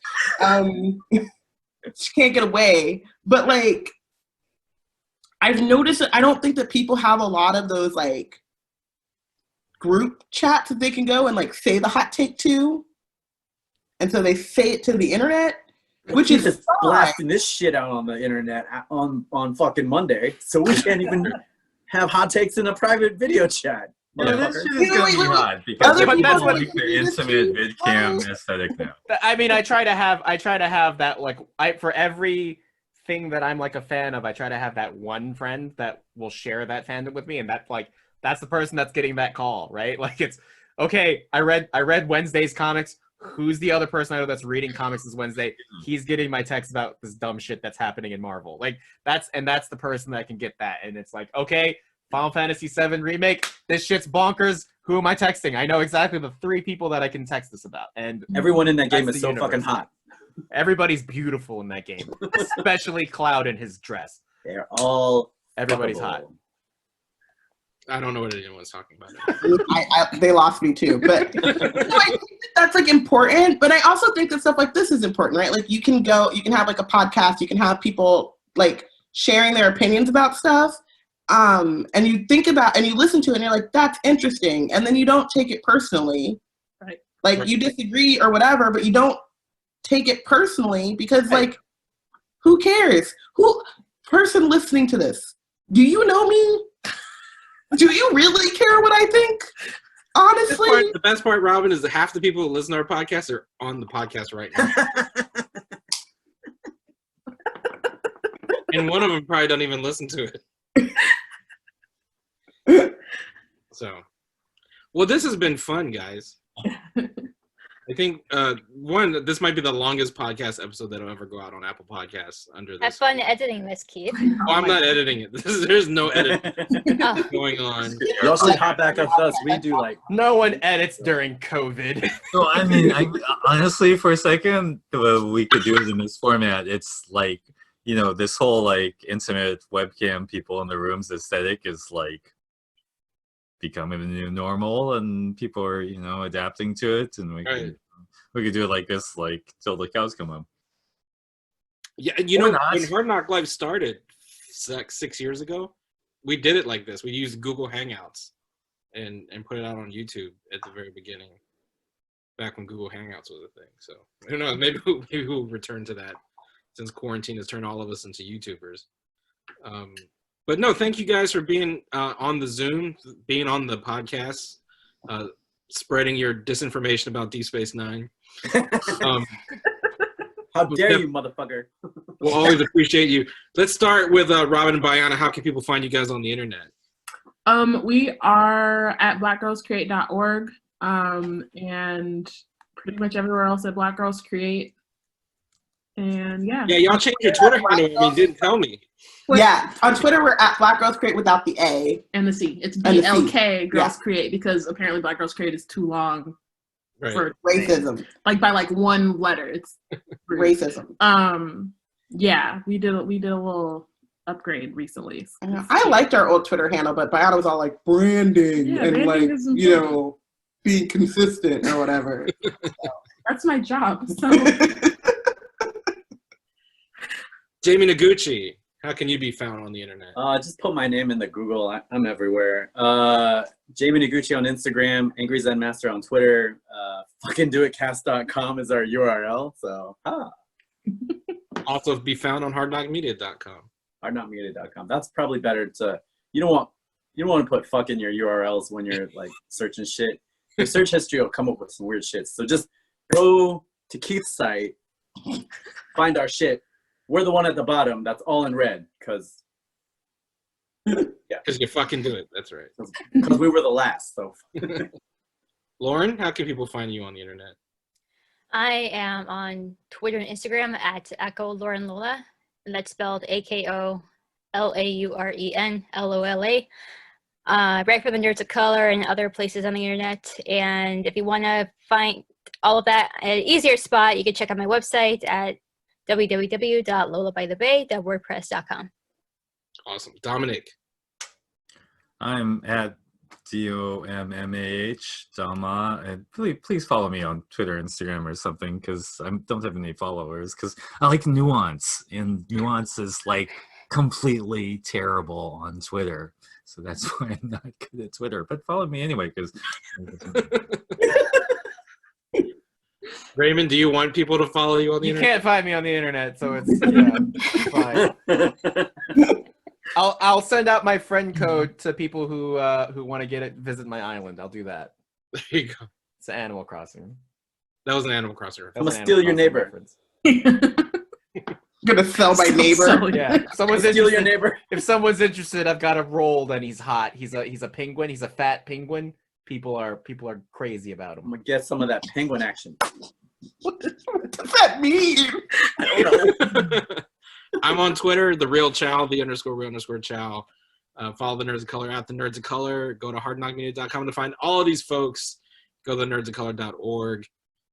She can't get away, but like, I've noticed that I don't think that people have a lot of those like group chats that they can go and like say the hot take to, and so they say it to the internet. Which is just blasting this shit out on the internet on fucking Monday, so we can't even have hot takes in a private video chat. Yeah, this motherfucker. shit is gonna be hot because Other people people like the intimate vid cam aesthetic now. I mean, I try to have that, like, for every thing that I'm like a fan of, I try to have that one friend that will share that fandom with me, and that's the person that's getting that call, right? Like, it's okay. I read Wednesday's comics. Who's the other person I know that's reading comics this Wednesday? He's getting my text about this dumb shit that's happening in Marvel. Like, that's the person that can get that, and it's like, okay, Final Fantasy VII Remake, this shit's bonkers. Who am I texting? I know exactly the 3 people that I can text this about. And everyone in that game is so fucking hot. Everybody's beautiful in that game, especially Cloud in his dress. They're all Everybody's fuckable. hot. I don't know what anyone's talking about. They lost me too, but I think that's like important. But I also think that stuff like this is important, right? Like you can have like a podcast, you can have people like sharing their opinions about stuff. And you think about and you listen to it and you're like, that's interesting. And then you don't take it personally. Right. Like you disagree or whatever, but you don't take it personally because like, who cares? Who person listening to this? Do you know me? Do you really care what I think? Honestly, The best part, Robyn, is that half the people who listen to our podcast are on the podcast right now. And one of them probably don't even listen to it. So, well, this has been fun, guys. I think this might be the longest podcast episode that'll ever go out on Apple Podcasts under this. Have fun editing this, Keith. Oh, I'm not editing it. There's no editing going on. You also hop back up to us. We do like no one edits during COVID. So I mean, honestly, for a second, we could do it in this format. It's like, you know, this whole like intimate webcam people in the rooms aesthetic is like becoming the new normal, and people are, you know, adapting to it, and we could do it like this, like till the cows come home. Yeah, you know, when Hard NOC Life started 6 years ago, we did it like this. We used Google Hangouts and put it out on YouTube at the very beginning, back when Google Hangouts was a thing. So who knows? Maybe we'll return to that since quarantine has turned all of us into YouTubers. But no, thank you guys for being on the Zoom, being on the podcast, spreading your disinformation about Deep Space Nine. How dare you, motherfucker. We'll always appreciate you. Let's start with Robyn and Bayana. How can people find you guys on the internet? We are at blackgirlscreate.org and pretty much everywhere else at Black Girls Create. And yeah. Yeah, y'all changed your Twitter handle. I mean, didn't tell me. Yeah, on Twitter we're at Black Girls Create without the A and the C. It's And the C. BLK Girls Yeah. Create because apparently Black Girls Create is too long for racism. Like by like one letter, it's Racism. Yeah, we did a little upgrade recently. I liked our old Twitter handle, but Bayana was all like branding Yeah, and branding like, is you important. know, being consistent or whatever. That's my job. So Jamie Noguchi, how can you be found on the internet? Just put my name in the Google. I'm everywhere. Jamie Noguchi on Instagram, Angry Zen Master on Twitter. FuckinDoItCast.com is our URL. So, Also be found on hardknockmedia.com. Hardknockmedia.com. That's probably better to. You don't want to put fuck in your URLs when you're like searching shit. Your search history will come up with some weird shit. So just go to Keith's site, find our shit. We're the one at the bottom that's all in red, because Because you fucking do it. That's right. Because we were the last. So, Lauren, how can people find you on the internet? I am on Twitter and Instagram at Echo Lauren Lola, and that's spelled AKOLAURENLOLA. Right for the Nerds of Color and other places on the internet. And if you want to find all of that at an easier spot, you can check out my website at www.lolabythebay.wordpress.com. Awesome. Dominic. I'm at DOMMAH, Dama, and please follow me on Twitter, Instagram, or something, because I don't have any followers, because I like nuance, and nuance is like completely terrible on Twitter, so that's why I'm not good at Twitter, but follow me anyway, because Raymond, do you want people to follow you on the You internet? can't find me on the internet, so it's fine. I'll send out my friend code to people who want to visit my island. I'll do that. There you go. It's Animal Crossing. That was an Animal Crossing reference. I'm gonna steal your neighbor. Gonna sell my neighbor. Yeah, someone's Steal your neighbor. If someone's interested, I've got a roll and he's hot. He's a penguin. He's a fat penguin. People are crazy about him. I'm gonna get some of that penguin action. What does that mean? I don't know. I'm on Twitter, the real Chow, _real_Chow. Follow the Nerds of Color at the Nerds of Color. Go to hardknockmedia.com to find all of these folks. Go to nerdsofcolor.org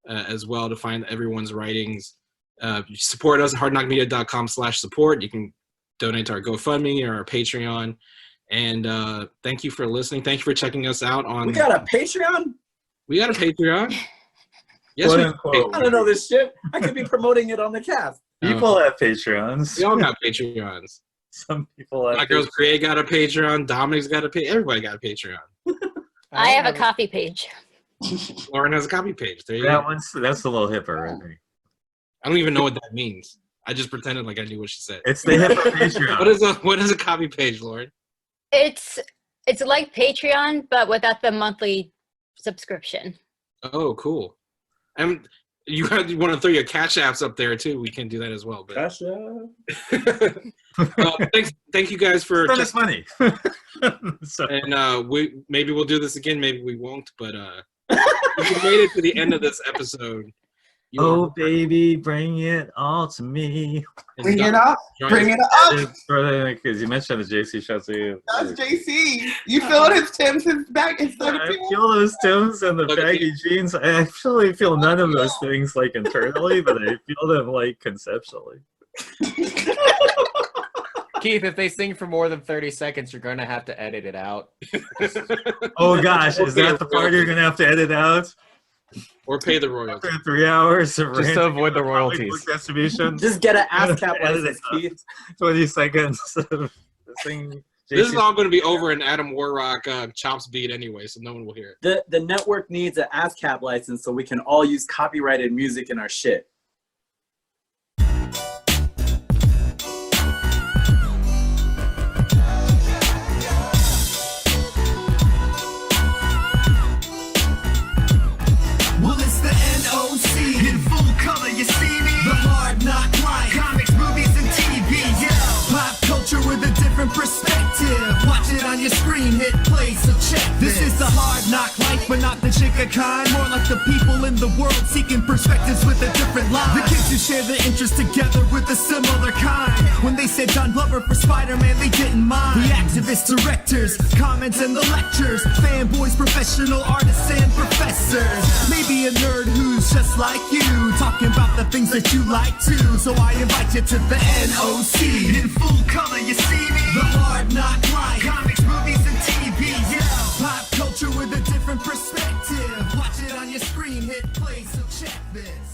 as well to find everyone's writings. Support us at hardknockmedia.com/support. You can donate to our GoFundMe or our Patreon. And thank you for listening. Thank you for checking us out on. We got a Patreon? We got a Patreon. Yes, Quote, we unquote. I don't know this shit. I could be promoting it on the cast. People have Patreons. We all got Patreons. Some people have. Black Girls Create got a Patreon. Dominic's got a Patreon. Everybody got a Patreon. I have a coffee page. Lauren has a copy page. There you That go. one's that's a little hipper, right there. I don't even know what that means. I just pretended like I knew what she said. It's the hipper Patreon. What is a copy page, Lauren? It's like Patreon, but without the monthly subscription. Oh, cool. And you want to throw your cash apps up there too. We can do that as well. But Cash app. thank you guys for Spend this money. And we'll do this again. Maybe we won't. But if you made it to the end of this episode, oh baby, bring it all to me. Bring it up. Bring it up. Because you mentioned the JC show too. That's JC. You feeling his Tim's back instead of I feel those Tims and the baggy jeans. I actually feel none of those things like internally, but I feel them like conceptually. Keith, if they sing for more than 30 seconds, you're going to have to edit it out. Oh gosh, is that the part you're going to have to edit out? Or pay the royalties. After 3 hours of Just to avoid the royalties. Distribution. Just get an ASCAP license, Keith. 20 seconds of sing. This is all going to be over in Adam WarRock Chops beat anyway, so no one will hear it. The network needs an ASCAP license so we can all use copyrighted music in our shit. Well, it's the NOC in full color, you see me? The Hard NOC Life, comics, movies, and TV, yeah. Pop culture with a different perspective. Watch it on your screen, hit play, so check this. This is the Hard NOC Life, but not the chica kind. More like the people in the world seeking perspectives with a different line. The kids who share the interest together with a similar kind. When they said Don Glover for Spider-Man, they didn't mind. The activists, directors, comments, and the lectures. Fanboys, professional artists, and professors. Maybe a nerd who's just like you, talking about the things that you like too. So I invite you to the NOC in full color, you see me? The Hard NOC Life, comics, movies, and TV, yeah. Pop culture with a different perspective. Watch it on your screen, hit play, so check this.